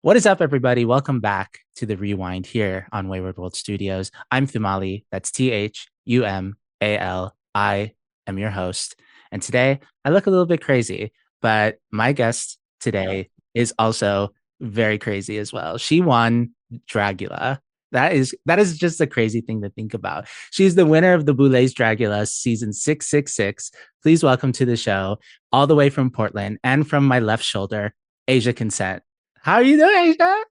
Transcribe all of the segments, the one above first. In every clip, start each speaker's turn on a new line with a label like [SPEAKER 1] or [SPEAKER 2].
[SPEAKER 1] What is up, everybody? Welcome back to the Rewind here on Wayward World Studios. I'm Thumali. That's Thumali. I am your host. And today I look a little bit crazy, but my guest today is also very crazy as well. She won Dragula. That is just a crazy thing to think about. She's the winner of the Boulet's Dragula season 666. Please welcome to the show, all the way from Portland and from my left shoulder, Asia Consent. How are you doing, Aisha?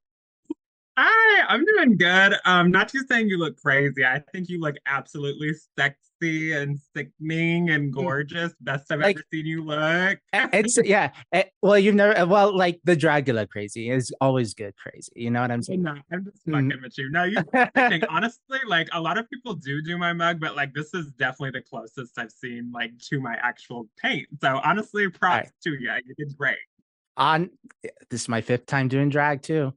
[SPEAKER 2] Hi, I'm doing good. Not you saying you look crazy. I think you look absolutely sexy and sickening and
[SPEAKER 1] Mm,
[SPEAKER 2] gorgeous. Best I've
[SPEAKER 1] Like
[SPEAKER 2] ever seen you look.
[SPEAKER 1] it's yeah. Well, you've never like the Dragula crazy is always good crazy. You know what I'm saying?
[SPEAKER 2] No, I'm just
[SPEAKER 1] Mm.
[SPEAKER 2] fucking with you. No, you look sickening. Honestly, like a lot of people do my mug, but like this is definitely the closest I've seen like to my actual paint. So honestly,
[SPEAKER 1] All right.
[SPEAKER 2] props to you. You did great.
[SPEAKER 1] On This is my fifth time doing drag too.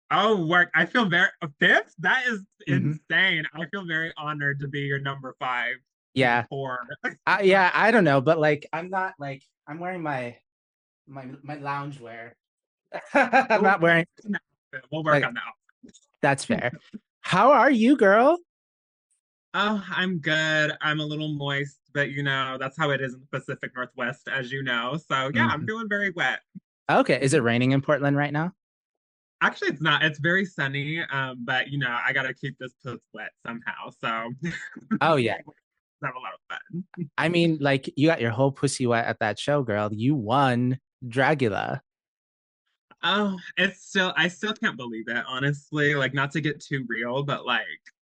[SPEAKER 2] Oh, work. I feel very fifth. That is
[SPEAKER 1] Hmm.
[SPEAKER 2] insane. I feel very honored to be your number five
[SPEAKER 1] Yeah.
[SPEAKER 2] for.
[SPEAKER 1] Yeah, I don't know, but like I'm not like I'm wearing my lounge wear. I'm
[SPEAKER 2] We'll
[SPEAKER 1] not wearing
[SPEAKER 2] work on the outfit. We'll work
[SPEAKER 1] like
[SPEAKER 2] on the outfit.
[SPEAKER 1] that's fair. How are you, girl?
[SPEAKER 2] Oh, I'm good. I'm a little moist, but that's how it is in the Pacific Northwest, as you know. So yeah, I'm
[SPEAKER 1] Mhm.
[SPEAKER 2] feeling very wet.
[SPEAKER 1] Okay, is it raining in Portland right now?
[SPEAKER 2] Actually, it's not. It's very sunny. But I gotta keep this puss wet somehow. So
[SPEAKER 1] Oh yeah.
[SPEAKER 2] have a lot of fun.
[SPEAKER 1] I mean, like you got your whole pussy wet at that show, girl. You won Dragula.
[SPEAKER 2] Oh, I still can't believe it, honestly. Like, not to get too real, but like,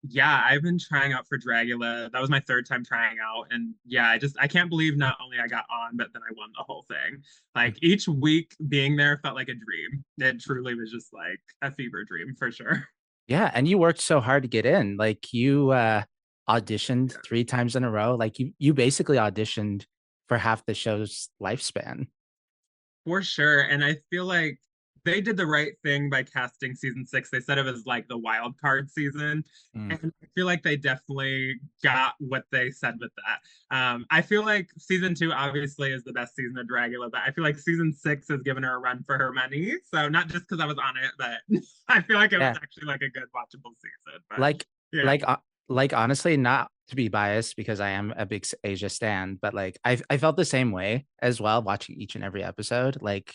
[SPEAKER 2] yeah, I've been trying out for Dragula. That was my third time trying out. And yeah, I can't believe not only I got on, but then I won the whole thing. Like, each week being there felt like a dream. It truly was just like a fever dream for sure.
[SPEAKER 1] Yeah, and you worked so hard to get in. Like you auditioned three times in a row. Like you basically auditioned for half the show's lifespan.
[SPEAKER 2] For sure. And I feel like they did the right thing by casting season six. They said it was like the wild card season.
[SPEAKER 1] Mm.
[SPEAKER 2] And I feel like they definitely got what they said with that. I feel like season two obviously is the best season of Dragula, but I feel like season six has given her a run for her money. So not just because I was on it, but I feel like it was
[SPEAKER 1] Yeah.
[SPEAKER 2] actually like a good watchable season. But
[SPEAKER 1] Like
[SPEAKER 2] yeah,
[SPEAKER 1] like uh, like honestly, not to be biased because I am a big Asia stan, but like I felt the same way as well watching each and every episode. Like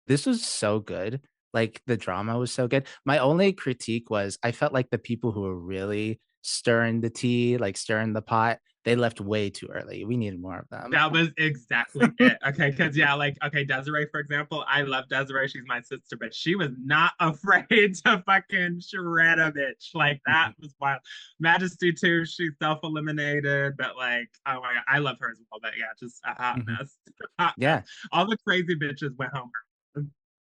[SPEAKER 1] this was so good. Like the drama was so good. My only critique was I felt like the people who were really stirring the tea, like stirring the pot, they left way too early. We needed more of them.
[SPEAKER 2] that was exactly it. Okay, because yeah, like okay, Desiree, for example, I love Desiree. She's my sister, but she was not afraid to fucking shred a bitch. Like that was wild. Majesty too. She self-eliminated, but like, oh my god, I love her as well. But yeah, just a hot
[SPEAKER 1] Mhm.
[SPEAKER 2] mess. Hot mess.
[SPEAKER 1] Yeah.
[SPEAKER 2] All the crazy bitches went home.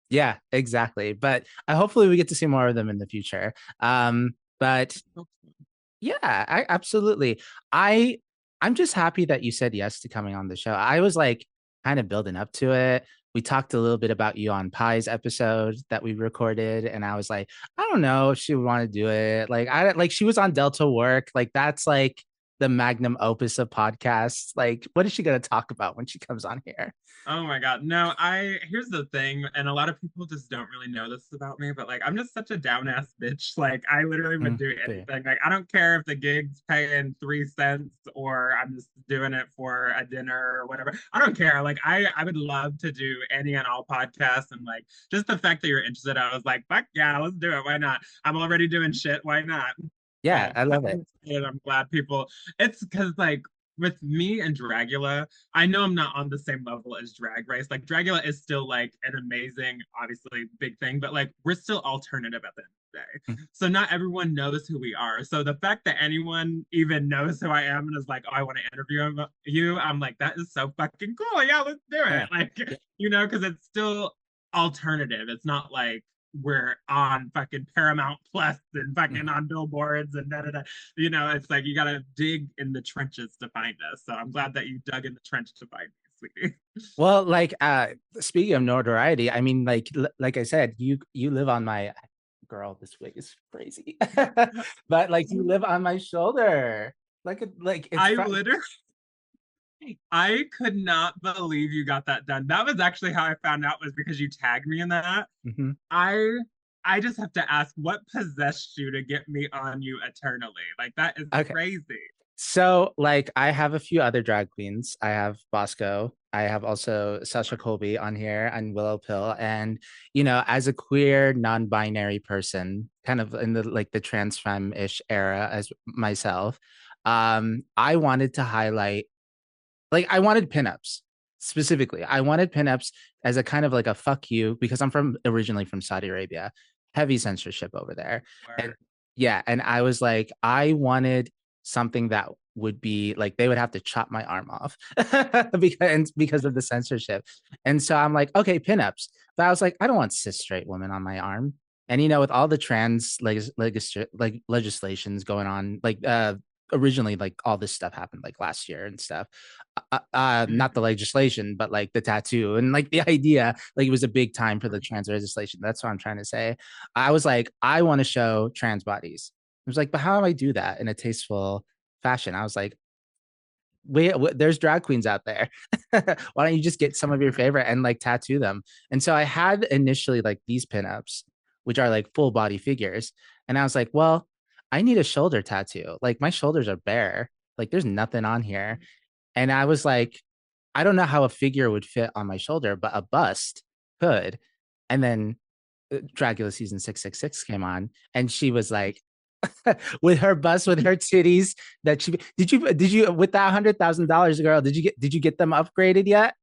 [SPEAKER 1] Yeah, exactly. But hopefully we get to see more of them in the future. But yeah, absolutely. I I'm just happy that you said yes to coming on the show. I was like kind of building up to it. We talked a little bit about you on Pie's episode that we recorded, and I was like, I don't know if she would want to do it. Like I like she was on Delta Work. Like that's like the magnum opus of podcasts. Like, what is she gonna talk about when she comes on here?
[SPEAKER 2] Oh my God. No, here's the thing, and a lot of people just don't really know this about me, but like I'm just such a down ass bitch. Like I literally would
[SPEAKER 1] Mm,
[SPEAKER 2] do
[SPEAKER 1] fair.
[SPEAKER 2] anything. Like I don't care if the gig's paying 3 cents or I'm just doing it for a dinner or whatever. I don't care. Like I would love to do any and all podcasts and like just the fact that you're interested, I was like, fuck yeah, let's do it. Why not? I'm already doing shit. Why not?
[SPEAKER 1] Yeah,
[SPEAKER 2] So
[SPEAKER 1] I love it.
[SPEAKER 2] I'm excited. I'm glad people it's because like with me and Dragula, I know I'm not on the same level as Drag Race. Like Dragula is still like an amazing, obviously big thing, but like we're still alternative at the end of the day. So not everyone knows who we are. So the fact that anyone even knows who I am and is like, oh, I want to you, I'm like, that is so fucking cool. Yeah, let's do it.
[SPEAKER 1] Yeah.
[SPEAKER 2] Like,
[SPEAKER 1] Yeah.
[SPEAKER 2] because it's still alternative. It's not like we're on fucking Paramount Plus and fucking
[SPEAKER 1] Mhm.
[SPEAKER 2] on billboards and da da da. It's like you gotta dig in the trenches to find us. So I'm glad that you dug in the trench to find me, sweetie.
[SPEAKER 1] Well, like speaking of notoriety, I mean like I said, you live on my girl, this wig is crazy. But like you live on my shoulder. Like it's
[SPEAKER 2] I
[SPEAKER 1] from
[SPEAKER 2] literally I could not believe you got that done. That was actually how I found out was because you tagged me in that.
[SPEAKER 1] Hmm.
[SPEAKER 2] I I just have to ask what possessed you to get me on you eternally? Like that is
[SPEAKER 1] Okay.
[SPEAKER 2] crazy.
[SPEAKER 1] So, like, I have a few other drag queens. I have Bosco. I have also Sasha Colby on here and Willow Pill. And, as a queer, non-binary person, kind of in the like the trans femme-ish era as myself, I wanted to highlight like I wanted pinups specifically. I wanted pinups as a kind of like a fuck you because I'm from originally from Saudi Arabia, heavy censorship over there. And
[SPEAKER 2] Word.
[SPEAKER 1] yeah, and I was like, I wanted something that would be like they would have to chop my arm off because of the censorship. And so I'm like, okay, pinups. But I was like, I don't want cis straight women on my arm. And with all the trans like legislations going on, like originally like all this stuff happened like last year and stuff, not the legislation but like the tattoo and like the idea, like it was a big time for the trans legislation. That's what I'm trying to say. I was like, I want to show trans bodies. I was like, but how do I do that in a tasteful fashion? I was like, wait, there's drag queens out there. Why don't you just get some of your favorite and like tattoo them? And so I had initially like these pinups, which are like full body figures. And I was like, well, I need a shoulder tattoo. Like my shoulders are bare. Like there's nothing on here. And I was like, I don't know how a figure would fit on my shoulder, but a bust could. And then Dragula season 666 came on, and she was like, with her bust, with her titties, that she did you with that $100,000, girl? Did you get them upgraded yet?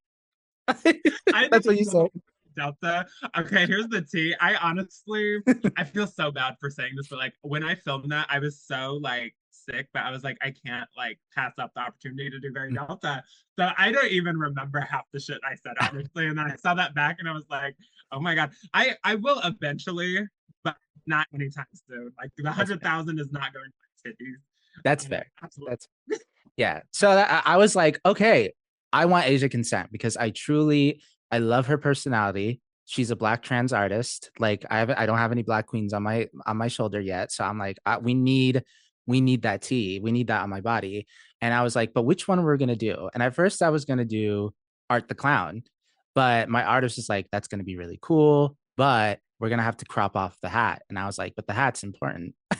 [SPEAKER 2] I
[SPEAKER 1] That's what
[SPEAKER 2] didn't
[SPEAKER 1] you
[SPEAKER 2] know
[SPEAKER 1] said.
[SPEAKER 2] Delta. Okay, here's the tea. I honestly, I feel so bad for saying this, but like when I filmed that, I was so like sick, but I was like, I can't like pass up the opportunity to do Very Delta. So I don't even remember half the shit I said, honestly. And then I saw that back and I was like, oh my God. I will eventually, but not anytime soon. Like the
[SPEAKER 1] That's
[SPEAKER 2] hundred
[SPEAKER 1] fair.
[SPEAKER 2] thousand is not going to my titties.
[SPEAKER 1] That's fair.
[SPEAKER 2] Absolutely.
[SPEAKER 1] That's Yeah. So I was like, okay, I want Asia consent because I love her personality. She's a black trans artist. Like I don't have any black queens on my shoulder yet. So I'm like, we need that tea. We need that on my body. And I was like, but which one we're gonna do? And at first I was gonna do Art the Clown, but my artist was like, that's gonna be really cool, but we're gonna have to crop off the hat. And I was like, but the hat's important. So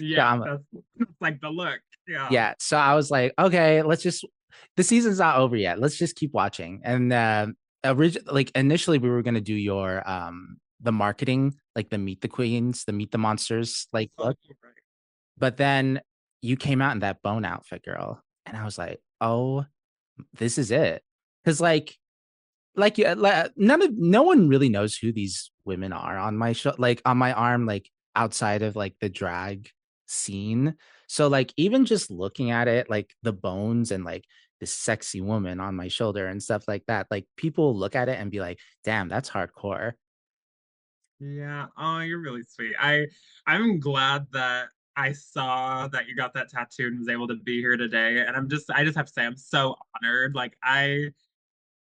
[SPEAKER 2] Yeah,
[SPEAKER 1] I'm
[SPEAKER 2] that's like the look. Yeah.
[SPEAKER 1] Yeah. So I was like, okay, the season's not over yet. Let's just keep watching. And like initially we were gonna do your the marketing, like the Meet the Queens, the Meet the Monsters, like
[SPEAKER 2] Oh,
[SPEAKER 1] look. But then you came out in that bone outfit, girl. And I was like, oh, this is it. Cause no one really knows who these women are on my show, like on my arm, like outside of like the drag scene. So like even just looking at it, like the bones and like this sexy woman on my shoulder and stuff like that, like people look at it and be like, damn, that's hardcore.
[SPEAKER 2] Yeah. Oh, you're really sweet. I'm glad that I saw that you got that tattoo and was able to be here today. And I just have to say I'm so honored.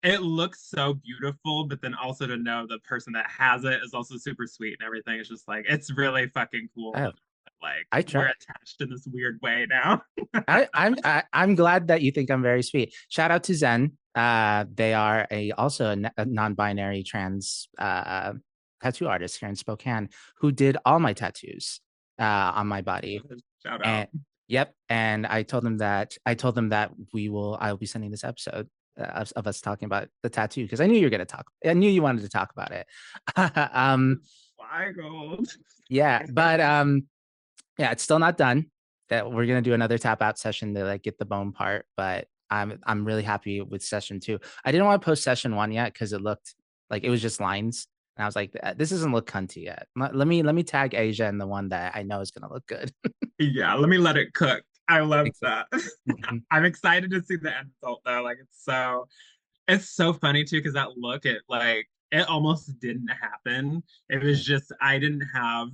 [SPEAKER 2] It looks so beautiful, but then also to know the person that has it is also super sweet and everything. It's just like it's really fucking cool
[SPEAKER 1] Oh,
[SPEAKER 2] to know that, like
[SPEAKER 1] I
[SPEAKER 2] we're
[SPEAKER 1] try.
[SPEAKER 2] attached in this weird way now.
[SPEAKER 1] I'm glad that you think I'm very sweet. Shout out to Zen. They are also a non-binary trans tattoo artist here in Spokane who did all my tattoos on my body.
[SPEAKER 2] Shout
[SPEAKER 1] And
[SPEAKER 2] out.
[SPEAKER 1] yep, and I told them that I'll be sending this episode of us talking about the tattoo because I knew you were gonna talk. I knew you wanted to talk about it. um,
[SPEAKER 2] Wild.
[SPEAKER 1] yeah, but yeah, it's still not done. That we're gonna do another tap out session to like get the bone part, but I'm really happy with session two. I didn't want to post session one yet because it looked like it was just lines, and I was like, this doesn't look cunty yet. Let me tag Asia and the one that I know is gonna look good.
[SPEAKER 2] Yeah, let me let it cook. I love that.
[SPEAKER 1] Mhm.
[SPEAKER 2] I'm excited to see the end result though. Like it's so funny too because that look it almost didn't happen. It was just I didn't have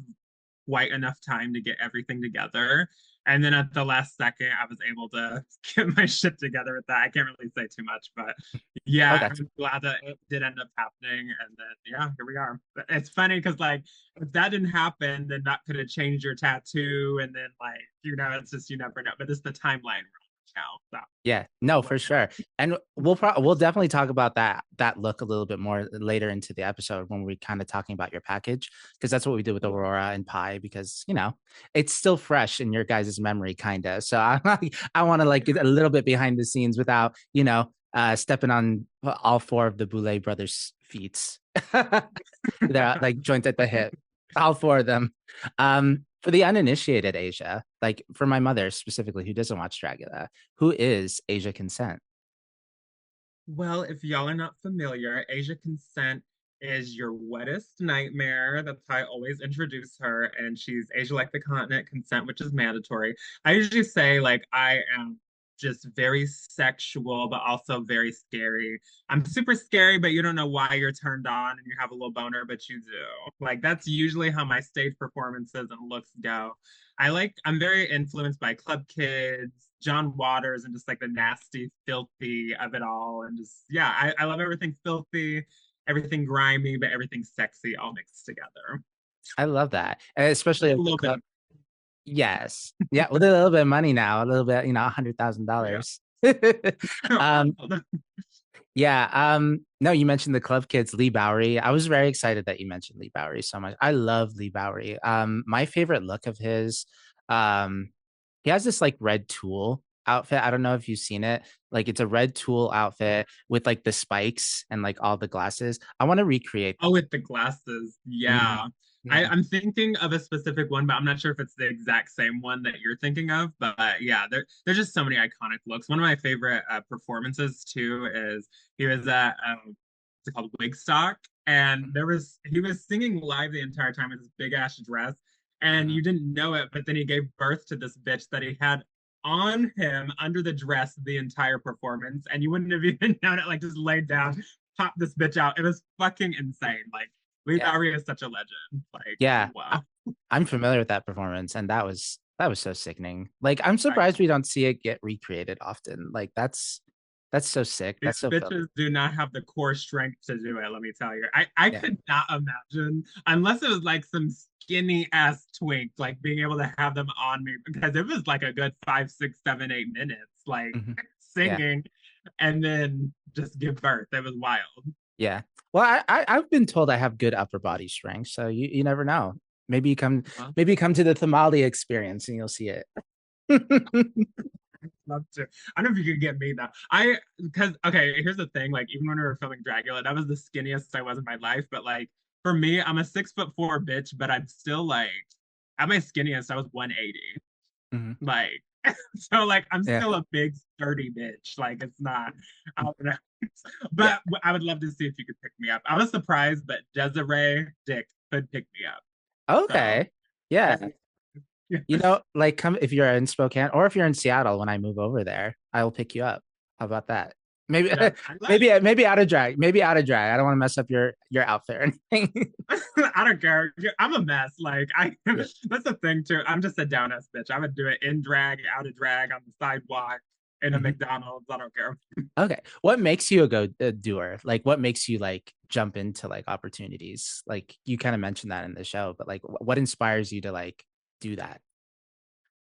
[SPEAKER 2] quite enough time to get everything together. And then at the last second, I was able to get my shit together with that. I can't really say too much, but
[SPEAKER 1] Oh,
[SPEAKER 2] yeah,
[SPEAKER 1] that's
[SPEAKER 2] I'm glad that it did end up happening. And then, yeah, here we are. But it's funny because, like, if that didn't happen, then that could have changed your tattoo. And then, like, it's just, you never know. But it's the timeline. now. So
[SPEAKER 1] Yeah, no,
[SPEAKER 2] what
[SPEAKER 1] for sure. And we'll definitely talk about that look a little bit more later into the episode when we kind of talking about your package, because that's what we did with Aurora and Pi, because it's still fresh in your guys' memory, kind of. So I want to like get a little bit behind the scenes without stepping on all four of the Boulet brothers' feet. They're like joint at the hip, all four of them. For the uninitiated Asia, like for my mother specifically, who doesn't watch Dragula, who is Asia Consent?
[SPEAKER 2] Well, if y'all are not familiar, Asia Consent is your wettest nightmare. That's how I always introduce her. And she's Asia like the continent, consent, which is mandatory. I usually say, like, I am just very sexual, but also very scary. I'm super scary, but you don't know why you're turned on and you have a little boner, but you do. Like, that's usually how my stage performances and looks go. I'm very influenced by Club Kids, John Waters, and just like the nasty, filthy of it all. And just, yeah, I love everything filthy, everything grimy, but everything sexy all mixed together.
[SPEAKER 1] I love that, and
[SPEAKER 2] With
[SPEAKER 1] especially
[SPEAKER 2] a
[SPEAKER 1] with the
[SPEAKER 2] little bit
[SPEAKER 1] club.
[SPEAKER 2] of,
[SPEAKER 1] Yes, yeah, with a little bit of money now, a little bit,
[SPEAKER 2] yeah.
[SPEAKER 1] $100,000. um, Yeah. No, you mentioned the club kids, Lee Bowery. I was very excited that you mentioned Lee Bowery so much. I love Lee Bowery. My favorite look of his, um, he has this like red tulle outfit. I don't know if you've seen it. Like it's a red tulle outfit with like the spikes and like all the glasses. I want to recreate
[SPEAKER 2] Oh, with the glasses.
[SPEAKER 1] that. Mhm.
[SPEAKER 2] Yeah.
[SPEAKER 1] Yeah.
[SPEAKER 2] I'm thinking of a specific one, but I'm not sure if it's the exact same one that you're thinking of. But yeah, there's just so many iconic looks. One of my favorite performances too is he was at what's it called, Wigstock, and he was singing live the entire time in this big ass dress, and
[SPEAKER 1] Mhm.
[SPEAKER 2] you didn't know it, but then he gave birth to this bitch that he had on him under the dress the entire performance, and you wouldn't have even known it. Like just laid down, pop this bitch out. It was fucking insane. Like Lee
[SPEAKER 1] Yeah.
[SPEAKER 2] Bowery is such a legend. Like,
[SPEAKER 1] Yeah.
[SPEAKER 2] wow.
[SPEAKER 1] I'm familiar with that performance, and that was so sickening. Like I'm
[SPEAKER 2] I
[SPEAKER 1] surprised we
[SPEAKER 2] know.
[SPEAKER 1] don't see it get recreated often. Like that's so sick.
[SPEAKER 2] These
[SPEAKER 1] That's so Philly.
[SPEAKER 2] bitches do not have the core strength to do it, let me tell you. I
[SPEAKER 1] Yeah.
[SPEAKER 2] could not imagine, unless it was like some skinny ass twink, like being able to have them on me, because it was like a good 5, 6, 7, 8 minutes, like
[SPEAKER 1] Mhm. Yeah.
[SPEAKER 2] singing and then just give birth. It was wild.
[SPEAKER 1] Yeah. Well, I've been told I have good upper body strength, so you never know. Maybe you come
[SPEAKER 2] Well,
[SPEAKER 1] maybe you come to the Thamali experience and you'll see it.
[SPEAKER 2] love to. I don't know if you could get me though. Because okay, here's the thing. Like even when we were filming Dragula, that was the skinniest I was in my life. But like for me, I'm a 6'4" bitch, but I'm still like at my skinniest, I was 180.
[SPEAKER 1] Mhm.
[SPEAKER 2] Like so, like I'm
[SPEAKER 1] Yeah.
[SPEAKER 2] still a big sturdy bitch. Like it's not. I don't know.
[SPEAKER 1] Yeah.
[SPEAKER 2] But I would love to see if you could pick me up. I was surprised, but Desiree Dick could pick me up. So
[SPEAKER 1] Okay.
[SPEAKER 2] if
[SPEAKER 1] Yeah.
[SPEAKER 2] you,
[SPEAKER 1] Like come if you're in Spokane or if you're in Seattle when I move over there, I will pick you up. How about that? Maybe
[SPEAKER 2] yes, I like.
[SPEAKER 1] maybe out of drag. Maybe out of drag. I don't want to mess up your outfit or anything.
[SPEAKER 2] I don't care. I'm a mess. Like I
[SPEAKER 1] Yeah.
[SPEAKER 2] that's the thing too. I'm just a down ass bitch. I would do it in drag, out of drag, on the sidewalk, in a
[SPEAKER 1] Mhm.
[SPEAKER 2] McDonald's. I don't care.
[SPEAKER 1] Okay. What makes you a go doer? Like what makes you like jump into like opportunities? Like you kind of mentioned that in the show, but like what inspires you to like do that?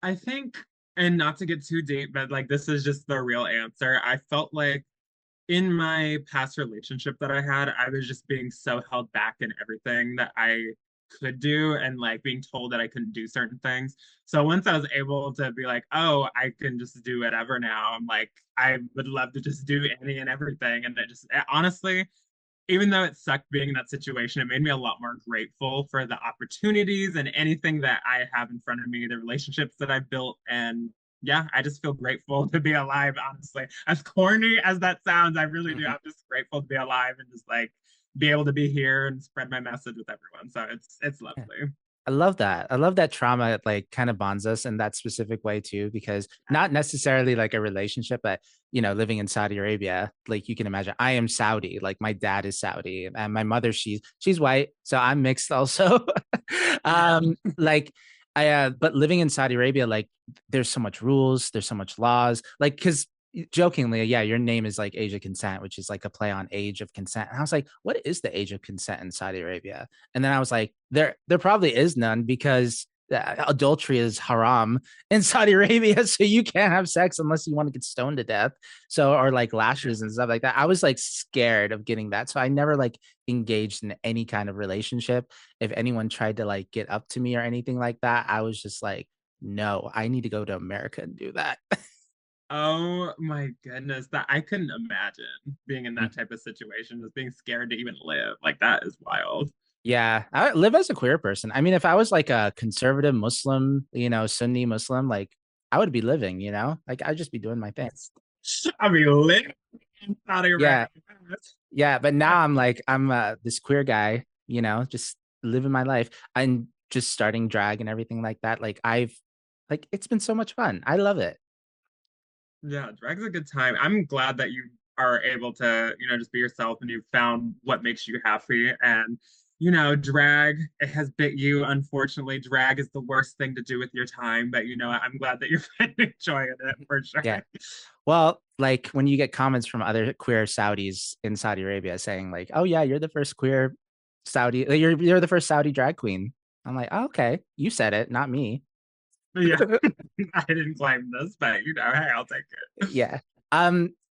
[SPEAKER 2] I think, and not to get too deep, but like this is just the real answer. I felt like in my past relationship that I had, I was just being so held back in everything that I could do and like being told that I couldn't do certain things. So once I was able to be like, oh, I can just do whatever now, I'm like, I would love to just do any and everything. And it just honestly, even though it sucked being in that situation, it made me a lot more grateful for the opportunities and anything that I have in front of me, the relationships that I've built. And yeah, I just feel grateful to be alive, honestly. As corny as that sounds, I really do.
[SPEAKER 1] Mhm.
[SPEAKER 2] I'm just grateful to be alive and just like be able to be here and spread my message with everyone. So it's
[SPEAKER 1] Yeah.
[SPEAKER 2] lovely.
[SPEAKER 1] I love that. I love that trauma like kind of bonds us in that specific way too, because not necessarily like a relationship, but living in Saudi Arabia, like you can imagine, I am Saudi. Like my dad is Saudi, and my mother, she's white, so I'm mixed also.
[SPEAKER 2] Yeah.
[SPEAKER 1] Like but living in Saudi Arabia, like there's so much rules, there's so much laws, like because jokingly, yeah, your name is like age of consent, which is like a play on age of consent. And I was like, what is the age of consent in Saudi Arabia? And then I was like, there probably is none because adultery is haram in Saudi Arabia, so you can't have sex unless you want to get stoned to death. So, or like
[SPEAKER 2] Yeah.
[SPEAKER 1] lashes and stuff like that. I was like scared of getting that, so I never like engaged in any kind of relationship. If anyone tried to like get up to me or anything like that, I was just like, no, I need to go to America and do that.
[SPEAKER 2] Oh my goodness, that I couldn't imagine being in that type of situation, just being scared to even live. Like that is wild.
[SPEAKER 1] Yeah, I live as a queer person. I mean, if I was like a conservative Muslim, Sunni Muslim, like I would be living, like I'd just be doing my thing.
[SPEAKER 2] I mean, live in Saudi
[SPEAKER 1] Yeah,
[SPEAKER 2] Arabia.
[SPEAKER 1] yeah. But now I'm this queer guy, just living my life and just starting drag and everything like that. Like it's been so much fun. I love it.
[SPEAKER 2] Yeah, drag's a good time. I'm glad that you are able to, just be yourself and you've found what makes you happy. And, drag, it has bit you. Unfortunately, drag is the worst thing to do with your time. But, I'm glad that you're finding joy in it for sure.
[SPEAKER 1] Yeah. Well, like when you get comments from other queer Saudis in Saudi Arabia saying like, "Oh yeah, you're the first queer Saudi, you're the first Saudi drag queen." I'm like, oh, "Okay, you said it, not me."
[SPEAKER 2] Yeah, I didn't claim this, but, hey, I'll take it.
[SPEAKER 1] Yeah.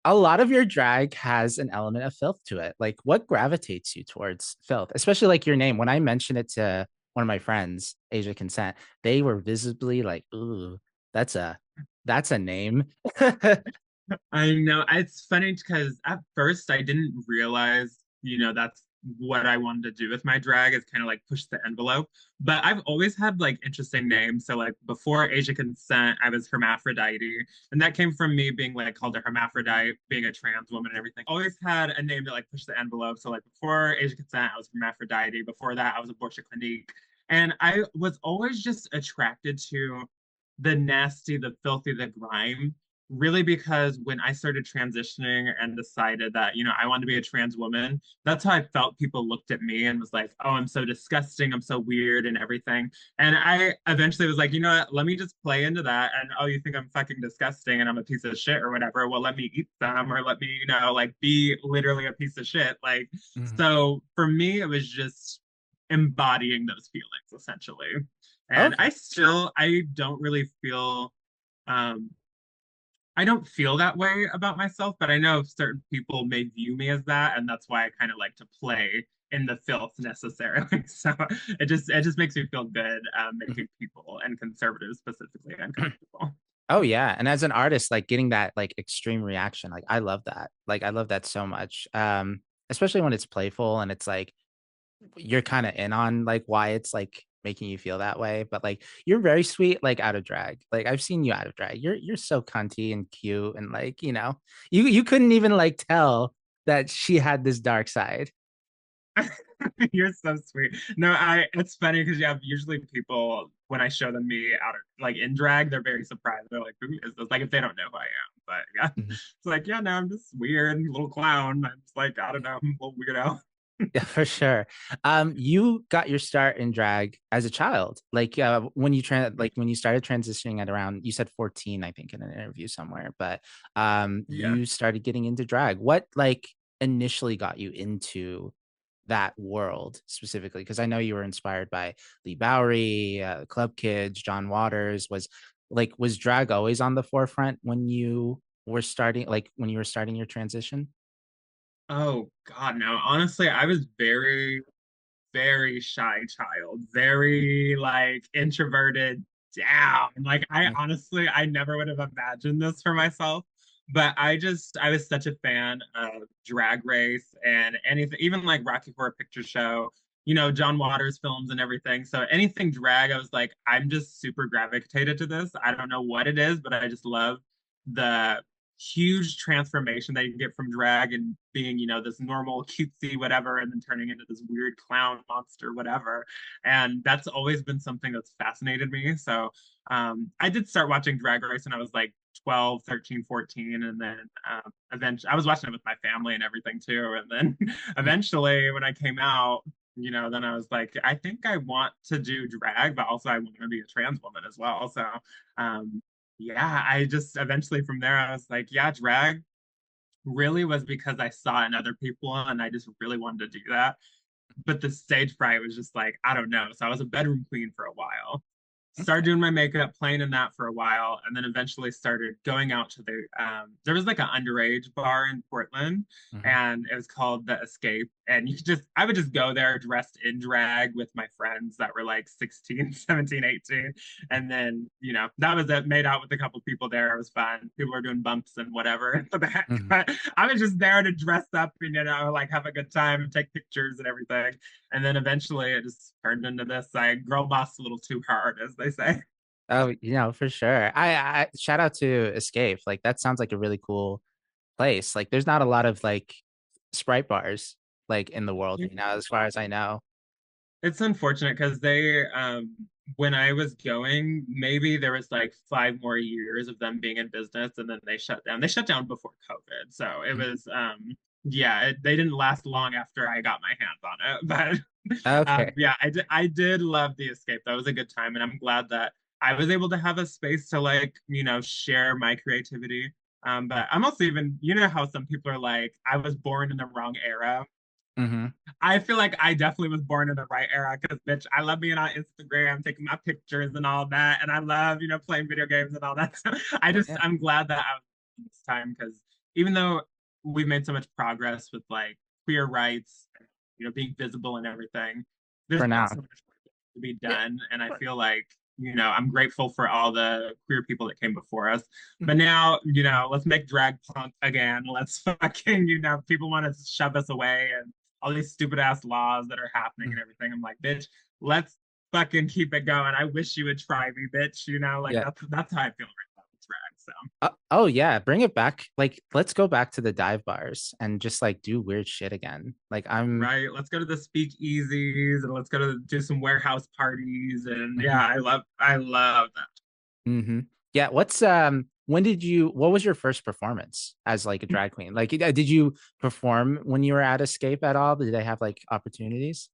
[SPEAKER 1] A lot of your drag has an element of filth to it. Like what gravitates you towards filth? Especially like your name. When I mentioned it to one of my friends, Asia Consent, they were visibly like, "Ooh, that's a that's a name."
[SPEAKER 2] I know. It's funny because at first I didn't realize, that's what I wanted to do with my drag is kind of like push the envelope. But I've always had like interesting names. So like before Asia Consent, I was Hermaphrodite. And that came from me being like called a hermaphrodite, being a trans woman and everything. Always had a name that like pushed the envelope. So like before Asia Consent, I was Hermaphrodite. Before that, I was Abortion Clinique. And I was always just attracted to the nasty, the filthy, the grime really because when I started transitioning and decided that, I wanted to be a trans woman, that's how I felt people looked at me and was like, oh, I'm so disgusting. I'm so weird and everything. And I eventually was like, you know what? Let me just play into that. And oh, you think I'm fucking disgusting and I'm a piece of shit or whatever. Well, let me eat some or let me, like be literally a piece of shit. Like,
[SPEAKER 1] Mhm.
[SPEAKER 2] so for me, it was just embodying those feelings essentially. And
[SPEAKER 1] Okay.
[SPEAKER 2] I don't really feel um I don't feel that way about myself, but I know certain people may view me as that, and that's why I kind of like to play in the filth necessarily. So it just makes me feel good
[SPEAKER 1] Mhm.
[SPEAKER 2] making people and conservatives specifically uncomfortable.
[SPEAKER 1] Oh yeah, and as an artist, like getting that like extreme reaction, like I love that. Like I love that so much. Especially when it's playful and it's like you're kind of in on like why it's like making you feel that way, but like you're very sweet like out of drag. Like I've seen you out of drag. You're so cunty and cute and like, you couldn't even like tell that she had this dark side.
[SPEAKER 2] You're so sweet. No, it's funny because you have usually people when I show them me out of like in drag, they're very surprised. They're like, who is this? Like if they don't know who I am. But yeah,
[SPEAKER 1] Mhm.
[SPEAKER 2] it's like, yeah, no, I'm just weird little clown. I'm just like, I don't know, I'm a little weirdo.
[SPEAKER 1] Yeah, for sure. You got your start in drag as a child. Like when you started transitioning at around you said 14, I think, in an interview somewhere, but
[SPEAKER 2] Yeah.
[SPEAKER 1] you started getting into drag. What like initially got you into that world specifically? Because I know you were inspired by Lee Bowery, Club Kids, John Waters. Was drag always on the forefront when you were starting your transition?
[SPEAKER 2] Oh God, no. Honestly, I was very, very shy child, very like introverted down. Like I never would have imagined this for myself. But I was such a fan of Drag Race and anything, even like Rocky Horror Picture Show, John Waters films and everything. So anything drag, I was like, I'm just super gravitated to this. I don't know what it is, but I just love the huge transformation that you get from drag and being, this normal cutesy whatever, and then turning into this weird clown monster, whatever. And that's always been something that's fascinated me. So I did start watching Drag Race when I was like 12, 13, 14. And then eventually I was watching it with my family and everything too. And then eventually when I came out, then I was like, I think I want to do drag, but also I want to be a trans woman as well. So um, yeah, I just eventually from there, I was like, yeah, drag really was because I saw it in other people and I just really wanted to do that. But the stage fright was just like, I don't know. So I was a bedroom queen for a while. started doing my makeup, playing in that for a while, and then eventually started going out to there was like an underage bar in Portland,
[SPEAKER 1] Mhm.
[SPEAKER 2] and it was called The Escape. And I would just go there dressed in drag with my friends that were like 16, 17, 18. And then, that was it. Made out with a couple people there. It was fun. People were doing bumps and whatever in the back.
[SPEAKER 1] Mhm.
[SPEAKER 2] But I was just there to dress up and, like have a good time and take pictures and everything. And then eventually it just turned into this. I girl bossed a little too hard, as they say.
[SPEAKER 1] Oh, for sure. I shout out to Escape. Like that sounds like a really cool place. Like there's not a lot of like Sprite bars like in the world right now, as far as I know.
[SPEAKER 2] It's unfortunate because when I was going, maybe there was like 5 more years of them being in business, and then they shut down. They shut down before COVID, so it
[SPEAKER 1] Mhm.
[SPEAKER 2] was, yeah, they didn't last long after I got my hands on it. But
[SPEAKER 1] Okay.
[SPEAKER 2] yeah, I did love the escape. That was a good time, and I'm glad that I was able to have a space to like share my creativity. But I'm also even, how some people are like, I was born in the wrong era.
[SPEAKER 1] Hmm.
[SPEAKER 2] I feel like I definitely was born in the right era because, bitch, I love being on Instagram, taking my pictures and all that. And I love, playing video games and all that. So
[SPEAKER 1] Yeah.
[SPEAKER 2] I'm glad that I was in this time because even though we've made so much progress with like queer rights, being visible and everything, there's
[SPEAKER 1] For
[SPEAKER 2] still
[SPEAKER 1] now.
[SPEAKER 2] so much work to be
[SPEAKER 1] Yeah.
[SPEAKER 2] done. And I
[SPEAKER 1] For-
[SPEAKER 2] feel like, I'm grateful for all the queer people that came before us. But
[SPEAKER 1] Mhm.
[SPEAKER 2] now, let's make drag punk again. Let's fucking, people want to shove us away and all these stupid ass laws that are happening and
[SPEAKER 1] Mhm.
[SPEAKER 2] everything. I'm like, bitch, let's fucking keep it going. I wish you would try me, bitch. Like
[SPEAKER 1] Yeah.
[SPEAKER 2] that's how I feel right now with drag. So
[SPEAKER 1] Oh yeah, bring it back. Like let's go back to the dive bars and just like do weird shit again. Like I'm
[SPEAKER 2] right, let's go to the speakeasies and let's go to do some warehouse parties. And yeah,
[SPEAKER 1] Mhm.
[SPEAKER 2] I love that.
[SPEAKER 1] Hmm. Yeah, what was your first performance as like a drag queen? Like did you perform when you were at Escape at all? Did they have like opportunities?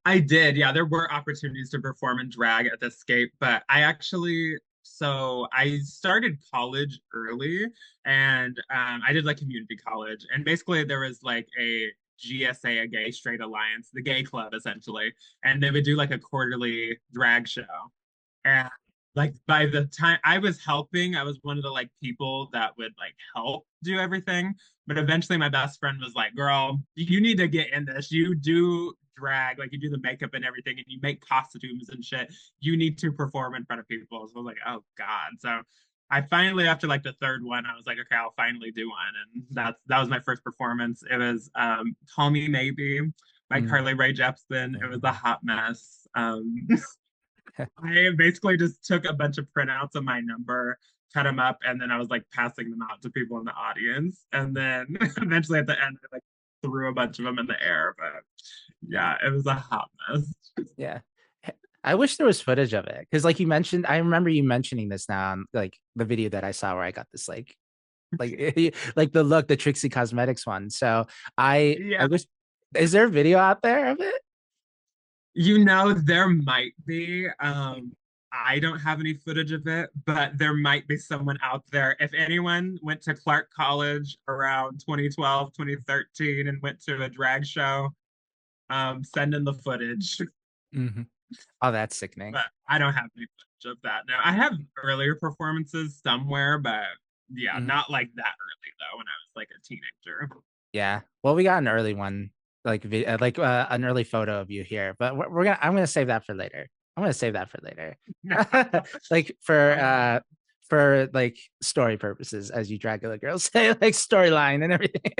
[SPEAKER 2] I did. Yeah, there were opportunities to perform and drag at the Escape, but I started college early and I did like community college. And basically, there was like a GSA, a Gay Straight Alliance, the gay club essentially. And they would do like a quarterly drag show. And like by the time I was helping, I was one of the like people that would like help do everything. But eventually my best friend was like, girl, you need to get in this. You do drag, like you do the makeup and everything, and you make costumes and shit. You need to perform in front of people. So I was like, oh God. So I finally, after like the third one, I was like, okay, I'll finally do one. And that was my first performance. It was Call Me Maybe by
[SPEAKER 1] Mm.
[SPEAKER 2] Carly Rae Jepsen. It was a
[SPEAKER 1] Oh.
[SPEAKER 2] hot mess. I basically just took a bunch of printouts of my number, cut them up, and then I was like passing them out to people in the audience. And then eventually at the end, I like threw a bunch of them in the air. But yeah, it was a hot mess.
[SPEAKER 1] Yeah. I wish there was footage of it because like you mentioned, I remember you mentioning this now on like the video that I saw where I got this like like the Trixie Cosmetics one. So I
[SPEAKER 2] Yeah,
[SPEAKER 1] wish, is there a video out there of it?
[SPEAKER 2] there might be. I don't have any footage of it, but there might be someone out there. If anyone went to Clark College around 2012, 2013 and went to a drag show, send in the footage.
[SPEAKER 1] Hmm. Oh, that's sickening.
[SPEAKER 2] But I don't have any footage of that now. I have earlier performances somewhere, but yeah,
[SPEAKER 1] Mhm.
[SPEAKER 2] not like that early though when I was like a teenager.
[SPEAKER 1] Yeah. Well, we got an early one, like an early photo of you here, but I'm gonna save that for later. I'm gonna save that for later. Like
[SPEAKER 2] Okay.
[SPEAKER 1] for like story purposes, as you Dragula girls say, like storyline and everything.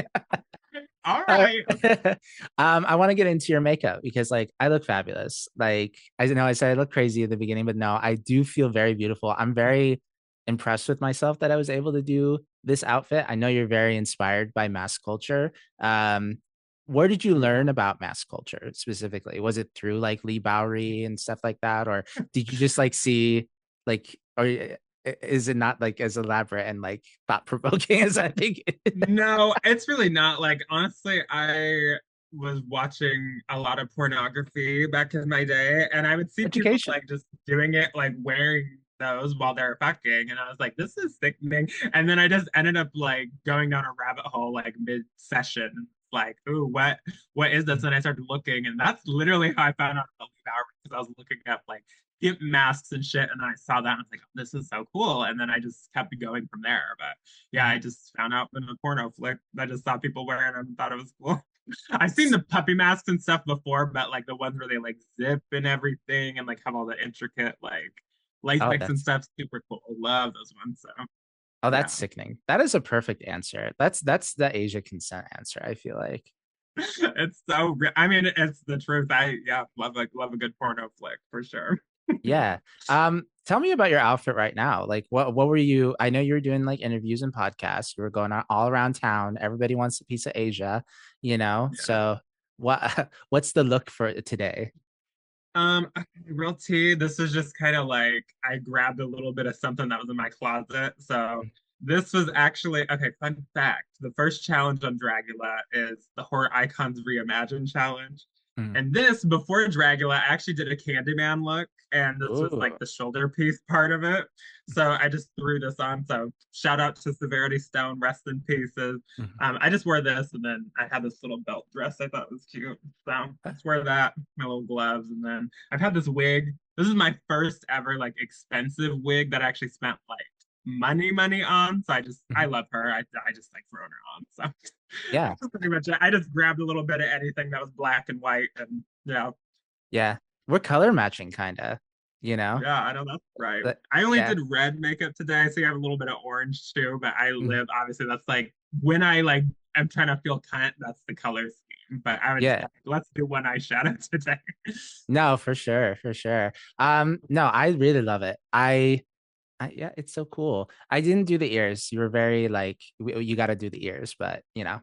[SPEAKER 2] All
[SPEAKER 1] Uh,
[SPEAKER 2] right.
[SPEAKER 1] I want to get into your makeup because like I look fabulous. Like I know I said I look crazy at the beginning, but no, I do feel very beautiful. I'm very impressed with myself that I was able to do this outfit. I know you're very inspired by mass culture. Um, where did you learn about mass culture specifically? Was it through like Lee Bowery and stuff like that, or did you just like see like, or is it not like as elaborate and like thought provoking as I think?
[SPEAKER 2] No, it's really not. Like, honestly, I was watching a lot of pornography back in my day, and I would see people
[SPEAKER 1] Education.
[SPEAKER 2] like just doing it, like wearing those while they're fucking, and I was like, this is sickening. And then I just ended up like going down a rabbit hole like mid-session, like, ooh, what is this? And I started looking, and that's literally how I found out about Lee Bowery. because I was looking up like gimp masks and shit, and I saw that and I was like, oh, this is so cool. And then I just kept going from there. But yeah,
[SPEAKER 1] Mhm.
[SPEAKER 2] I just found out in a porno flick. I just saw people wearing them and thought it was cool. I've seen the puppy masks and stuff before, but like the ones where they like zip and everything and like have all the intricate like
[SPEAKER 1] Oh,
[SPEAKER 2] latex and
[SPEAKER 1] that's
[SPEAKER 2] stuff, super cool. Love those ones. So
[SPEAKER 1] oh,
[SPEAKER 2] yeah.
[SPEAKER 1] that's sickening. That is a perfect answer. That's the Asia consent answer, I feel like.
[SPEAKER 2] It's so I mean it's the truth. I yeah, love a good porno flick for sure.
[SPEAKER 1] Yeah. Tell me about your outfit right now. Like what were you? I know you were doing like interviews and podcasts. You were going out all around town. Everybody wants a piece of Asia, you know?
[SPEAKER 2] Yeah.
[SPEAKER 1] So what's the look for today?
[SPEAKER 2] Okay, real tea. This is just kind of like I grabbed a little bit of something that was in my closet. So this was actually okay. Fun fact: the first challenge on Dragula is the Horror Icons Reimagine challenge.
[SPEAKER 1] Mm.
[SPEAKER 2] And this before Dragula, I actually did a Candyman look, and this was like
[SPEAKER 1] Ooh.
[SPEAKER 2] the shoulder piece part of it. So I just threw this on. So shout out to Severity Stone, rest in pieces.
[SPEAKER 1] Mhm.
[SPEAKER 2] I just wore this, and then I had this little belt dress I thought was cute. So just wear that, my little gloves, and then I've had this wig. This is my first ever like expensive wig that I actually spent like money on. So I
[SPEAKER 1] Mhm.
[SPEAKER 2] love her. I just like throwing her on. So
[SPEAKER 1] Yeah.
[SPEAKER 2] that's pretty much it. I just grabbed a little bit of anything that was black and white, and yeah,
[SPEAKER 1] Yeah. We're color matching kind of, you know?
[SPEAKER 2] yeah, I know that's right.
[SPEAKER 1] But
[SPEAKER 2] I only
[SPEAKER 1] yeah.
[SPEAKER 2] did red makeup today, so you have a little bit of orange too. But I
[SPEAKER 1] Mhm.
[SPEAKER 2] live obviously that's like when I like I'm trying to feel cunt. That's the color scheme. But I was
[SPEAKER 1] Yeah.
[SPEAKER 2] like, let's do one eyeshadow today.
[SPEAKER 1] No, for sure, for sure. No, I really love it. Yeah, it's so cool. I didn't do the ears. You were very like, you got to do the ears, but with
[SPEAKER 2] Yeah,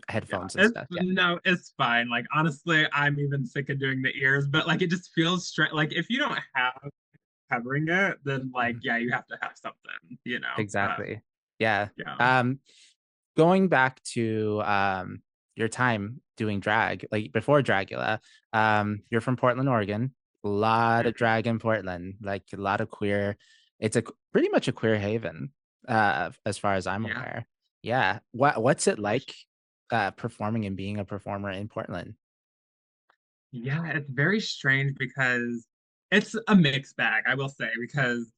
[SPEAKER 1] headphones and stuff. Yeah.
[SPEAKER 2] it's fine. Like honestly, I'm even sick of doing the ears, but like it just feels strange. Like if you don't have covering it, then like
[SPEAKER 1] Mhm.
[SPEAKER 2] yeah, you have to have something, you know. But
[SPEAKER 1] Exactly. Yeah.
[SPEAKER 2] yeah,
[SPEAKER 1] Um, Going back to your time doing drag, like before Dragula, you're from Portland, Oregon. A lot of
[SPEAKER 2] Mhm.
[SPEAKER 1] drag in Portland, like a lot of queer. It's a pretty much a queer haven, as far as I'm
[SPEAKER 2] Yeah.
[SPEAKER 1] aware. Yeah. What's it like performing and being a performer in Portland?
[SPEAKER 2] Yeah, it's very strange because it's a mixed bag, I will say, because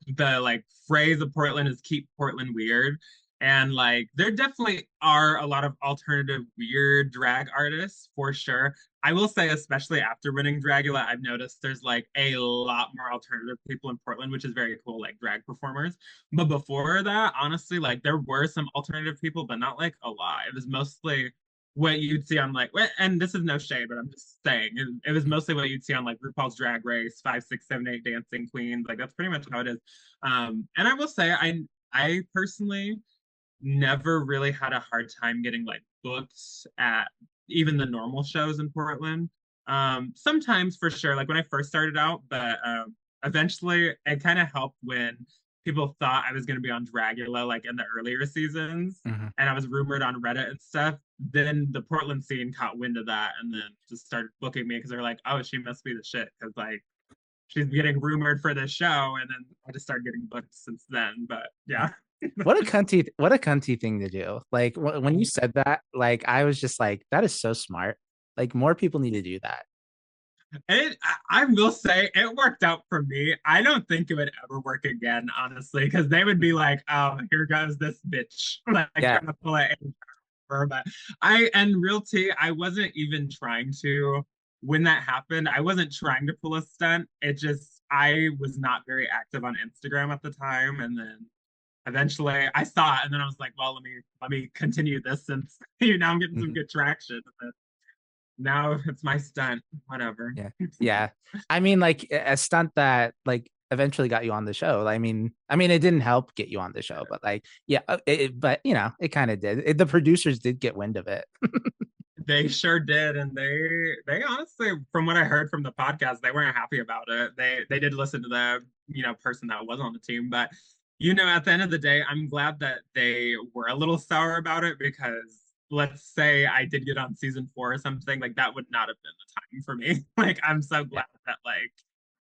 [SPEAKER 2] the like phrase of Portland is keep Portland weird. And like there definitely are a lot of alternative weird drag artists for sure. I will say, especially after winning Dragula, I've noticed there's like a lot more alternative people in Portland, which is very cool, like drag performers. But before that, honestly, like there were some alternative people, but not like a lot. It was mostly what you'd see on like, and this is no shade, but I'm just saying it was mostly what you'd see on like RuPaul's Drag Race, 5, 6, 7, 8 Dancing Queens. Like that's pretty much how it is. And I will say, I personally never really had a hard time getting like booked at even the normal shows in Portland. Sometimes for sure, like when I first started out, but eventually it kind of helped when people thought I was going to be on Dragula like in the earlier seasons,
[SPEAKER 1] Mhm.
[SPEAKER 2] and I was rumored on Reddit and stuff. Then the Portland scene caught wind of that and then just started booking me because they're like, oh, she must be the shit because like she's getting rumored for this show, and then I just started getting booked since then. But yeah.
[SPEAKER 1] What a cunty thing to do. Like when you said that, like I was just like, that is so smart. Like more people need to do that.
[SPEAKER 2] I will say it worked out for me. I don't think it would ever work again, honestly, because they would be like, "Oh, here goes this bitch," like
[SPEAKER 1] Yeah.
[SPEAKER 2] trying to pull it over. But and real tea, I wasn't even trying to. When that happened, I wasn't trying to pull a stunt. It just I was not very active on Instagram at the time, and then eventually I saw it, and then I was like, "Well, let me continue this since I'm getting some
[SPEAKER 1] Mhm.
[SPEAKER 2] good traction." And now it's my stunt, whatever.
[SPEAKER 1] Yeah. Yeah. I mean, like a stunt that like eventually got you on the show. I mean, it didn't help get you on the show, but like, yeah, but it kind of did. The producers did get wind of it.
[SPEAKER 2] They sure did, and they honestly, from what I heard from the podcast, they weren't happy about it. They did listen to the person that was on the team, but at the end of the day, I'm glad that they were a little sour about it because let's say I did get on season 4 or something, like that would not have been the time for me. Like I'm so
[SPEAKER 1] Yeah.
[SPEAKER 2] glad that like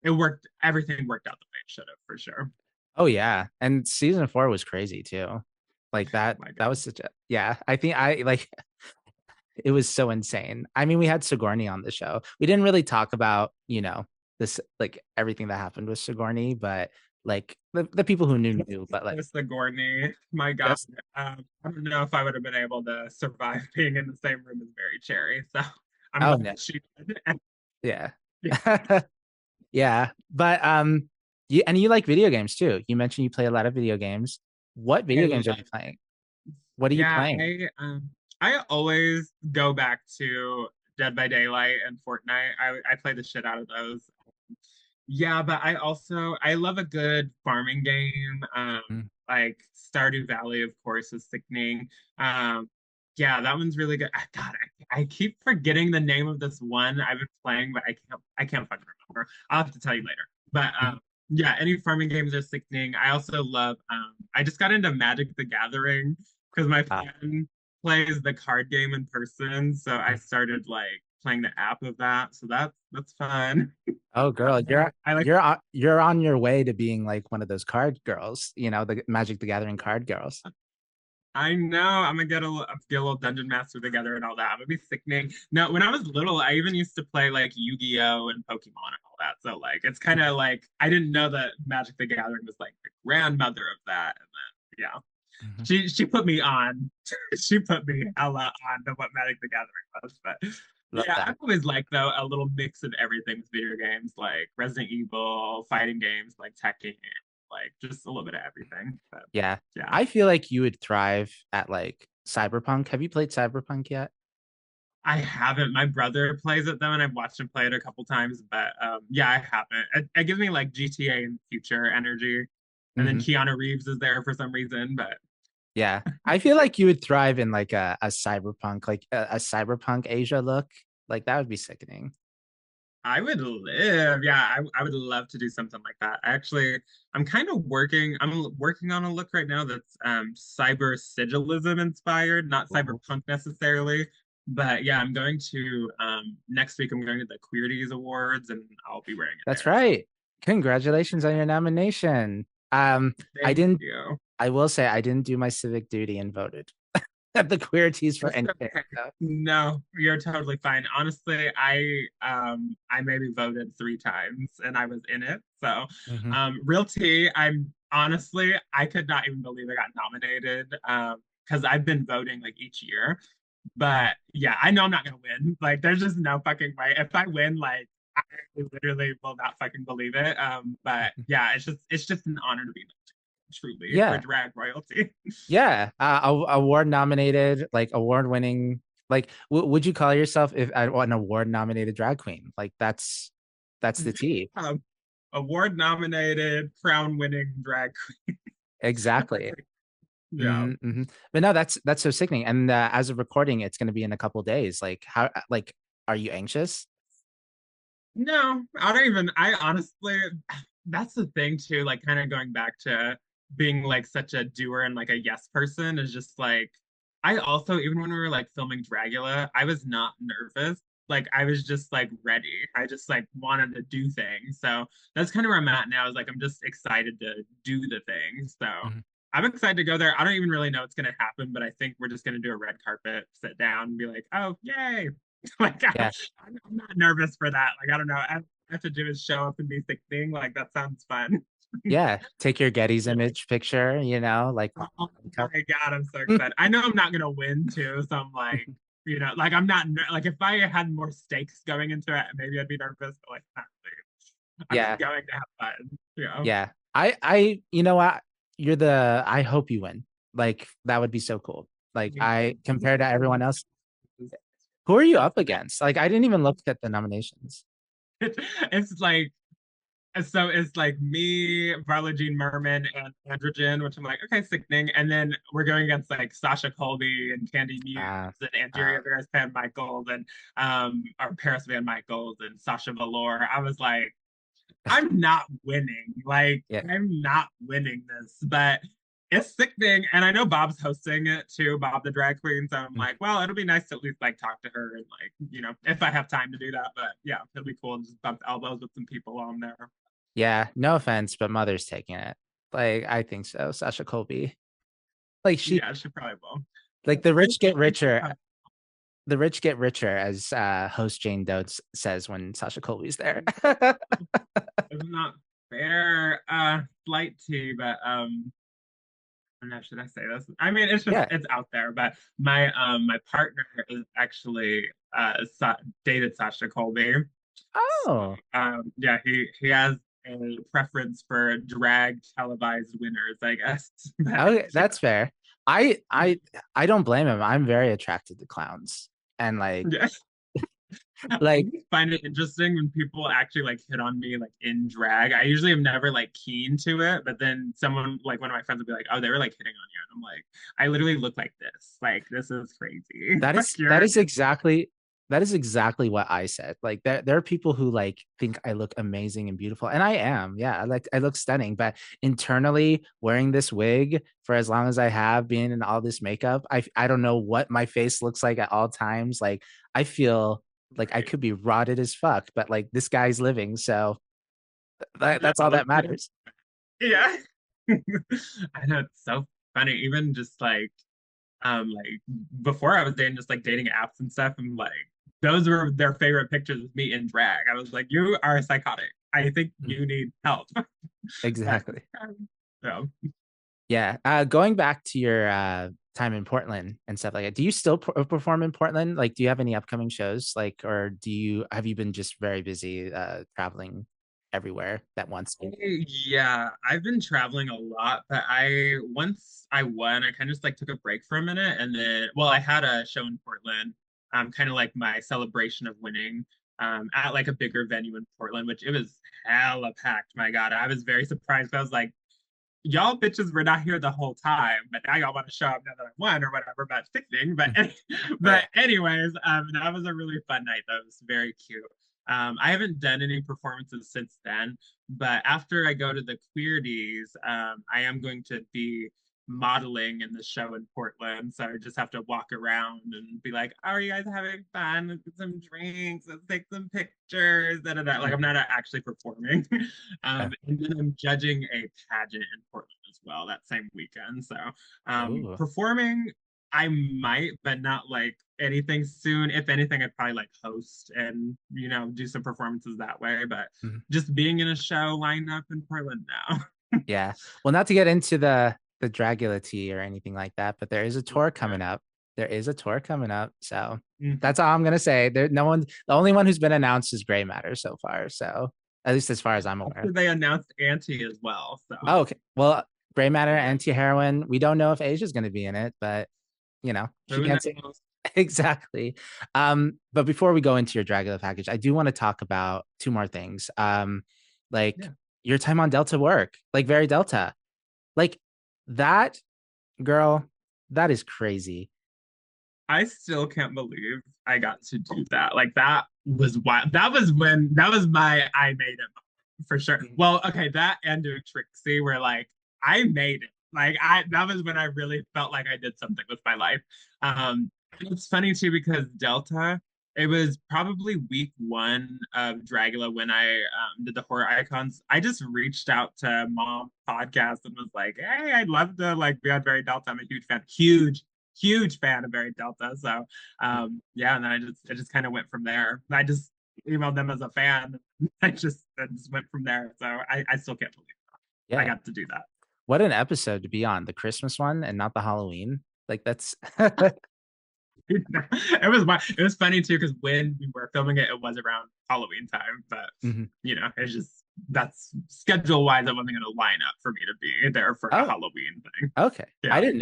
[SPEAKER 2] it worked, everything worked out the way it should have for sure.
[SPEAKER 1] Oh yeah. And season 4 was crazy too. Like that
[SPEAKER 2] My
[SPEAKER 1] that
[SPEAKER 2] God.
[SPEAKER 1] was such a yeah, I think I like it was so insane. I mean, we had Sigourney on the show. We didn't really talk about, this like everything that happened with Sigourney, but like the people who knew, but like
[SPEAKER 2] Miss Sigourney. My God.
[SPEAKER 1] just
[SPEAKER 2] I don't know if I would have been able to survive being in the same room as Mary Cherry. So I'm
[SPEAKER 1] oh
[SPEAKER 2] glad
[SPEAKER 1] no,
[SPEAKER 2] she did.
[SPEAKER 1] yeah.
[SPEAKER 2] Yeah.
[SPEAKER 1] Yeah, but you like video games too. You mentioned you play a lot of video games. What
[SPEAKER 2] I
[SPEAKER 1] video games are
[SPEAKER 2] love
[SPEAKER 1] you playing? What are you
[SPEAKER 2] Yeah,
[SPEAKER 1] playing?
[SPEAKER 2] I always go back to Dead by Daylight and Fortnite. I play the shit out of those. Yeah, but I love a good farming game.
[SPEAKER 1] Mm,
[SPEAKER 2] Like Stardew Valley, of course, is sickening. Yeah, that one's really good. God, I keep forgetting the name of this one I've been playing, but I can't fucking remember. I'll have to tell you later. But
[SPEAKER 1] mhm.
[SPEAKER 2] yeah, any farming games are sickening. I also love I just got into Magic the Gathering because my
[SPEAKER 1] Ah,
[SPEAKER 2] friend plays the card game in person, so I
[SPEAKER 1] mm.
[SPEAKER 2] started like playing the app of that. So that's fun.
[SPEAKER 1] Oh, girl,
[SPEAKER 2] I like
[SPEAKER 1] you're on your way to being like one of those card girls, the Magic the Gathering card girls.
[SPEAKER 2] I know I'm gonna get a little dungeon master together and all that. I'm gonna be sickening. No, when I was little, I even used to play like Yu-Gi-Oh and Pokemon and all that. So like it's kind of like I didn't know that Magic the Gathering was like the grandmother of that. And then yeah,
[SPEAKER 1] Mhm.
[SPEAKER 2] she put me on. She put me hella on to what Magic the Gathering was. But
[SPEAKER 1] Love
[SPEAKER 2] yeah, I've
[SPEAKER 1] that.
[SPEAKER 2] always liked though a little mix of everything with video games, like Resident Evil, fighting games like Tekken, like just a little bit of everything. But
[SPEAKER 1] Yeah.
[SPEAKER 2] yeah.
[SPEAKER 1] I feel like you would thrive at like Cyberpunk. Have you played Cyberpunk yet?
[SPEAKER 2] I haven't. My brother plays it though, and I've watched him play it a couple times. But yeah, I haven't. It gives me like GTA in future energy, and then
[SPEAKER 1] Hmm.
[SPEAKER 2] Keanu Reeves is there for some reason. But
[SPEAKER 1] Yeah. I feel like you would thrive in like a cyberpunk, like a cyberpunk Asia look. Like that would be sickening.
[SPEAKER 2] I would live. Yeah, I would love to do something like that. Actually, I'm working on a look right now that's cyber sigilism inspired, not
[SPEAKER 1] Ooh.
[SPEAKER 2] cyberpunk necessarily. But yeah, I'm going to next week. I'm going to the Queerties Awards, and I'll be wearing it
[SPEAKER 1] That's
[SPEAKER 2] there. So
[SPEAKER 1] right. Congratulations on your nomination. I
[SPEAKER 2] thank
[SPEAKER 1] didn't
[SPEAKER 2] you.
[SPEAKER 1] I will say I didn't do my civic duty and voted at the queer teas for
[SPEAKER 2] It's
[SPEAKER 1] anything.
[SPEAKER 2] okay.
[SPEAKER 1] So.
[SPEAKER 2] No, you're totally fine. Honestly, I maybe voted 3 times and I was in it. So
[SPEAKER 1] Mhm.
[SPEAKER 2] real tea, I'm honestly I could not even believe I got nominated. Because I've been voting like each year. But yeah, I know I'm not gonna win. Like there's just no fucking way. If I win, like I literally will not fucking believe it. But yeah, it's just an honor to be nominated, truly for
[SPEAKER 1] Yeah.
[SPEAKER 2] drag royalty.
[SPEAKER 1] Yeah. Award nominated, like award winning. Like, would you call yourself if an award nominated drag queen? Like, that's the T.
[SPEAKER 2] Um, award nominated, crown winning drag queen.
[SPEAKER 1] Exactly.
[SPEAKER 2] Yeah.
[SPEAKER 1] Hmm. But no, that's so sickening. And as of recording, it's going to be in a couple days. Like, how? Like, are you anxious?
[SPEAKER 2] No, I don't even, I honestly, that's the thing too, like kind of going back to being like such a doer and like a yes person is just like, I also, even when we were like filming Dragula, I was not nervous. Like I was just like ready. I just like wanted to do things. So that's kind of where I'm at now is like, I'm just excited to do the thing. So
[SPEAKER 1] Mhm.
[SPEAKER 2] I'm excited to go there. I don't even really know what's going to happen, but I think we're just going to do a red carpet, sit down and be like, oh, yay. Like
[SPEAKER 1] Yeah.
[SPEAKER 2] I'm not nervous for that. Like I don't know. I have to do is show up and be thing. Like that sounds fun.
[SPEAKER 1] Yeah. Take your Getty's
[SPEAKER 2] Yeah.
[SPEAKER 1] image picture, like
[SPEAKER 2] Oh my God, I'm so excited. I know I'm not gonna win too, so I'm like, like I'm not like if I had more stakes going into it, maybe I'd be nervous, but like not really. I'm just
[SPEAKER 1] Yeah.
[SPEAKER 2] going to have fun.
[SPEAKER 1] Yeah. You know what? I hope you win. Like, that would be so cool. Like, compared to everyone else, who are you up against? Like, I didn't even look at the nominations.
[SPEAKER 2] It's like so it's like me, Varla Jean Merman, and Androgen, which I'm like, okay, sickening. And then we're going against like Sasha Colby and Candy Muse
[SPEAKER 1] Uh,
[SPEAKER 2] and
[SPEAKER 1] uh,
[SPEAKER 2] Angeria Veras Van Michaels and or Paris Van Michaels and Sasha Velour. I was like, I'm not winning. Like,
[SPEAKER 1] yeah.
[SPEAKER 2] I'm not winning this, but it's sickening. And I know Bob's hosting it too, Bob the drag queen. So I'm like, well, it'll be nice to at least like talk to her and like, if I have time to do that. But yeah, it'll be cool to just bump elbows with some people on there.
[SPEAKER 1] Yeah. No offense, but Mother's taking it. Like, I think so. Sasha Colby. Like,
[SPEAKER 2] Yeah, she probably will.
[SPEAKER 1] like the rich get richer. the rich get richer, as host Jane Doe says when Sasha Colby's there.
[SPEAKER 2] It's not fair. Slight tea, but I don't know, should I say this? I mean, it's just
[SPEAKER 1] Yeah.
[SPEAKER 2] it's out there. But my partner is actually dated Sasha Colby. So
[SPEAKER 1] Oh.
[SPEAKER 2] yeah, he has a preference for drag televised winners, I guess. But
[SPEAKER 1] Okay, that's fair. I I I don't blame him. I'm very attracted to clowns. And
[SPEAKER 2] yeah. I
[SPEAKER 1] like
[SPEAKER 2] find it interesting when people actually like hit on me like in drag. I usually am never like keen to it, but then someone like one of my friends will be like, "Oh, they were like hitting on you," and I'm like, "I literally look like this. Like this is crazy.
[SPEAKER 1] that
[SPEAKER 2] Like
[SPEAKER 1] is that
[SPEAKER 2] you're
[SPEAKER 1] is exactly that is exactly what I said. Like there are people who like think I look amazing and beautiful, and I am. Yeah, I look stunning, but internally wearing this wig for as long as I have, being in all this makeup, I don't know what my face looks like at all times. Like I feel like I
[SPEAKER 2] right.
[SPEAKER 1] could be rotted as fuck, but like this guy's living, so
[SPEAKER 2] Yeah,
[SPEAKER 1] that's all that
[SPEAKER 2] like,
[SPEAKER 1] matters.
[SPEAKER 2] yeah. I know it's so funny. Even just like before I was dating just like dating apps and stuff, and like those were their favorite pictures of me in drag. I was like, you are psychotic. I think
[SPEAKER 1] Mm,
[SPEAKER 2] you need help. But
[SPEAKER 1] exactly.
[SPEAKER 2] so
[SPEAKER 1] Yeah. Going back to your time in Portland and stuff like that, do you still perform in Portland? Like, do you have any upcoming shows? Like, or have you been just very busy traveling everywhere at once?
[SPEAKER 2] yeah, I've been traveling a lot, but I once I won, I kind of just like took a break for a minute, and then well, I had a show in Portland, kind of like my celebration of winning, at like a bigger venue in Portland, which it was hella packed. My God, I was very surprised. I was like, y'all bitches were not here the whole time, but now y'all want to show up now that I won or whatever about sticking. But but
[SPEAKER 1] Yeah.
[SPEAKER 2] anyways, that was a really fun night. That was very cute. I haven't done any performances since then, but after I go to the Queerties, I am going to be modeling in the show in Portland. So I just have to walk around and be like, "Oh, are you guys having fun? Let's get some drinks. Let's take some pictures." Da, da, da. Like I'm not actually performing. And then I'm judging a pageant in Portland as well that same weekend. So
[SPEAKER 1] Oh.
[SPEAKER 2] performing, I might, but not like anything soon. If anything, I'd probably like host and do some performances that way. But
[SPEAKER 1] Mhm.
[SPEAKER 2] just being in a show lineup in Portland now.
[SPEAKER 1] Yeah. Well, not to get into the Dragula tea or anything like that, but there is a tour
[SPEAKER 2] Yeah.
[SPEAKER 1] coming up. There is a tour coming up. So
[SPEAKER 2] Mhm.
[SPEAKER 1] that's all I'm gonna say. There, no one, the only one who's been announced is Gray Matter so far. So at least as far as I'm aware.
[SPEAKER 2] After they announced Auntie as well. So
[SPEAKER 1] Oh, okay. Well, Gray Matter,
[SPEAKER 2] yeah,
[SPEAKER 1] anti-heroin. We don't know if Asia's going to be in it, but she
[SPEAKER 2] who
[SPEAKER 1] can't say
[SPEAKER 2] knows?
[SPEAKER 1] exactly. But before we go into your Dragula package, I do want to talk about two more things. Like
[SPEAKER 2] Yeah.
[SPEAKER 1] your time on Delta work, like very Delta, like that girl, that is crazy.
[SPEAKER 2] I still can't believe I got to do that. Like that was wild. That was my I made it moment, for sure. Well, okay, that and doing Trixie where like I made it. Like I that was when I really felt like I did something with my life. And it's funny too because Delta, it was probably week one of Dragula when I did the horror icons. I just reached out to Mom Podcast and was like, "Hey, I'd love to like be on Very Delta. I'm a huge fan, huge fan of Barry Delta. So yeah, and then I just kind of went from there. I just emailed them as a fan. I just went from there. So I still can't believe I
[SPEAKER 1] Yeah.
[SPEAKER 2] got to do that.
[SPEAKER 1] What an episode to be on, the Christmas one and not the Halloween. Like that's
[SPEAKER 2] It was funny too because when we were filming it, it was around Halloween time. But
[SPEAKER 1] Mhm.
[SPEAKER 2] it's just that's schedule wise, it wasn't going to line up for me to be there for a
[SPEAKER 1] Oh,
[SPEAKER 2] Halloween thing.
[SPEAKER 1] okay.
[SPEAKER 2] Yeah.
[SPEAKER 1] I didn't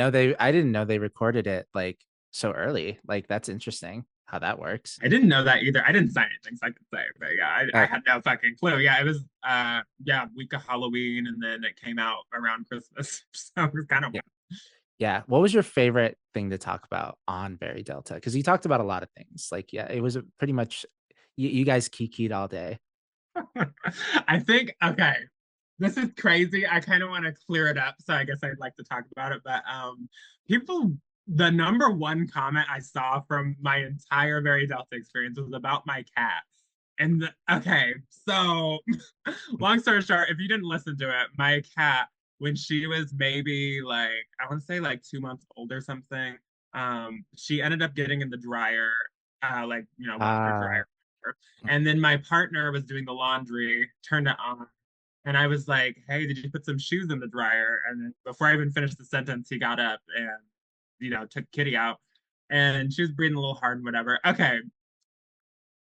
[SPEAKER 1] know they recorded it like so early. Like that's interesting how that works.
[SPEAKER 2] I didn't know that either. I didn't sign anything, so I could say, but yeah, I
[SPEAKER 1] Okay.
[SPEAKER 2] had no fucking clue. Yeah, it was yeah, week of Halloween and then it came out around Christmas. So it was kind of
[SPEAKER 1] Yeah. Yeah. What was your favorite thing to talk about on Barry Delta? Because you talked about a lot of things. Like, yeah, it was a pretty much you guys kikied all day.
[SPEAKER 2] wild. I think okay. This is crazy. I kind of want to clear it up, so I guess I'd like to talk about it. But people the number one comment I saw from my entire Very Delta experience was about my cat. Okay, so long story short, if you didn't listen to it, my cat, when she was maybe like, I want to say like 2 months old or something, she ended up getting in the dryer like washer
[SPEAKER 1] Ah,
[SPEAKER 2] dryer. And then my partner was doing the laundry, turned it on, and I was like, "Hey, did you put some shoes in the dryer?" And then before I even finished the sentence, he got up and took Kitty out, and she was breathing a little hard and whatever. Okay,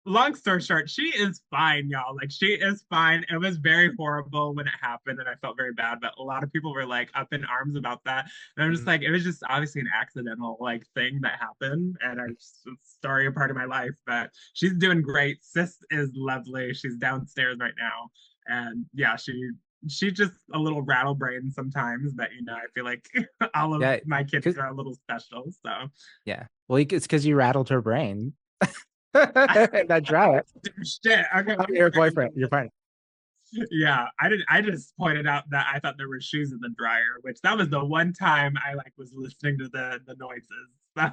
[SPEAKER 2] long story short, she is fine, y'all. Like she is fine. It was very horrible when it happened, and I felt very bad. But a lot of people were like up in arms about that, and I'm just
[SPEAKER 1] mhm.
[SPEAKER 2] like, it was just obviously an accidental like thing that happened, and I just story a part of my life. But she's doing great. Sis is lovely. She's downstairs right now, and yeah, she's just a little rattle brain sometimes. But I feel like all of
[SPEAKER 1] Yeah,
[SPEAKER 2] my kids
[SPEAKER 1] 'cause-
[SPEAKER 2] are a little special. So
[SPEAKER 1] yeah. Well, it's because you rattled her brain. That drought.
[SPEAKER 2] shit. Okay,
[SPEAKER 1] Oh,
[SPEAKER 2] let me
[SPEAKER 1] your
[SPEAKER 2] bring
[SPEAKER 1] boyfriend, your partner.
[SPEAKER 2] Yeah, I didn't. I just pointed out that I thought there were shoes in the dryer, which that was the one time I like was listening to the noises. So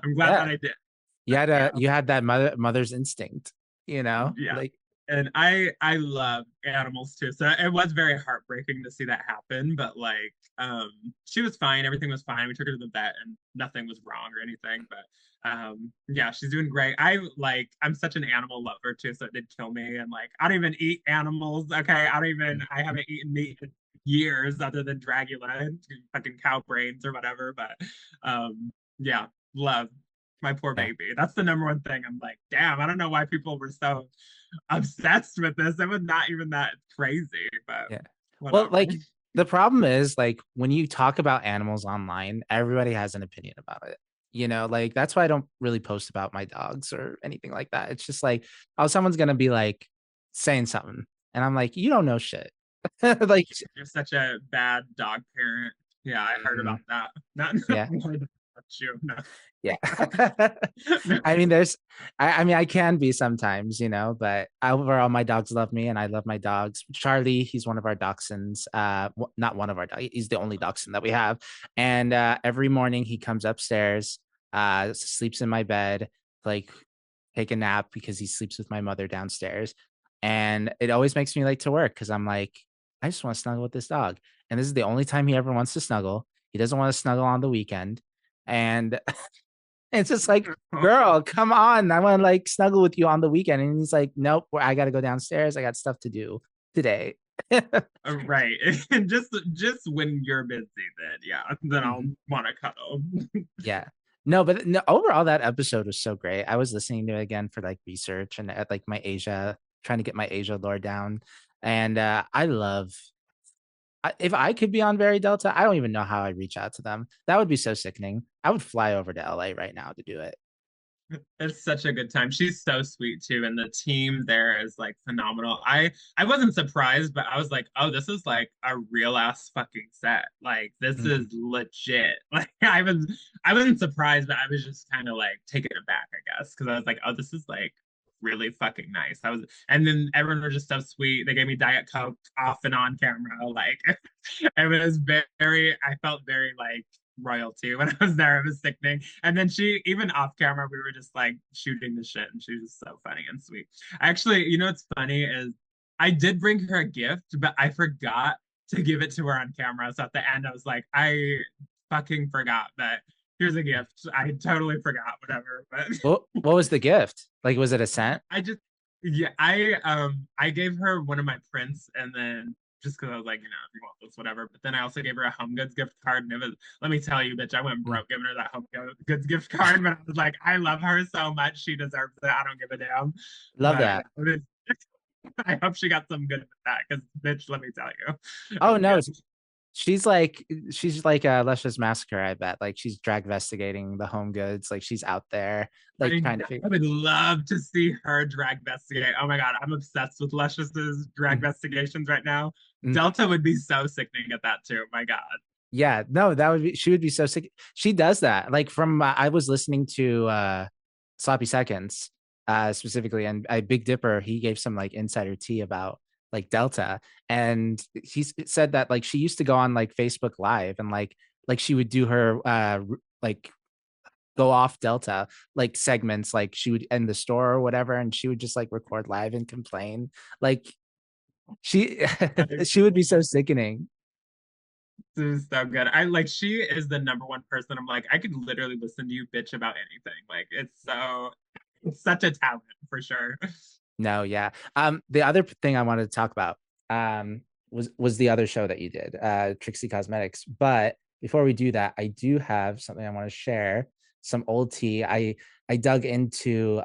[SPEAKER 2] I'm glad that
[SPEAKER 1] Yeah,
[SPEAKER 2] I did. But yeah,
[SPEAKER 1] you had that mother's instinct.
[SPEAKER 2] yeah.
[SPEAKER 1] Like
[SPEAKER 2] And I love animals too. So it was very heartbreaking to see that happen, but like she was fine, everything was fine. We took her to the vet and nothing was wrong or anything. But yeah, she's doing great. I'm such an animal lover too, so it did kill me. And like I don't even eat animals. Okay. I haven't eaten meat in years other than Dragula and fucking cow brains or whatever. But yeah, love my poor
[SPEAKER 1] yeah,
[SPEAKER 2] baby. That's the number one thing. I'm like, damn, I don't know why people were so obsessed with this. It was not even that crazy, but
[SPEAKER 1] yeah. Well,
[SPEAKER 2] whatever.
[SPEAKER 1] like the problem is like when you talk about animals online, everybody has an opinion about it. Like that's why I don't really post about my dogs or anything like that. It's just like, oh, someone's gonna be like saying something, and I'm like, you don't know shit. Like,
[SPEAKER 2] You're such a bad dog parent. Yeah, I heard about
[SPEAKER 1] mhm,
[SPEAKER 2] that. Not
[SPEAKER 1] yeah.
[SPEAKER 2] more than you. No.
[SPEAKER 1] Yeah. I mean, I mean, I can be sometimes, but overall, my dogs love me and I love my dogs. Charlie, he's one of our dachshunds. Not one of our dogs. He's the only dachshund that we have. And every morning he comes upstairs, sleeps in my bed, like take a nap because he sleeps with my mother downstairs. And it always makes me late to work because I'm like, I just want to snuggle with this dog. And this is the only time he ever wants to snuggle. He doesn't want to snuggle on the weekend. And it's just like, girl, come on. I want to like snuggle with you on the weekend. And he's like, nope, I got to go downstairs. I got stuff to do today.
[SPEAKER 2] Right. And just when you're busy, then yeah, then I'll
[SPEAKER 1] Mhm.
[SPEAKER 2] want to cuddle.
[SPEAKER 1] Yeah. No, but no, overall, that episode was so great. I was listening to it again for like research and at like my Asia, trying to get my Asia lore down. And I love, if I could be on Very Delta, I don't even know how I'd reach out to them. That would be so sickening. I would fly over to LA right now to do it.
[SPEAKER 2] It's such a good time. She's so sweet too, and the team there is like phenomenal. I wasn't surprised, but I was like, oh, this is like a real ass fucking set. Like this is
[SPEAKER 1] Mhm.
[SPEAKER 2] legit. Like I wasn't surprised, but I was just kind of like taken aback, I guess, because I was like, oh, this is like really fucking nice. And then everyone was just so sweet. They gave me Diet Coke off and on camera. Like it was very, I felt very like royalty when I was there. It was sickening. And then she, even off camera, we were just like shooting the shit, and she was just so funny and sweet. Actually, what's funny is I did bring her a gift, but I forgot to give it to her on camera. So at the end, I was like, I fucking forgot that here's a gift. I totally forgot, whatever. But
[SPEAKER 1] What was the gift? Like, was it a scent?
[SPEAKER 2] I just yeah, I gave her one of my prints and then just because I was like, if you want this, whatever. But then I also gave her a Home Goods gift card, and it was let me tell you, bitch, I went
[SPEAKER 1] Mm,
[SPEAKER 2] broke giving her that Home Goods gift card. But I was like, I love her so much, she deserves it. I don't give a damn.
[SPEAKER 1] love
[SPEAKER 2] But yeah,
[SPEAKER 1] that.
[SPEAKER 2] I hope she got some good with that because bitch, let me tell you, it
[SPEAKER 1] Oh
[SPEAKER 2] was
[SPEAKER 1] no,
[SPEAKER 2] good.
[SPEAKER 1] she's like a Luscious Massacre, I bet. Like she's drag investigating the home goods. Like she's out there, like trying to figure.
[SPEAKER 2] I would love to see her drag investigate. Oh my god, I'm obsessed with Luscious's drag
[SPEAKER 1] Mm,
[SPEAKER 2] investigations right now.
[SPEAKER 1] mm.
[SPEAKER 2] Delta would be so sickening at that too. My god.
[SPEAKER 1] Yeah, no, she would be so sick. She does that. Like from I was listening to Sloppy Seconds specifically, and Big Dipper, he gave some like insider tea about like Delta, and he said that like she used to go on like Facebook Live and like she would do her like go off Delta like segments, like she would end the store or whatever, and she would just like record live and complain. Like she she would be so sickening.
[SPEAKER 2] This is so good. I like she is the number one person. I'm like, I could literally listen to you bitch about anything. Like it's so It's such a talent for sure.
[SPEAKER 1] No, yeah. The other thing I wanted to talk about was the other show that you did, Trixie Cosmetics. But before we do that, I do have something I want to share, some old tea. I dug into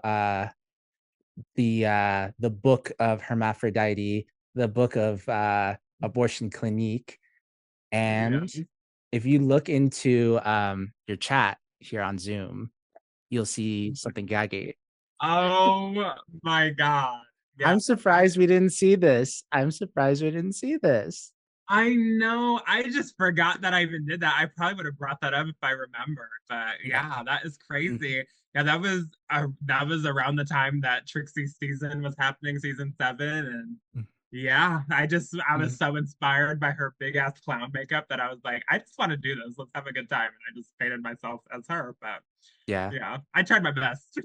[SPEAKER 1] the book of Hermaphrodite, the book of Abortion Clinique,
[SPEAKER 2] Yeah.
[SPEAKER 1] and if you look into your chat here on Zoom, you'll see something gaggy.
[SPEAKER 2] Oh my God. Yeah.
[SPEAKER 1] I'm surprised we didn't see this. I'm surprised we didn't see this.
[SPEAKER 2] I know. I just forgot that I even did that. I probably would have brought that up if I remembered. But
[SPEAKER 1] Yeah.
[SPEAKER 2] yeah, that is
[SPEAKER 1] Mhm.
[SPEAKER 2] crazy. Yeah, that was around the time that Trixie's season was happening, season 7, and yeah, I was
[SPEAKER 1] Mhm.
[SPEAKER 2] so inspired by her big ass clown makeup that I was like, I just want to do this. Let's have a good time. And I just painted myself as her. But
[SPEAKER 1] Yeah.
[SPEAKER 2] yeah, I tried my best.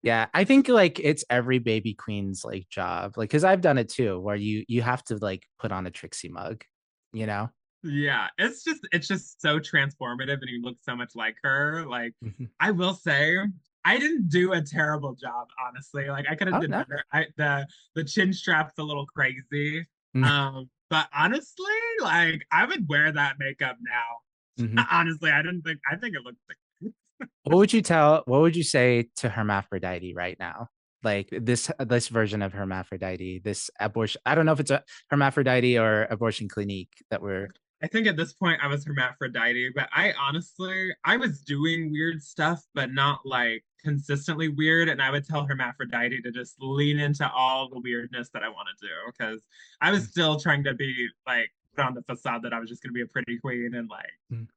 [SPEAKER 1] Yeah. I think like it's every baby queen's like job. Like, cause I've done it too, where you have to like put on a Trixie mug, you know?
[SPEAKER 2] Yeah, it's just so transformative and you look so much like her. Like
[SPEAKER 1] Mhm.
[SPEAKER 2] I will say I didn't do a terrible job, honestly. Like I could have
[SPEAKER 1] Oh
[SPEAKER 2] did
[SPEAKER 1] no.
[SPEAKER 2] better. The chin strap's a little crazy. But honestly, like I would wear that makeup now.
[SPEAKER 1] Mhm.
[SPEAKER 2] Honestly, I think it looks like
[SPEAKER 1] What would you say to Hermaphrodite right now? Like this version of Hermaphrodite, this abortion. I don't know if it's a Hermaphrodite or abortion clinique that we're.
[SPEAKER 2] I think at this point I was hermaphrodite, but I was doing weird stuff, but not like consistently weird. And I would tell hermaphrodite to just lean into all the weirdness that I want to do because I was still trying to be like put on the facade that I was just gonna be a pretty queen and like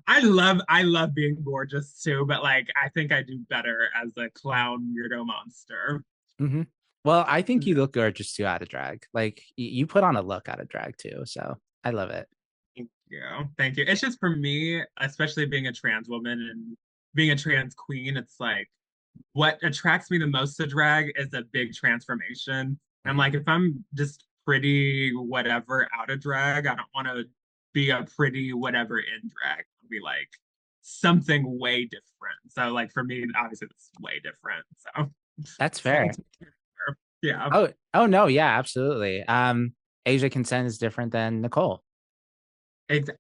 [SPEAKER 2] I love being gorgeous too, but like I think I do better as a clown weirdo monster.
[SPEAKER 1] Mm-hmm. Well, I think you
[SPEAKER 2] Yeah.
[SPEAKER 1] look gorgeous too out of drag. Like you put on a look out of drag too, so I love it.
[SPEAKER 2] Thank you. Thank you. It's just for me, especially being a trans woman and being a trans queen, it's like what attracts me the most to drag is a big transformation. And
[SPEAKER 1] Mhm.
[SPEAKER 2] like if I'm just pretty whatever out of drag, I don't want to be a pretty whatever in drag. I'll be like something way different. So like for me, obviously it's way different. So
[SPEAKER 1] That's
[SPEAKER 2] full
[SPEAKER 1] fair.
[SPEAKER 2] yeah.
[SPEAKER 1] Oh no, yeah, absolutely. Asia Consent is different than Nicole.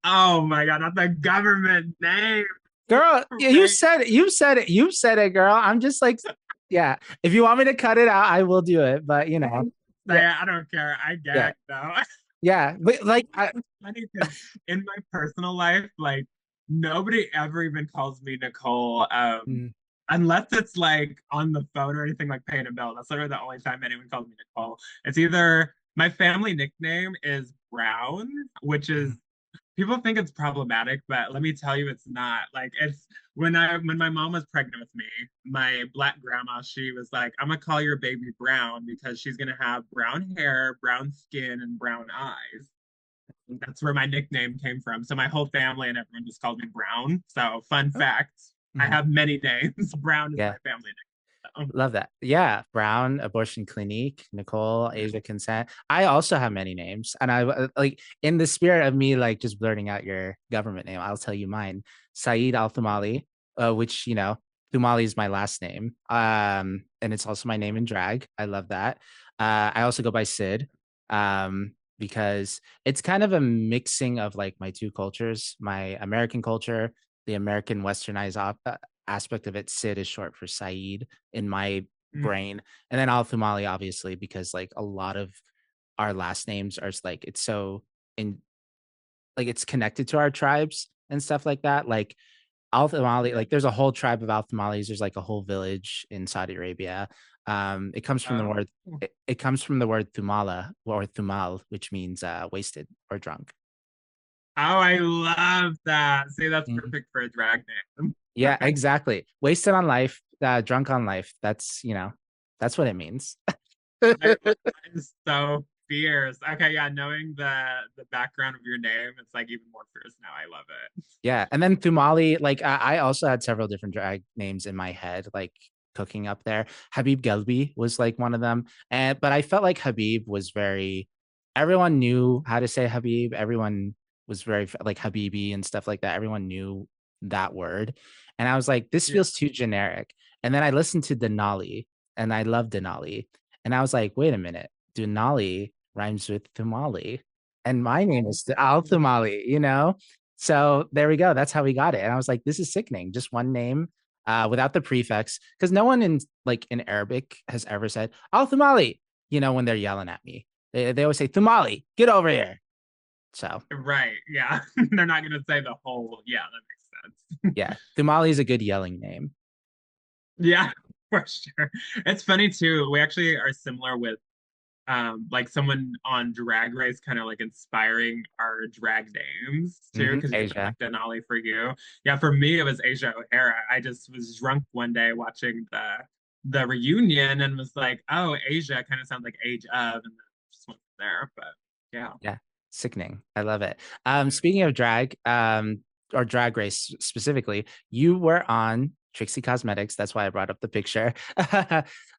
[SPEAKER 2] Oh my God, not the government name.
[SPEAKER 1] Girl, yeah, you
[SPEAKER 2] Great.
[SPEAKER 1] said it. You said it. You said it, girl. I'm just like, yeah. If you want me to cut it out, I will do it. But yeah,
[SPEAKER 2] I don't care. I
[SPEAKER 1] yeah,
[SPEAKER 2] gag though.
[SPEAKER 1] yeah. But like,
[SPEAKER 2] It's funny because in my personal life, like nobody ever even calls me Nicole,
[SPEAKER 1] mm,
[SPEAKER 2] unless it's like on the phone or anything like paying a bill. That's literally the only time anyone calls me Nicole. It's either my family nickname is Brown, which is
[SPEAKER 1] mm,
[SPEAKER 2] people think it's problematic, but let me tell you, it's not. Like it's when my mom was pregnant with me, my black grandma, she was like, "I'm gonna call your baby Brown because she's gonna have brown hair, brown skin, and brown eyes." That's where my nickname came from. So my whole family and everyone just called me Brown. So fun
[SPEAKER 1] oh,
[SPEAKER 2] fact, I
[SPEAKER 1] mhm,
[SPEAKER 2] have many names. Brown is my
[SPEAKER 1] yeah.
[SPEAKER 2] family name.
[SPEAKER 1] Love that. Yeah. Brown, Abortion Clinique, Nicole,
[SPEAKER 2] Yeah.
[SPEAKER 1] Asia Consent. I also have many names. And I like in the spirit of me like just blurting out your government name, I'll tell you mine. Saeed Al Thumali, which, Thumali is my last name. And it's also my name in drag. I love that. I also go by Sid. Because it's kind of a mixing of like my two cultures, my American culture, the American westernized aspect of it. Sid is short for Saeed in my
[SPEAKER 2] Mm.
[SPEAKER 1] brain. And then Al Thumali, obviously, because like a lot of our last names are like it's so in like it's connected to our tribes and stuff like that. Like Al Thumali,
[SPEAKER 2] Yeah.
[SPEAKER 1] like there's a whole tribe of Al Thumalis. There's like a whole village in Saudi Arabia. It comes from the
[SPEAKER 2] Oh.
[SPEAKER 1] word it comes from the word Thumala or Thumal, which means wasted or drunk.
[SPEAKER 2] Oh, I love that. See, that's
[SPEAKER 1] Mhm.
[SPEAKER 2] perfect for a drag name.
[SPEAKER 1] Yeah, exactly. Wasted on life, drunk on life. That's what it means.
[SPEAKER 2] That is so fierce. Okay, yeah, knowing the background of your name, it's like even more fierce now. I love it.
[SPEAKER 1] Yeah, and then Thumali, like I also had several different drag names in my head, like cooking up there. Habib Gelbi was like one of them, and but I felt like Habib was very. Everyone knew how to say Habib. Everyone was very like Habibi and stuff like that. Everyone knew that word, and I was like, this
[SPEAKER 2] Yeah.
[SPEAKER 1] feels too generic. And then I listened to Denali, and I love Denali. And I was like, wait a minute, Denali rhymes with Thumali, and my name is Al Thumali, you know? So there we go. That's how we got it. And I was like, this is sickening. Just one name without the prefix. Because no one in like in Arabic has ever said Al Thumali, you know, when they're yelling at me. They always say Thumali, get over here. So
[SPEAKER 2] Right. Yeah. They're not going to say the whole. Yeah, that makes sense.
[SPEAKER 1] yeah, Thumali is a good yelling name.
[SPEAKER 2] Yeah, for sure. It's funny too. We actually are similar with like someone on Drag Race kind of like inspiring our drag names too, because you said
[SPEAKER 1] Asia.
[SPEAKER 2] like Denali for you. Yeah, for me it was Asia O'Hara. I just was drunk one day watching the reunion and was like, oh, Asia kind of sounds like age of, and then just went there. But yeah.
[SPEAKER 1] Yeah, sickening. I love it. Speaking of drag, or drag race specifically, you were on Trixie Cosmetics. That's why I brought up the picture.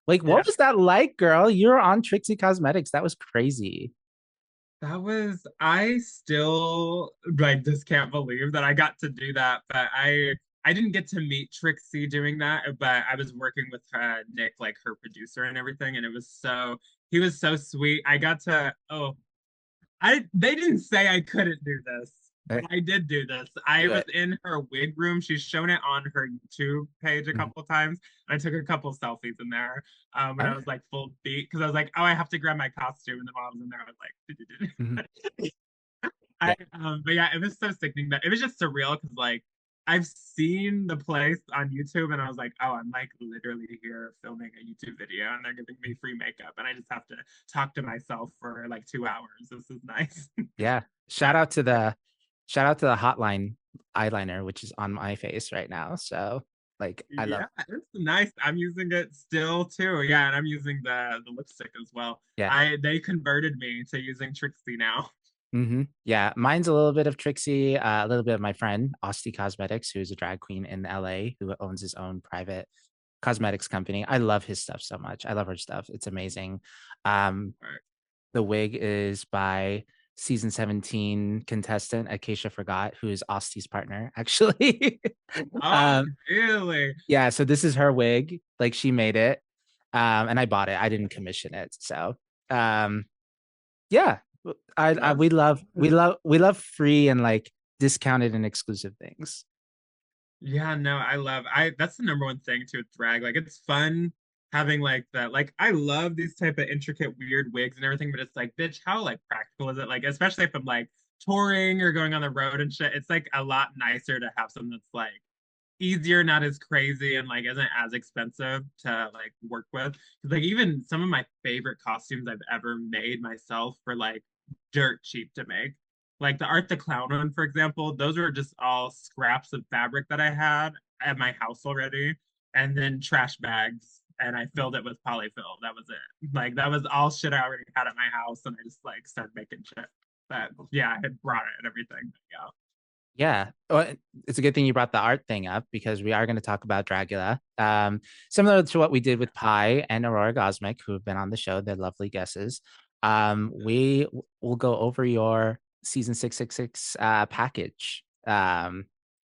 [SPEAKER 1] Like, what
[SPEAKER 2] Yeah.
[SPEAKER 1] was that like, girl? You were on Trixie Cosmetics. That was crazy.
[SPEAKER 2] I still like just can't believe that I got to do that, but I didn't get to meet Trixie doing that, but I was working with Nick, like her producer and everything, and he was so sweet. I got to, oh, they didn't say I couldn't do this, but
[SPEAKER 1] Eh,
[SPEAKER 2] I did do this. I
[SPEAKER 1] do
[SPEAKER 2] was
[SPEAKER 1] it.
[SPEAKER 2] in her wig room. She's shown it on her YouTube page a
[SPEAKER 1] Mhm.
[SPEAKER 2] couple times. I took a couple selfies in there when I
[SPEAKER 1] Okay.
[SPEAKER 2] was like full beat because I was like, oh, I have to grab my costume. And then while I was in there, I was
[SPEAKER 1] Mhm.
[SPEAKER 2] like,
[SPEAKER 1] Yeah.
[SPEAKER 2] but yeah, it was so sickening that it was just surreal because like I've seen the place on YouTube and I was like, oh, I'm like literally here filming a YouTube video and they're giving me free makeup and I just have to talk to myself for like 2 hours. This is nice.
[SPEAKER 1] Yeah.
[SPEAKER 2] But
[SPEAKER 1] Shout out to the hotline eyeliner, which is on my face right now. So like I love,
[SPEAKER 2] yeah, it's nice. I'm using it still too. Yeah, and I'm using the lipstick as well.
[SPEAKER 1] yeah.
[SPEAKER 2] They converted me to using Trixie now.
[SPEAKER 1] Yeah, mine's a little bit of Trixie, a little bit of my friend Osti Cosmetics, who's a drag queen in LA who owns his own private cosmetics company. I love his stuff so much. I love her stuff. It's amazing. Um,
[SPEAKER 2] Right.
[SPEAKER 1] the wig is by season 17 contestant Acacia Forgot, who is Osti's partner, actually.
[SPEAKER 2] Oh,
[SPEAKER 1] um,
[SPEAKER 2] really?
[SPEAKER 1] yeah, so this is her wig. Like she made it. And I bought it. I didn't commission it. So um yeah, I
[SPEAKER 2] That's
[SPEAKER 1] we love free and like discounted and exclusive things.
[SPEAKER 2] Yeah, no, I that's the number one thing too with drag. Like it's fun having like that. Like I love these type of intricate weird wigs and everything, but it's like, bitch, how like practical is it? Like, especially if I'm like touring or going on the road and shit, it's like a lot nicer to have something that's like easier, not as crazy, and like isn't as expensive to like work with. 'Cause, like even some of my favorite costumes I've ever made myself were like dirt cheap to make. Like the Art the Clown one, for example, those were just all scraps of fabric that I had at my house already, and then trash bags, and I filled it with polyfill. That was it. Like that was all shit I already had at my house, and I just like started making shit. But yeah, I had brought it and everything. But yeah.
[SPEAKER 1] Yeah. Well, it's a good thing you brought the art thing up because we are going to talk about Dragula. Similar to what we did with Pi and Aurora Gosmic, who have been on the show, they're lovely guesses. We will go over your season 666 package. Your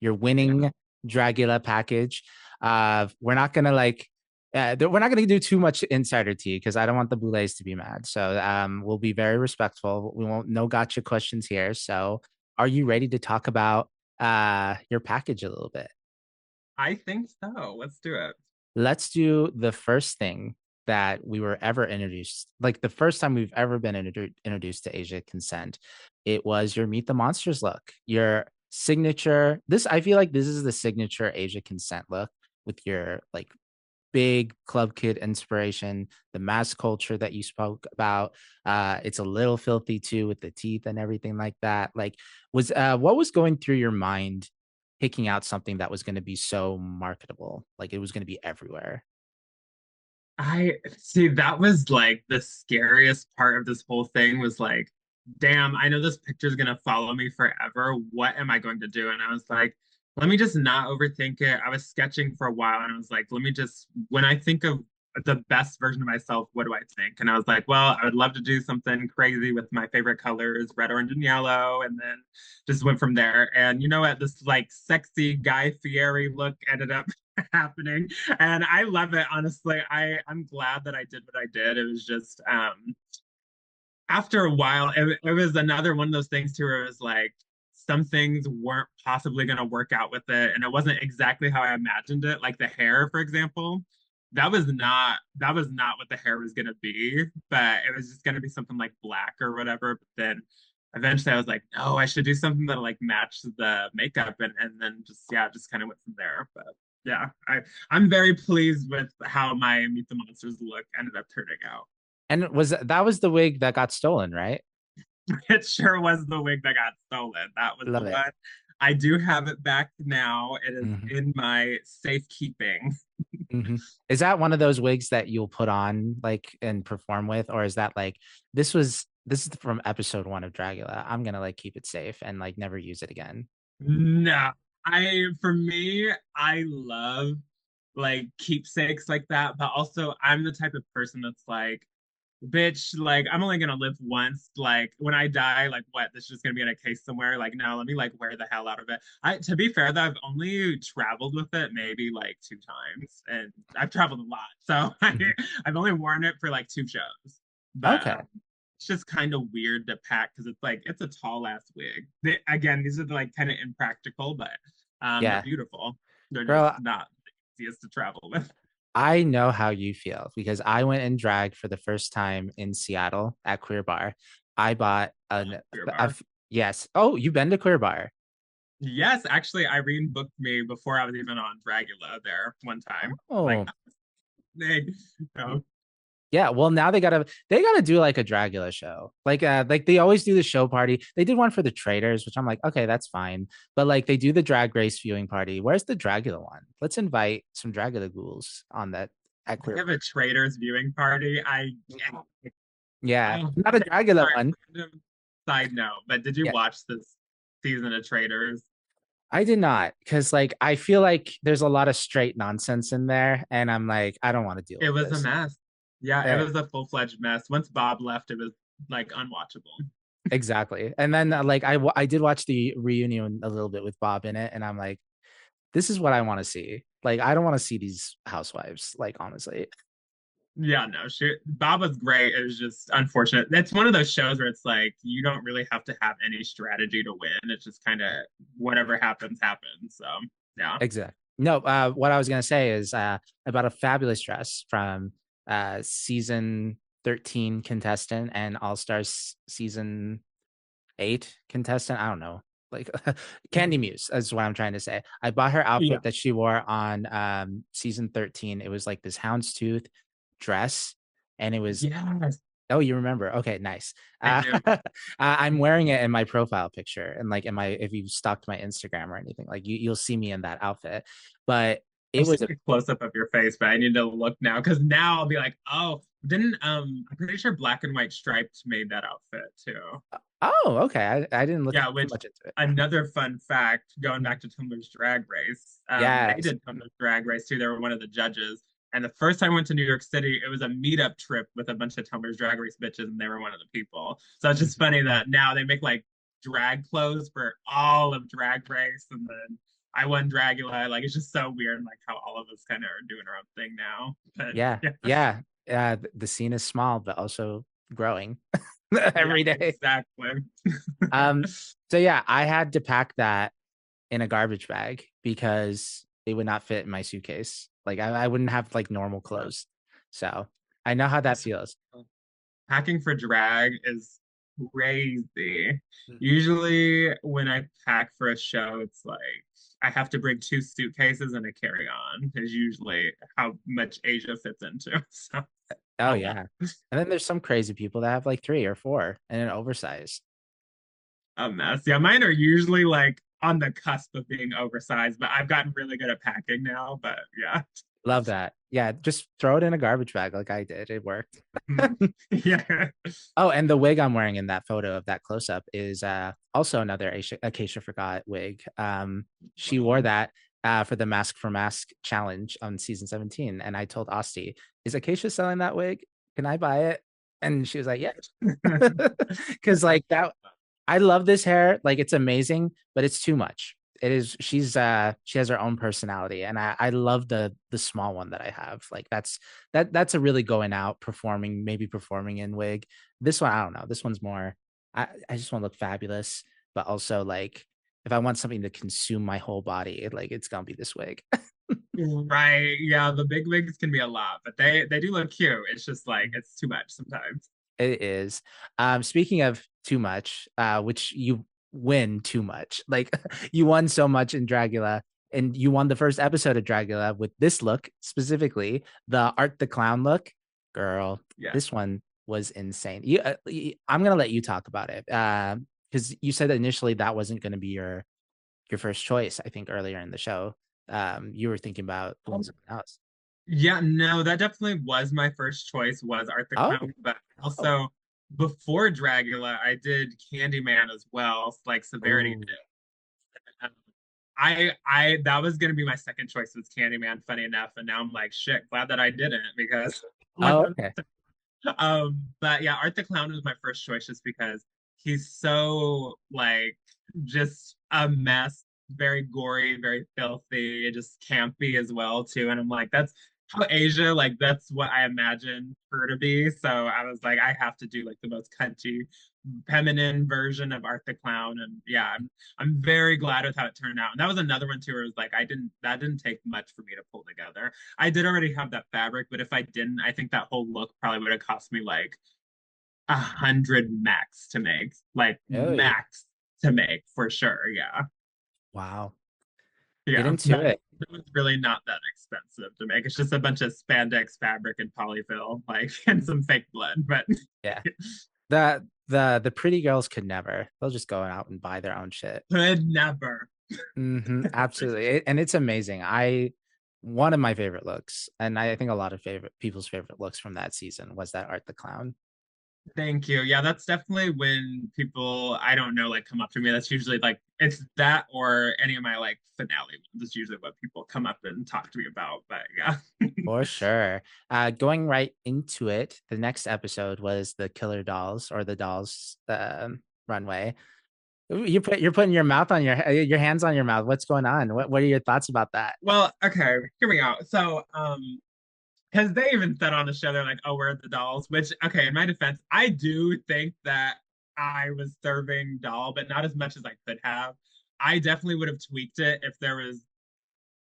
[SPEAKER 2] Yeah.
[SPEAKER 1] winning Dragula package. We're not gonna like we're not going to do too much insider tea because I don't want the Boulets to be mad. So we'll be very respectful. We won't no gotcha questions here. So are you ready to talk about your package a little bit?
[SPEAKER 2] I think so. Let's do it.
[SPEAKER 1] Let's do the first thing that we were ever introduced, like the first time we've ever been introduced to Asia Consent. It was your Meet the Monsters look, your signature. This, I feel like this is the signature Asia Consent look with your like big club kid inspiration, the mass culture that you spoke about. It's a little filthy too with the teeth and everything like that. Like, was what was going through your mind picking out something that was going to be so marketable? Like it was going to be everywhere.
[SPEAKER 2] I see that was like the scariest part of this whole thing was like, damn, I know this picture is gonna follow me forever. What am I going to do? And I was like, let me just not overthink it. I was sketching for a while and I was like, let me just when I think of the best version of myself, what do I think? And I was like, well, I would love to do something crazy with my favorite colors, red, orange, and yellow, and then just went from there. And you know what? This like sexy Guy Fieri look ended up happening. And I love it, honestly. I'm glad that I did what I did. It was just after a while, it was another one of those things too where it was like some things weren't possibly going to work out with it, and it wasn't exactly how I imagined it. Like the hair, for example, that was not what the hair was going to be, but it was just going to be something like black or whatever. But then eventually, I was like, no, I should do something that like matched the makeup, and then just yeah, just kind of went from there. But yeah, I'm very pleased with how my Meet the Monsters look ended up turning out.
[SPEAKER 1] And that was the wig that got stolen, right?
[SPEAKER 2] It sure was the wig that got stolen. That was the
[SPEAKER 1] Love it.
[SPEAKER 2] one. I do have it back now. It is
[SPEAKER 1] Hmm.
[SPEAKER 2] in my safekeeping.
[SPEAKER 1] Hmm. Is that one of those wigs that you'll put on like and perform with, or is that like this is from episode one of Dragula? I'm gonna like keep it safe and like never use it again.
[SPEAKER 2] No, for me, I love like keepsakes like that, but also I'm the type of person that's like, bitch, like I'm only gonna live once. Like when I die, like what? This is just gonna be in a case somewhere. Like no, let me like wear the hell out of it. I To be fair though, I've only traveled with it maybe like 2 times, and I've traveled a lot, so
[SPEAKER 1] Mhm.
[SPEAKER 2] I've only worn it for like 2 shows. But
[SPEAKER 1] Okay.
[SPEAKER 2] it's just kind of weird to pack because it's like it's a tall ass wig. Again, these are like kind of impractical, but they're
[SPEAKER 1] Yeah.
[SPEAKER 2] beautiful. They're just
[SPEAKER 1] Girl,
[SPEAKER 2] not the easiest to travel with.
[SPEAKER 1] I know how you feel because I went in drag for the first time in Seattle at Queer Bar. I bought
[SPEAKER 2] Beer
[SPEAKER 1] a
[SPEAKER 2] bar.
[SPEAKER 1] yes. Oh, you've been to Queer Bar.
[SPEAKER 2] Yes, actually, Irene booked me before I was even on Dragula there one time. Like,
[SPEAKER 1] Oh,
[SPEAKER 2] they, no.
[SPEAKER 1] yeah. Well, now they gotta do like a Dragula show. Like they always do the show party. They did one for the traders, which I'm like, okay, that's fine. But like they do the drag race viewing party. Where's the Dragula one? Let's invite some Dragula ghouls on that at
[SPEAKER 2] They
[SPEAKER 1] Queer
[SPEAKER 2] have
[SPEAKER 1] Bar.
[SPEAKER 2] a traders viewing party.
[SPEAKER 1] Yeah,
[SPEAKER 2] Oh,
[SPEAKER 1] not a Dragula
[SPEAKER 2] sorry,
[SPEAKER 1] one.
[SPEAKER 2] random side note, but did you
[SPEAKER 1] Yeah.
[SPEAKER 2] watch this season of Traders?
[SPEAKER 1] I did not because like I feel like there's a lot of straight nonsense in there, and I'm like, I don't want to deal
[SPEAKER 2] It
[SPEAKER 1] with
[SPEAKER 2] was a
[SPEAKER 1] this.
[SPEAKER 2] mess. Yeah, it
[SPEAKER 1] Eh,
[SPEAKER 2] was a full-fledged mess. Once Bob left, it was like unwatchable.
[SPEAKER 1] exactly. And then like I did watch the reunion a little bit with Bob in it, and I'm like, this is what I want to see. Like I don't want to see these housewives. Like honestly,
[SPEAKER 2] Yeah, no, Bob was great. It was just unfortunate. It's one of those shows where it's like you don't really have to have any strategy to win. It's just kind of whatever happens, happens. So yeah.
[SPEAKER 1] exactly. No, what I was gonna say is I bought a fabulous dress from season 13 contestant and All Stars season 8 contestant. I don't know. Like Candy Muse is what I'm trying to say. I bought her
[SPEAKER 2] Yeah.
[SPEAKER 1] outfit that she wore on season 13. It was like this houndstooth dress, and it was
[SPEAKER 2] Yes,
[SPEAKER 1] oh, you remember? Okay, nice.
[SPEAKER 2] I do.
[SPEAKER 1] I'm wearing it in my profile picture, and like in my if you stalked my Instagram or anything, like you'll see me in that outfit. But it
[SPEAKER 2] I've
[SPEAKER 1] was
[SPEAKER 2] seen
[SPEAKER 1] a
[SPEAKER 2] a close up of your face, but I need to look now because now I'll be like, oh, didn't I'm pretty sure Black and White Striped made that outfit too.
[SPEAKER 1] oh, okay. I didn't look
[SPEAKER 2] Yeah,
[SPEAKER 1] too
[SPEAKER 2] which
[SPEAKER 1] much into it.
[SPEAKER 2] another fun fact, going
[SPEAKER 1] Mhm.
[SPEAKER 2] back to Tumblr's Drag Race, they
[SPEAKER 1] Yes.
[SPEAKER 2] did Tumblr's Drag Race too. They were one of the judges. And the first time I went to New York City, it was a meetup trip with a bunch of Tumblr's Drag Race bitches, and they were one of the people. So it's just
[SPEAKER 1] Mhm.
[SPEAKER 2] funny that now they make like drag clothes for all of Drag Race, and then I won Dragula. Like it's just so weird, like how all of us kind of are doing our own thing now. But
[SPEAKER 1] Yeah,
[SPEAKER 2] yeah,
[SPEAKER 1] yeah. The scene is small, but also growing
[SPEAKER 2] yeah,
[SPEAKER 1] every day.
[SPEAKER 2] exactly.
[SPEAKER 1] Um, so yeah, I had to pack that in a garbage bag because it would not fit in my suitcase. Like I wouldn't have like normal clothes. So I know how that feels.
[SPEAKER 2] Packing for drag is crazy.
[SPEAKER 1] Mhm.
[SPEAKER 2] Usually, when I pack for a show, it's like I have to bring 2 suitcases and a carry-on, is usually how much Asia fits into. So,
[SPEAKER 1] Oh
[SPEAKER 2] a lot.
[SPEAKER 1] yeah. And then there's some crazy people that have like 3 or 4 and an oversized.
[SPEAKER 2] A mess. Yeah, mine are usually like on the cusp of being oversized, but I've gotten really good at packing now. But yeah.
[SPEAKER 1] Love that. Yeah, just throw it in a garbage bag like I did. It worked.
[SPEAKER 2] Yeah.
[SPEAKER 1] Oh, and the wig I'm wearing in that photo of that close up is also another Acacia Forgot wig. She wore
[SPEAKER 2] Wow.
[SPEAKER 1] that for the Mask for Mask challenge on season 17. And I told Asti, is Acacia selling that wig? Can I buy it? And she was like, yeah. Because like that, I love this hair. Like it's amazing, but it's too much. it is she has her own personality, and I love the small one that I have. Like that's a really going out performing, maybe performing in wig. This one, I don't know. This one's more I just want to look fabulous, but also like if I want something to consume my whole body, like it's gonna be this wig.
[SPEAKER 2] Right. Yeah, the big wigs can be a lot, but they do look cute. It's just like it's too much sometimes.
[SPEAKER 1] It is. Speaking of too much, which you win too much. Like you won so much in Dragula, and you won the first episode of Dragula with this look specifically, the Art the Clown look. Girl,
[SPEAKER 2] Yeah.
[SPEAKER 1] this one was insane. I'm gonna let you talk about it. Because you said that initially that wasn't gonna be your first choice. I think earlier in the show, you were thinking about doing something else.
[SPEAKER 2] Yeah, no, that definitely was my first choice was Art the
[SPEAKER 1] Oh,
[SPEAKER 2] Clown, but
[SPEAKER 1] oh,
[SPEAKER 2] also before Dragula, I did Candyman as well, like Severity
[SPEAKER 1] oh,
[SPEAKER 2] did. Um, I that was gonna be my second choice was Candyman, funny enough, and now I'm like, shit, glad that I didn't because
[SPEAKER 1] oh, okay.
[SPEAKER 2] but yeah, Art the Clown was my first choice just because he's so like just a mess, very gory, very filthy, just campy as well too. And I'm like, that's how Asia, like that's what I imagined her to be. So I was like, I have to do like the most cunty, feminine version of Art the Clown. And yeah, I'm very glad with how it turned out. And that was another one too, where it was like I didn't that didn't take much for me to pull together. I did already have that fabric, but if I didn't, I think that whole look probably would have cost me like 100 max to make, like
[SPEAKER 1] Really?
[SPEAKER 2] max to make for sure. Yeah,
[SPEAKER 1] Wow. Get
[SPEAKER 2] yeah.
[SPEAKER 1] into it.
[SPEAKER 2] That was really not that expensive to make. It's just a bunch of spandex fabric and polyfill, like and some fake blood. But
[SPEAKER 1] Yeah. The pretty girls could never. They'll just go out and buy their own shit.
[SPEAKER 2] could never.
[SPEAKER 1] Absolutely. And it's amazing. I one of my favorite looks, and I think a lot of favorite people's favorite looks from that season was that Art the Clown.
[SPEAKER 2] Thank you. Yeah, that's definitely when people, I don't know, like come up to me. That's usually like it's that or any of my like finale ones. That's usually what people come up and talk to me about. But yeah.
[SPEAKER 1] For sure. Going right into it, the next episode was the Killer Dolls or the Dolls runway. Ooh, you're putting your mouth on your hands on your mouth. What's going on? What are your thoughts about that?
[SPEAKER 2] Well, okay, hear me out. So, because they even said on the show, they're like, "Oh, where are the dolls?" Which, okay, in my defense, I do think that I was serving doll, but not as much as I could have. I definitely would have tweaked it if there was,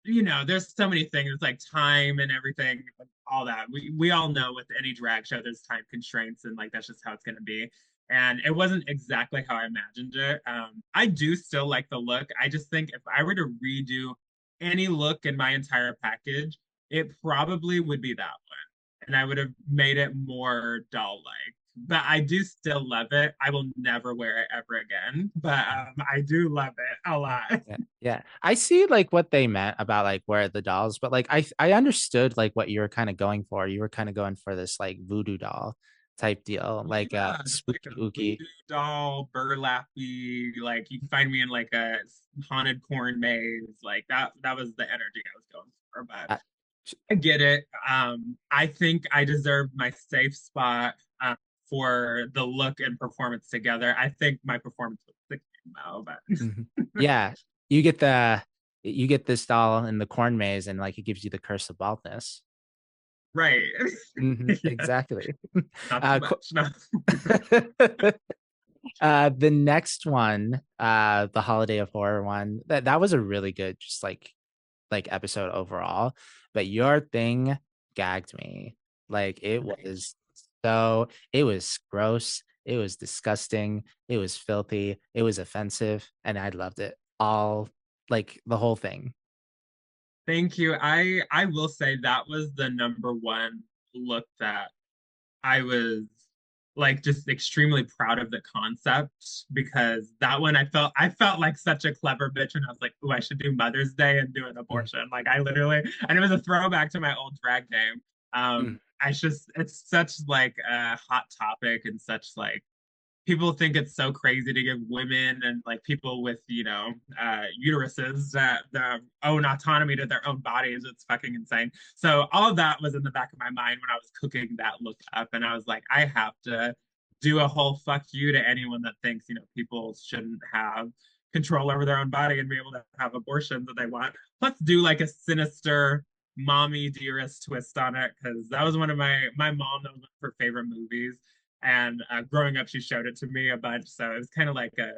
[SPEAKER 2] there's so many things. It's like time and everything, all that. We all know with any drag show, there's time constraints, and like that's just how it's gonna be. And it wasn't exactly how I imagined it. I do still like the look. I just think if I were to redo any look in my entire package, it probably would be that one. And I would have made it more doll-like. But I do still love it. I will never wear it ever again. But I do love it a lot.
[SPEAKER 1] Yeah, yeah. I see like what they meant about like where are the dolls, but like I understood like what you were kind of going for. You were kind of going for this like voodoo doll type deal, like
[SPEAKER 2] Yeah, just like
[SPEAKER 1] spooky
[SPEAKER 2] a
[SPEAKER 1] ooky.
[SPEAKER 2] voodoo doll, burlappy. Like you can find me in like a haunted corn maze. Like that was the energy I was going for. But
[SPEAKER 1] Uh,
[SPEAKER 2] I get it. I think I deserve my safe spot for the look and performance together. I think my performance was the though, but
[SPEAKER 1] mhm. Yeah, you get the you get this doll in the corn maze, and like it gives you the curse of baldness.
[SPEAKER 2] right. Yeah,
[SPEAKER 1] Exactly.
[SPEAKER 2] not too
[SPEAKER 1] Uh,
[SPEAKER 2] much. No.
[SPEAKER 1] the next one, the Holiday of Horror one, that was a really good, just like episode overall. But your thing gagged me. Like it was gross, it was disgusting, it was filthy, it was offensive, and I loved it all, like the whole thing.
[SPEAKER 2] Thank you. I will say that was the number one look that I was like just extremely proud of the concept because that one I felt like such a clever bitch and I was like, oh, I should do Mother's Day and do an
[SPEAKER 1] Mm,
[SPEAKER 2] abortion. Like I literally and it was a throwback to my old drag name.
[SPEAKER 1] mm,
[SPEAKER 2] I just it's such like a hot topic and such like people think it's so crazy to give women and like people with uteruses that their own autonomy to their own bodies. It's fucking insane. So all of that was in the back of my mind when I was cooking that look up, and I was like, I have to do a whole fuck you to anyone that thinks people shouldn't have control over their own body and be able to have abortions that they want. Let's do like a sinister mommy dearest twist on it because that was one of my mom, that was one of her favorite movies. And growing up, she showed it to me a bunch. So it was kind of like a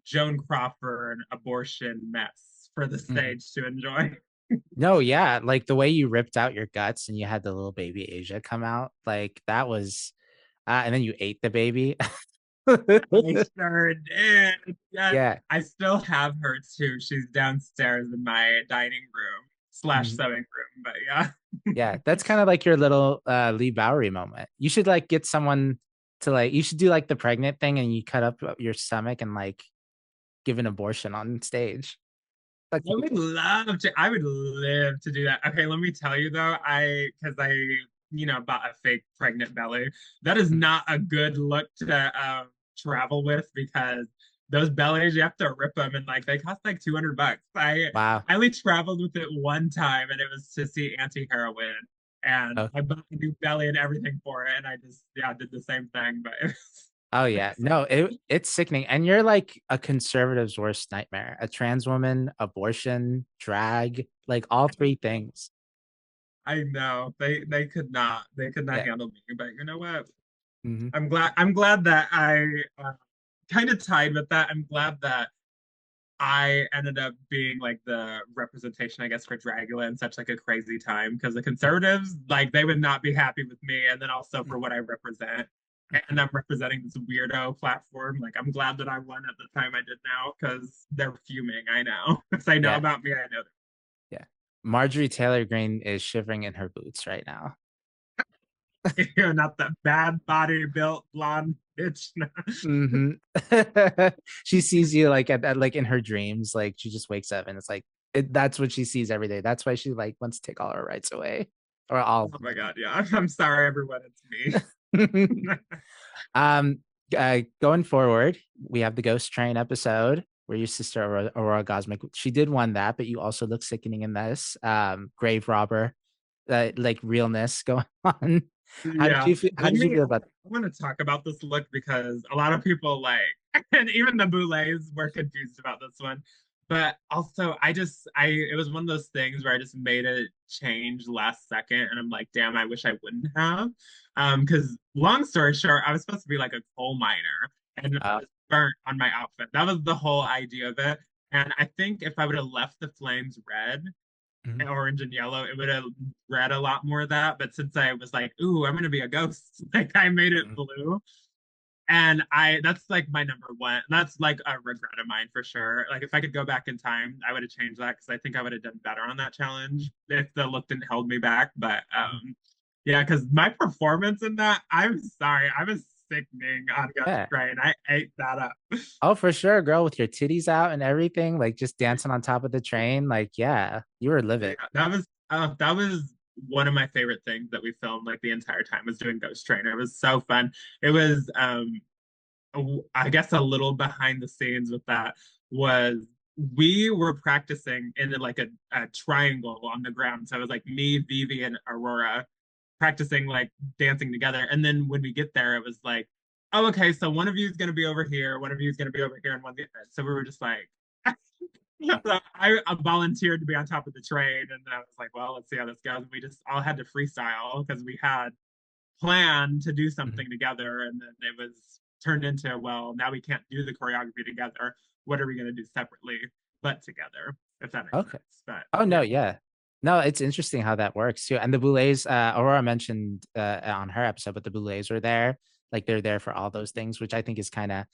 [SPEAKER 2] Joan Crawford abortion mess for the
[SPEAKER 1] Mhm.
[SPEAKER 2] stage to enjoy.
[SPEAKER 1] No, yeah, like the way you ripped out your guts and you had the little baby Asia come out, like that was, and then you ate the baby.
[SPEAKER 2] I sure did. Yes,
[SPEAKER 1] Yeah.
[SPEAKER 2] I still have her too. She's downstairs in my dining room slash
[SPEAKER 1] Mhm.
[SPEAKER 2] sewing room. But yeah.
[SPEAKER 1] Yeah, that's kind of like your little Lee Bowery moment. You should like get someone to like you should do like the pregnant thing and you cut up your stomach and like give an abortion on stage. That
[SPEAKER 2] I
[SPEAKER 1] could be
[SPEAKER 2] would
[SPEAKER 1] cool.
[SPEAKER 2] love to. I would live to do that. Okay, let me tell you though, because I bought a fake pregnant belly. That is
[SPEAKER 1] Mhm.
[SPEAKER 2] not a good look to travel with because those bellies you have to rip them and like they cost like $200.
[SPEAKER 1] Wow.
[SPEAKER 2] I only traveled with it one time and it was to see Anti-Heroin, and
[SPEAKER 1] Oh,
[SPEAKER 2] I bought a new belly and everything for it, and I just yeah did the same thing, but
[SPEAKER 1] oh yeah.
[SPEAKER 2] it's
[SPEAKER 1] No, it's sickening. And you're like a conservative's worst nightmare. A trans woman, abortion, drag, like all three things.
[SPEAKER 2] I know they could not
[SPEAKER 1] Yeah.
[SPEAKER 2] handle me, but you know what?
[SPEAKER 1] Hmm.
[SPEAKER 2] I'm glad that I kind of tied with that. I'm glad that I ended up being like the representation, I guess, for Dragula in such like a crazy time because the conservatives, like, they would not be happy with me, and then also for what I represent. And I'm representing this weirdo platform. Like, I'm glad that I won at the time I did now because they're fuming. I know. If they know
[SPEAKER 1] Yeah.
[SPEAKER 2] about me, I know
[SPEAKER 1] Yeah. Marjorie Taylor Greene is shivering in her boots right now.
[SPEAKER 2] they're not that bad body built blonde bitch.
[SPEAKER 1] Hmm. She sees you like like in her dreams, like she just wakes up and it's like that's what she sees every day. That's why she like wants to take all her rights away or all
[SPEAKER 2] Oh my God. Yeah. I'm sorry, everyone. It's
[SPEAKER 1] of them.
[SPEAKER 2] me.
[SPEAKER 1] Going forward, we have the Ghost Train episode where your sister Aurora Gosmic, she did won that, but you also look sickening in this. Grave Robber, like realness going on. How did
[SPEAKER 2] Yeah.
[SPEAKER 1] you feel? How
[SPEAKER 2] Let
[SPEAKER 1] did you
[SPEAKER 2] me,
[SPEAKER 1] feel about?
[SPEAKER 2] I want to talk about this look because a lot of people like, and even the Boulets were confused about this one. But also, it was one of those things where I just made a change last second and I'm like, damn, I wish I wouldn't have. Because long story short, I was supposed to be like a coal miner and I
[SPEAKER 1] Uh,
[SPEAKER 2] was burnt on my outfit. That was the whole idea of it. And I think if I would have left the flames red,
[SPEAKER 1] mhm,
[SPEAKER 2] orange and yellow, it would have read a lot more of that. But since I was like, ooh, I'm gonna be a ghost, like I made it
[SPEAKER 1] mhm,
[SPEAKER 2] blue. And that's like my number one. That's like a regret of mine for sure. Like if I could go back in time, I would have changed that because I think I would have done better on that challenge if the look didn't hold me back. But
[SPEAKER 1] mhm.
[SPEAKER 2] yeah, because my performance in that, I'm sorry, I was sickening on Ghost
[SPEAKER 1] Yeah.
[SPEAKER 2] Train. I ate that up.
[SPEAKER 1] Oh, for sure, girl, with your titties out and everything, like just dancing on top of the train. Like, yeah, you were
[SPEAKER 2] Yeah,
[SPEAKER 1] livid.
[SPEAKER 2] that was one of my favorite things that we filmed like the entire time was doing Ghost Train. It was so fun. It was I guess a little behind the scenes with that was we were practicing in like a triangle on the ground. So it was like me, Vivi, and Aurora practicing like dancing together. And then when we get there, it was like, oh, okay, so one of you is gonna be over here, one of you is gonna be over here, and one. So we were just like, so I volunteered to be on top of the train, and then I was like, well, let's see how this goes. And we just all had to freestyle because we had planned to do
[SPEAKER 1] Mhm.
[SPEAKER 2] something together, and then it was turned into, well, now we can't do the choreography together. What are we going to do separately, but together? If that makes
[SPEAKER 1] Okay.
[SPEAKER 2] sense. But
[SPEAKER 1] Oh no,
[SPEAKER 2] yeah,
[SPEAKER 1] yeah. No, it's interesting how that works too. And the Boulets, Aurora mentioned on her episode, but the Boulets were there. Like they're there for all those things, which I think is kind of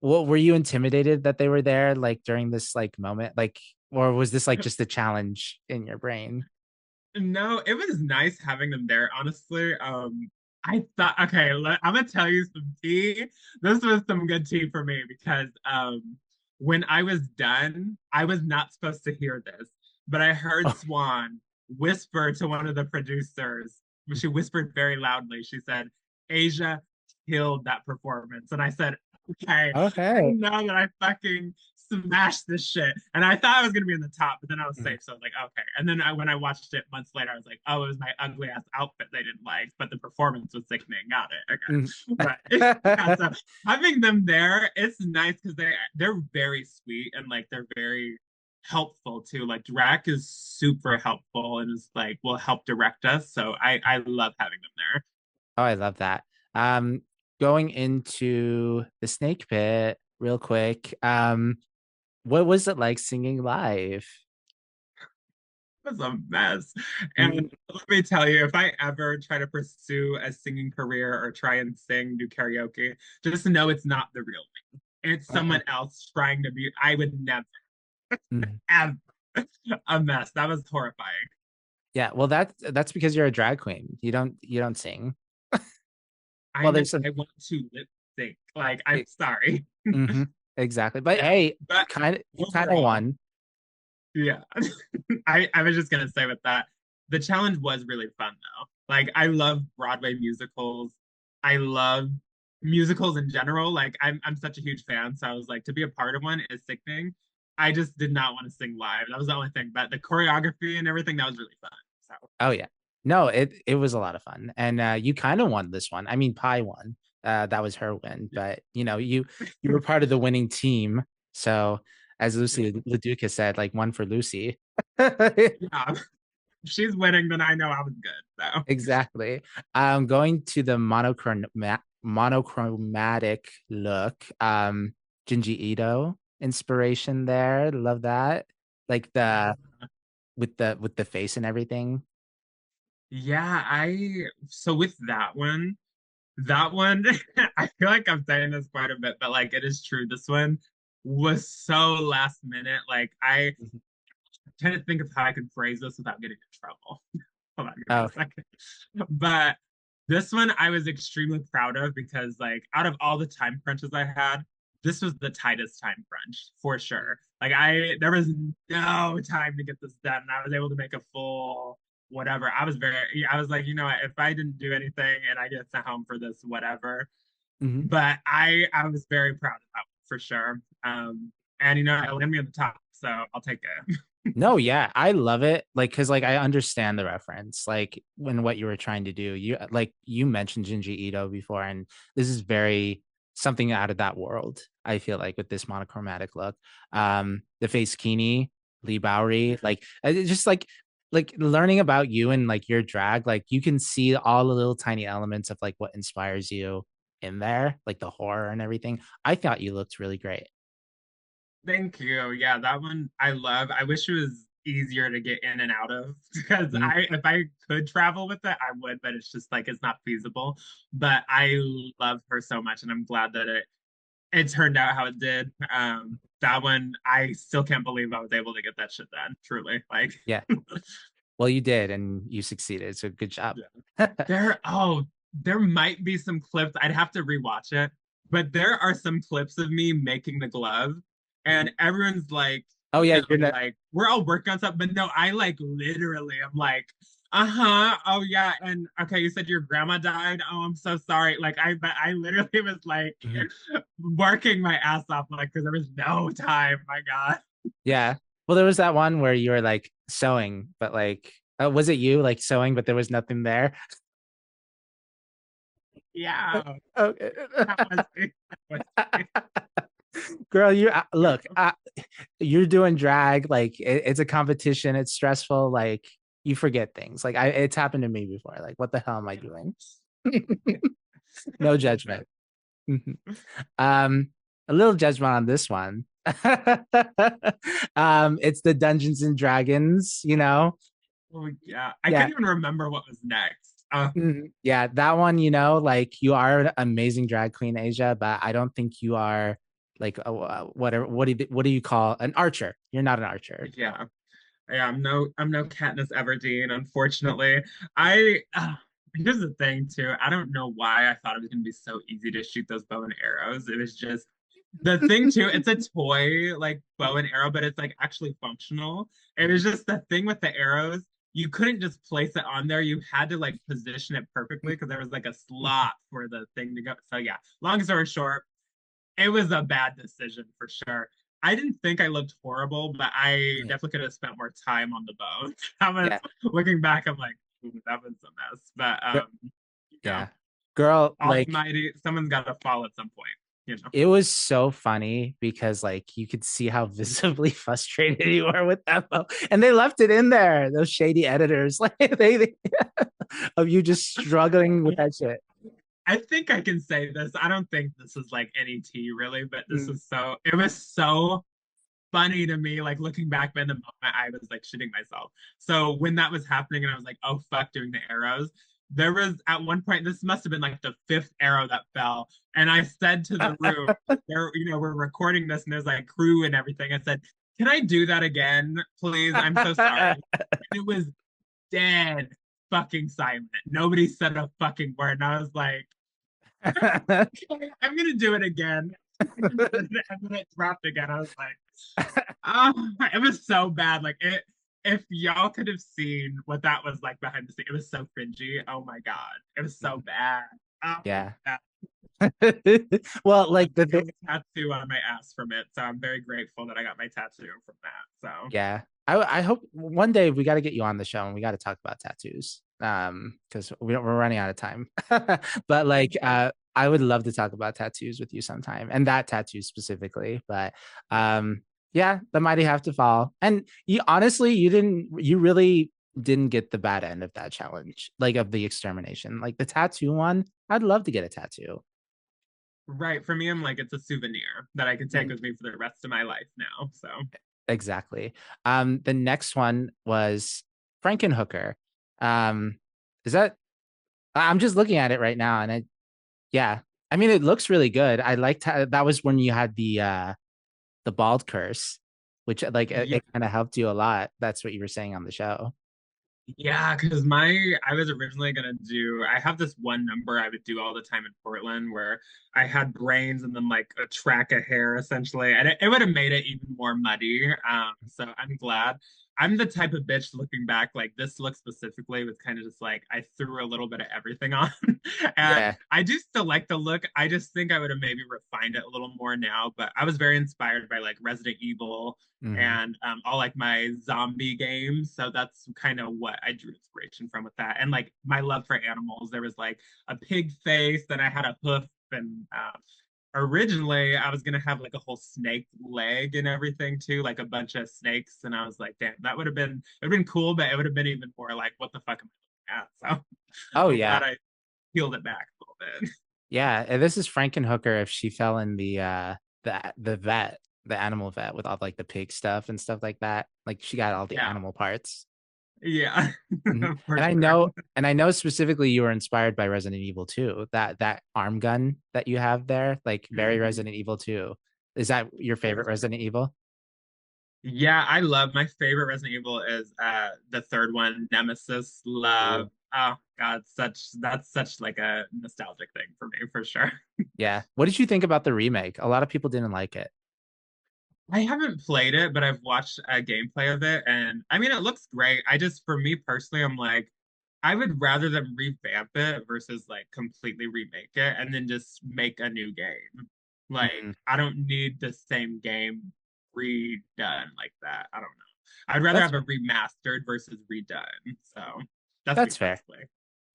[SPEAKER 1] what were you intimidated that they were there like during this like moment? Like, or was this like just a challenge in your brain?
[SPEAKER 2] no, it was nice having them there. Honestly, I thought, okay, I'm gonna tell you some tea. This was some good tea for me because when I was done, I was not supposed to hear this, but I heard
[SPEAKER 1] Oh,
[SPEAKER 2] Swan whisper to one of the producers. She whispered very loudly. She said, "Asia killed that performance," and I said, "Okay, I
[SPEAKER 1] okay.
[SPEAKER 2] know that I fucking smash this shit. And I thought I was gonna be in the top, but then I was
[SPEAKER 1] Mhm.
[SPEAKER 2] safe. So I was like, okay. And then when I watched it months later, I was like, oh, it was my ugly ass outfit they didn't like, but the performance was sickening. Got it.
[SPEAKER 1] Mhm.
[SPEAKER 2] Okay. But yeah, so having them there, it's nice because they're very sweet and like they're very helpful too. Like Drac is super helpful and is like will help direct us. So I love having them there.
[SPEAKER 1] Oh, I love that. Um, Going into the snake pit real quick. What was it like singing live?
[SPEAKER 2] Was a mess.
[SPEAKER 1] Mhm.
[SPEAKER 2] And let me tell you, if I ever try to pursue a singing career or try and sing, do karaoke, just know it's not the real me. It's
[SPEAKER 1] Uh-uh.
[SPEAKER 2] someone else trying to be. I would never,
[SPEAKER 1] Mhm.
[SPEAKER 2] ever. A mess. That was horrifying.
[SPEAKER 1] Yeah, well that's because you're a drag queen. You don't sing.
[SPEAKER 2] I
[SPEAKER 1] Well,
[SPEAKER 2] know
[SPEAKER 1] there's some
[SPEAKER 2] I want to lip sync. Like, I'm sorry.
[SPEAKER 1] mm-hmm, exactly. But hey,
[SPEAKER 2] But
[SPEAKER 1] you kind of
[SPEAKER 2] overall,
[SPEAKER 1] won.
[SPEAKER 2] yeah. I was just gonna say with that, the challenge was really fun though. Like I love Broadway musicals. I love musicals in general. Like I'm such a huge fan. So I was like, to be a part of one is sickening. I just did not want to sing live. That was the only thing. But the choreography and everything, that was really fun. So
[SPEAKER 1] Oh yeah. No, it was a lot of fun. And you kind of won this one. I mean, Pi won. That was her win, but you were part of the winning team. So as Lucy LaDuca said, like one for Lucy.
[SPEAKER 2] yeah, if she's winning, then I know I was good. So
[SPEAKER 1] Exactly. Going to the monochromatic look. Junji Ito inspiration there. Love that. Like
[SPEAKER 2] yeah.
[SPEAKER 1] the with the face and everything.
[SPEAKER 2] Yeah, I so with that one, I feel like I'm saying this quite a bit, but like it is true. This one was so last minute. Like I
[SPEAKER 1] Mhm.
[SPEAKER 2] trying to think of how I could phrase this without getting in trouble. Hold on, give me
[SPEAKER 1] Oh,
[SPEAKER 2] a second. But this one I was extremely proud of because like out of all the time crunches I had, this was the tightest time crunch for sure. Like there was no time to get this done. I was able to make a full whatever. I was like, you know what, if I didn't do anything and I get sent home for this, whatever.
[SPEAKER 1] mhm.
[SPEAKER 2] But I was very proud of that one for sure. And you know, it landed me on the top, so I'll take it.
[SPEAKER 1] No, yeah, I love it. Like, cause like I understand the reference, like when what you were trying to do. You mentioned Junji Ito before, and this is very something out of that world. I feel like with this monochromatic look, the face Kini, Lee Bowery, like it's just like learning about you and like your drag, like you can see all the little tiny elements of like what inspires you in there, like the horror and everything. I thought you looked really great.
[SPEAKER 2] Thank you. Yeah, that one I love. I wish it was easier to get in and out of because
[SPEAKER 1] Mm,
[SPEAKER 2] I if I could travel with it, I would, but it's just like it's not feasible. But I love her so much and I'm glad that it turned out how it did. That one I still can't believe I was able to get that shit done. Truly. Like
[SPEAKER 1] yeah. Well, you did, and you succeeded. So good job.
[SPEAKER 2] yeah. There might be some clips. I'd have to rewatch it, but there are some clips of me making the glove, and everyone's like,
[SPEAKER 1] Oh yeah, you're not.
[SPEAKER 2] like we're all working on stuff, but no, I like literally, I'm like, uh-huh, oh yeah, and okay, you said your grandma died. Oh, I'm so sorry. But I literally was like
[SPEAKER 1] Mhm.
[SPEAKER 2] working my ass off, like because there was no time. My God,
[SPEAKER 1] Yeah. Well, there was that one where you were like sewing, but like, was it you like sewing, but there was nothing there?
[SPEAKER 2] yeah,
[SPEAKER 1] Okay.
[SPEAKER 2] that was it. That was it.
[SPEAKER 1] Girl, you look, you're doing drag. Like it's a competition. It's stressful. Like you forget things. Like it's happened to me before. Like what the hell am I doing? No judgment. Mhm. Um, a little judgment on this one. It's the Dungeons and Dragons, you know?
[SPEAKER 2] Oh yeah, I
[SPEAKER 1] Yeah.
[SPEAKER 2] couldn't even remember what was next.
[SPEAKER 1] Mhm. Yeah, that one, like you are an amazing drag queen, Asia, but I don't think you are like whatever. What do you call an archer? You're not an archer.
[SPEAKER 2] Yeah, yeah. I'm no Katniss Everdeen, unfortunately. I here's the thing too. I don't know why I thought it was gonna be so easy to shoot those bow and arrows. It was just the thing too. It's a toy like bow and arrow, but it's like actually functional. It was just the thing with the arrows. You couldn't just place it on there. You had to like position it perfectly because there was like a slot for the thing to go. So yeah, long story short, it was a bad decision for sure. I didn't think I looked horrible, but I definitely could have spent more time on the bones. I was
[SPEAKER 1] Yeah.
[SPEAKER 2] looking back, I'm like, "Ooh, that was a mess." But you know,
[SPEAKER 1] Yeah. Girl, like
[SPEAKER 2] Almighty, someone's got to fall at some point. You know.
[SPEAKER 1] it was so funny because like you could see how visibly frustrated you were with that and they left it in there, those shady editors. Like they of you just struggling with that shit.
[SPEAKER 2] I think I can say this. I don't think this is like any tea really, but this
[SPEAKER 1] Mm.
[SPEAKER 2] is so. It was so funny to me. Like looking back in the moment, I was like shitting myself. So when that was happening, and I was like, "Oh fuck," doing the arrows. There was at one point. This must have been like the fifth arrow that fell, and I said to the room, "There, we're recording this, and there's like crew and everything." I said, "Can I do that again, please? I'm so sorry." And it was dead fucking silent. Nobody said a fucking word, and I was like. I'm gonna do it again. And then it dropped again. I was like, oh, it was so bad. Like it, if y'all could have seen what that was like behind the scenes, it was so cringy. Oh my god, it was so bad. Oh,
[SPEAKER 1] Yeah.
[SPEAKER 2] that,
[SPEAKER 1] Well, like
[SPEAKER 2] I'm getting a tattoo on my ass from it, so I'm very grateful that I got my tattoo from that. So
[SPEAKER 1] yeah. I hope one day we got to get you on the show and we got to talk about tattoos. Because we're running out of time. But like I would love to talk about tattoos with you sometime and that tattoo specifically. But um yeah, the mighty have to fall. And you honestly you really didn't get the bad end of that challenge, like of the extermination. Like the tattoo one, I'd love to get a tattoo.
[SPEAKER 2] right for me, I'm like it's a souvenir that I can take
[SPEAKER 1] Mhm.
[SPEAKER 2] with me for the rest of my life now. So
[SPEAKER 1] Exactly. The next one was Frankenhooker. Um, is that I'm just looking at it right now and yeah, I mean it looks really good. I liked how that was when you had the bald curse, which like
[SPEAKER 2] yeah,
[SPEAKER 1] it kind of helped you a lot. That's what you were saying on the show.
[SPEAKER 2] yeah, because I was originally gonna do, I have this one number I would do all the time in Portland where I had brains and then like a track of hair essentially, and it would have made it even more muddy. So I'm glad. I'm the type of bitch looking back, like this look specifically was kind of just like I threw a little bit of everything on. And
[SPEAKER 1] Yeah.
[SPEAKER 2] I do still like the look. I just think I would have maybe refined it a little more now, but I was very inspired by like Resident Evil
[SPEAKER 1] Hmm.
[SPEAKER 2] and all like my zombie games. So that's kind of what I drew inspiration from with that. And like my love for animals, there was like a pig face, then I had a hoof, and originally I was gonna have like a whole snake leg and everything too, like a bunch of snakes. And I was like, damn, that would have been cool, but it would have been even more like, what the fuck am I looking at? So
[SPEAKER 1] Oh
[SPEAKER 2] I'm glad
[SPEAKER 1] yeah.
[SPEAKER 2] I peeled it back a little bit.
[SPEAKER 1] Yeah. And this is Frankenhooker if she fell in the vet, the animal vet with all like the pig stuff and stuff like that. Like she got all the
[SPEAKER 2] Yeah,
[SPEAKER 1] animal parts.
[SPEAKER 2] yeah,
[SPEAKER 1] Mhm.
[SPEAKER 2] for sure.
[SPEAKER 1] And I know specifically you were inspired by Resident Evil 2. That arm gun that you have there, like very Resident Evil 2. Is that your favorite Resident Evil?
[SPEAKER 2] Yeah, I love my favorite Resident Evil is the third one, Nemesis. Love.
[SPEAKER 1] Ooh.
[SPEAKER 2] Oh God, that's such like a nostalgic thing for me for sure.
[SPEAKER 1] Yeah. What did you think about the remake? A lot of people didn't like it.
[SPEAKER 2] I haven't played it, but I've watched a gameplay of it, and I mean it looks great. I just for me personally, I'm like, I would rather them revamp it versus like completely remake it and then just make a new game. Like
[SPEAKER 1] Mhm.
[SPEAKER 2] I don't need the same game redone like that. I don't know. I'd rather
[SPEAKER 1] That's
[SPEAKER 2] have a
[SPEAKER 1] fair.
[SPEAKER 2] remastered versus redone. So that's me
[SPEAKER 1] That's fair.
[SPEAKER 2] personally.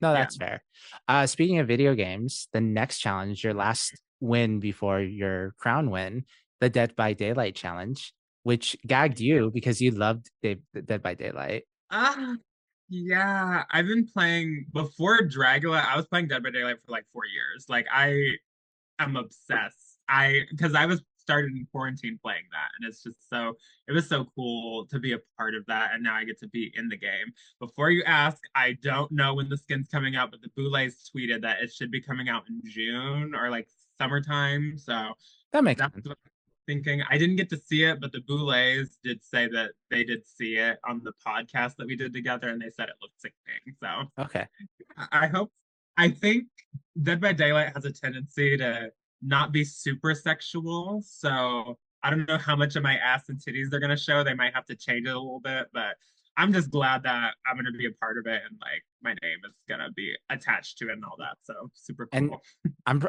[SPEAKER 1] No,
[SPEAKER 2] Yeah.
[SPEAKER 1] that's fair. Speaking of video games, the next challenge, your last win before your crown win, the Dead by Daylight challenge, which gagged
[SPEAKER 2] Yeah.
[SPEAKER 1] you because you loved Dead by Daylight.
[SPEAKER 2] Ah, yeah. I've been playing before Dragula. I was playing Dead by Daylight for like 4 years. Like I'm obsessed. I because I was started in quarantine playing that, and it's just so it was so cool to be a part of that, and now I get to be in the game. Before you ask, I don't know when the skin's coming out, but the Boulets tweeted that it should be coming out in June or like summertime. So
[SPEAKER 1] That makes
[SPEAKER 2] that's
[SPEAKER 1] sense.
[SPEAKER 2] what I'm thinking. I didn't get to see it, but the Boulets did say that they did see it on the podcast that we did together, and they said it looked sickening. So
[SPEAKER 1] Okay.
[SPEAKER 2] I hope. I think Dead by Daylight has a tendency to not be super sexual. So I don't know how much of my ass and titties they're gonna show. They might have to change it a little bit, but I'm just glad that I'm gonna be a part of it and like my name is gonna be attached to it and all that. So super
[SPEAKER 1] And
[SPEAKER 2] cool.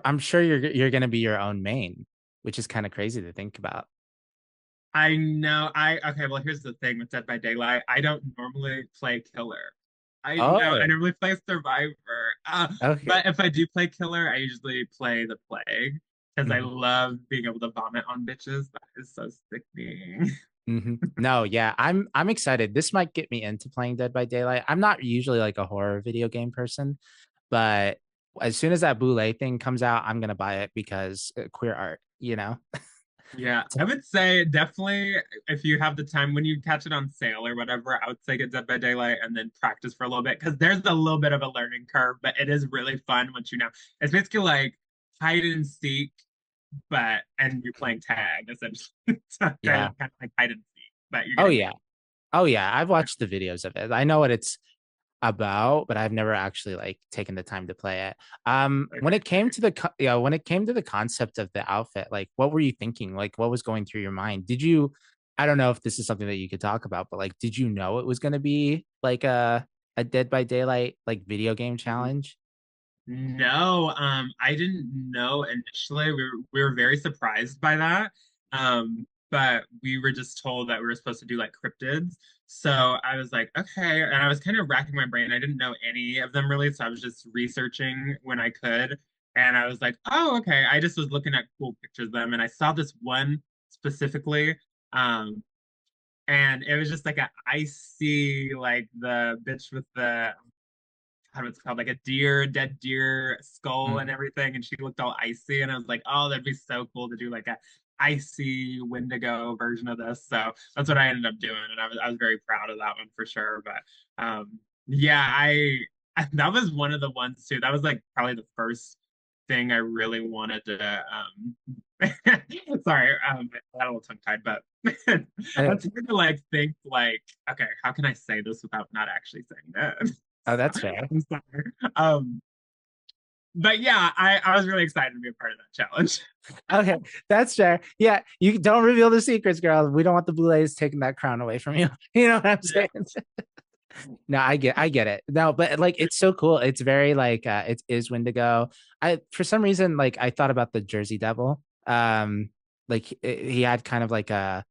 [SPEAKER 1] I'm sure you're gonna be your own main, which is kind of crazy to think about.
[SPEAKER 2] I know. I okay. Well, here's the thing with Dead by Daylight. I don't normally play killer. I know. I
[SPEAKER 1] Oh,
[SPEAKER 2] normally play survivor.
[SPEAKER 1] okay.
[SPEAKER 2] But if I do play killer, I usually play the plague because I
[SPEAKER 1] Mhm.
[SPEAKER 2] love being able to vomit on bitches. That is so sickening.
[SPEAKER 1] No, yeah, I'm excited. This might get me into playing Dead by Daylight. I'm not usually like a horror video game person, but as soon as that Boulet thing comes out, I'm gonna buy it because queer art, you know?
[SPEAKER 2] Yeah, I would say definitely if you have the time when you catch it on sale or whatever, I would say get Dead by Daylight and then practice for a little bit because there's a little bit of a learning curve, but it is really fun once you know. It's basically like hide and seek, but and you're playing tag essentially. So kind
[SPEAKER 1] Yeah.
[SPEAKER 2] of like hide and seek, but you're
[SPEAKER 1] Oh
[SPEAKER 2] getting
[SPEAKER 1] yeah. Oh yeah. I've watched the videos of it. I know what it's about, but I've never actually like taken the time to play it. When it came
[SPEAKER 2] okay.
[SPEAKER 1] to when it came to the concept of the outfit, like what were you thinking? Like what was going through your mind? Did you I don't know if this is something that you could talk about, but like did you know it was going to be like a Dead by Daylight like video game challenge?
[SPEAKER 2] No, I didn't know initially. We were very surprised by that. But we were just told that we were supposed to do like cryptids. So I was like, okay. And I was kind of racking my brain. I didn't know any of them really, so I was just researching when I could. And I was like, oh, okay. I just was looking at cool pictures of them, and I saw this one specifically. Um, and it was just like a icy, like the bitch with the how it's called, like a deer, dead deer skull and
[SPEAKER 1] Mm.
[SPEAKER 2] everything, and she looked all icy, and I was like, oh, that'd be so cool to do like a icy Wendigo version of this. So that's what I ended up doing, and I was very proud of that one for sure. But yeah, that was one of the ones too. That was like probably the first thing I really wanted to sorry, I got a little tongue tied, but
[SPEAKER 1] Uh,
[SPEAKER 2] that's hard to like think like, okay, how can I say this without not actually saying that?
[SPEAKER 1] Oh, that's fair.
[SPEAKER 2] I'm sorry. Um, but yeah, I was really excited to be a part of that challenge.
[SPEAKER 1] Okay, that's fair. Yeah, you don't reveal the secrets, girl. We don't want the Boulets taking that crown away from you. You know what I'm
[SPEAKER 2] Yeah.
[SPEAKER 1] saying? No, I get it. No, but like it's so cool. It's very like it is Wendigo. I for some reason like I thought about the Jersey Devil. Like he had kind of like a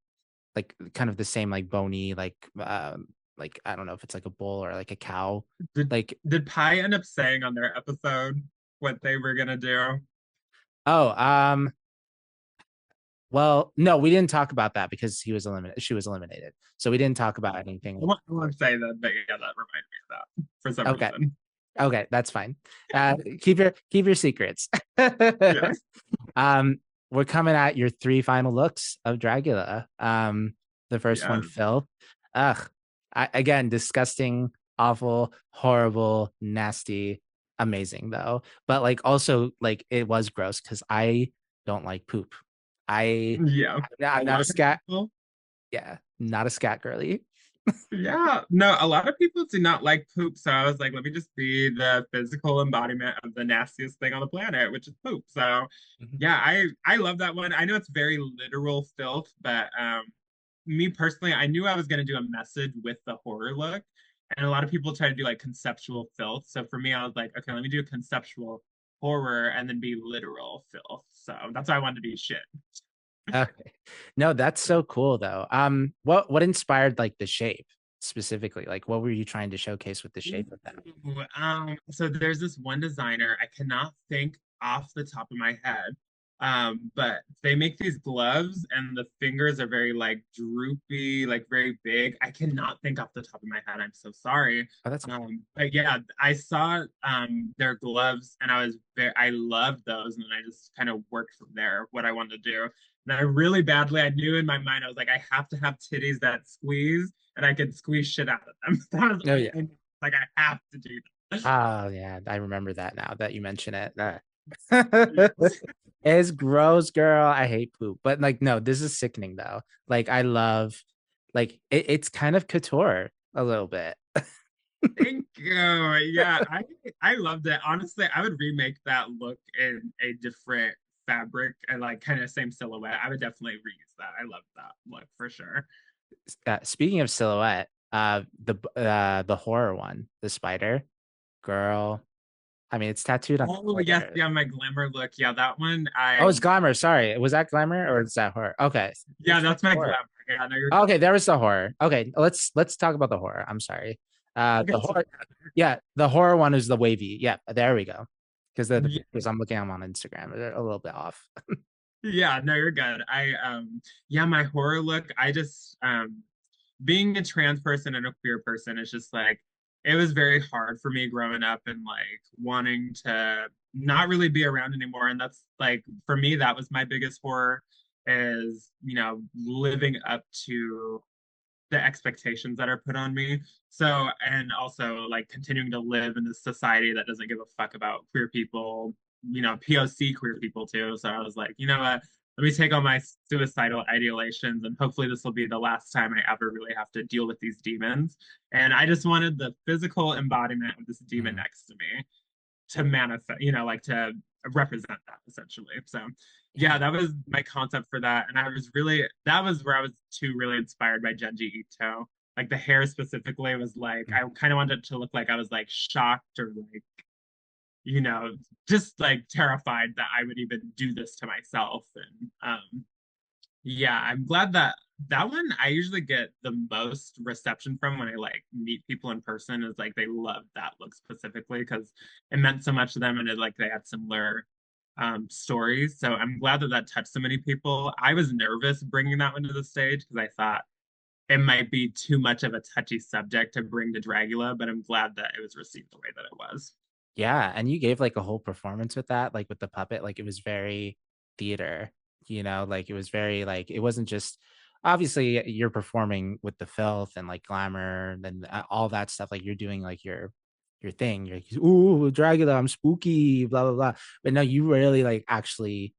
[SPEAKER 1] like kind of the same like bony like I don't know if it's like a bull or like a cow.
[SPEAKER 2] Did
[SPEAKER 1] Like
[SPEAKER 2] did Pi end up saying on their episode what they were gonna do?
[SPEAKER 1] oh well no, we didn't talk about that because he was eliminated. She was eliminated. So we didn't talk about anything.
[SPEAKER 2] I won't say that, but yeah, that reminded me of that for some
[SPEAKER 1] Okay.
[SPEAKER 2] reason.
[SPEAKER 1] Okay, that's fine. Keep your secrets.
[SPEAKER 2] Yes.
[SPEAKER 1] Um, we're coming at your three final looks of Dragula. The first one,
[SPEAKER 2] Yeah.
[SPEAKER 1] Filth. Ugh, again, disgusting, awful, horrible, nasty, amazing though. But like also like it was gross because I don't like poop. I
[SPEAKER 2] Yeah. A
[SPEAKER 1] I'm not a
[SPEAKER 2] lot of
[SPEAKER 1] scat.
[SPEAKER 2] people.
[SPEAKER 1] Yeah, not a scat girly.
[SPEAKER 2] Yeah. No, a lot of people do not like poop. So I was like, let me just be the physical embodiment of the nastiest thing on the planet, which is poop. So
[SPEAKER 1] Mhm.
[SPEAKER 2] yeah, I love that one. I know it's very literal filth, but me personally, I knew I was going to do a message with the horror look, and a lot of people try to do like conceptual filth. So for me, I was like, okay, let me do conceptual horror and then be literal filth. So that's why I wanted to be shit.
[SPEAKER 1] Okay. No, that's so cool though. What inspired like the shape specifically? Like what were you trying to showcase with the shape of that?
[SPEAKER 2] Ooh, so there's this one designer, I cannot think off the top of my head. But they make these gloves and the fingers are very like droopy, like very big. I cannot think off the top of my head. I'm so sorry.
[SPEAKER 1] Oh, that's
[SPEAKER 2] But yeah, I saw their gloves and I loved those, and then I just kind of worked from there what I wanted to do. And I really badly, I knew in my mind, I was like, I have to have titties that squeeze and I can squeeze shit out of them. That was
[SPEAKER 1] oh
[SPEAKER 2] all
[SPEAKER 1] yeah.
[SPEAKER 2] I knew. Like I have to do that.
[SPEAKER 1] Oh yeah, I remember that now that you mention it.
[SPEAKER 2] Yes.
[SPEAKER 1] It's gross, girl. I hate poop. But like no, this is sickening though. Like I love like it's kind of couture a little bit.
[SPEAKER 2] Thank you. Yeah, I loved it. Honestly, I would remake that look in a different fabric and like kind of same silhouette. I would definitely reuse that. I love that look for sure.
[SPEAKER 1] Speaking of silhouette, the horror one, the spider girl. I mean, it's tattooed on the
[SPEAKER 2] Oh yes,
[SPEAKER 1] shoulder.
[SPEAKER 2] yeah, my glamour look. Yeah, that one
[SPEAKER 1] Oh, it's Glamour. Sorry. Was that Glamour or is that horror? Okay.
[SPEAKER 2] yeah,
[SPEAKER 1] Which one's
[SPEAKER 2] that's my
[SPEAKER 1] horror?
[SPEAKER 2] glamour. Yeah, no, you're
[SPEAKER 1] Okay, there was the horror. Okay, let's talk about the horror. I'm sorry. The
[SPEAKER 2] good.
[SPEAKER 1] horror, yeah, the horror one is the wavy. Yeah, there we go. Because the
[SPEAKER 2] Yeah,
[SPEAKER 1] pictures I'm looking at them on Instagram, they're a little bit off.
[SPEAKER 2] yeah, no, you're good. Yeah, my horror look, I just being a trans person and a queer person is just like it was very hard for me growing up and like wanting to not really be around anymore. And that's like for me, that was my biggest horror is, living up to the expectations that are put on me. So, and also like continuing to live in this society that doesn't give a fuck about queer people, POC queer people too. So I was like, you know what? Let me take all my suicidal ideations and hopefully this will be the last time I ever really have to deal with these demons. And I just wanted the physical embodiment of this demon
[SPEAKER 1] Mhm.
[SPEAKER 2] next to me to manifest, like to represent that essentially. So yeah,
[SPEAKER 1] Yeah.
[SPEAKER 2] that was my concept for that. And that was where I was too really inspired by Genji Ito. Like the hair specifically was like, I kind of wanted it to look like I was like shocked or like, you know, just like terrified that I would even do this to myself. And yeah, I'm glad that that one I usually get the most reception from when I like meet people in person is like they love that look specifically because it meant so much to them and it like they had similar stories. So I'm glad that that touched so many people. I was nervous bringing that one to the stage because I thought it might be too much of a touchy subject to bring to Dragula, but I'm glad that it was received the way that it was.
[SPEAKER 1] Yeah, and you gave like a whole performance with that, like with the puppet, like it was very theater, like it was very like it wasn't just obviously you're performing with the filth and like glamour and all that stuff. Like you're doing like your thing. You're like, ooh, Dragula, I'm spooky, blah blah blah. But no, you really like actually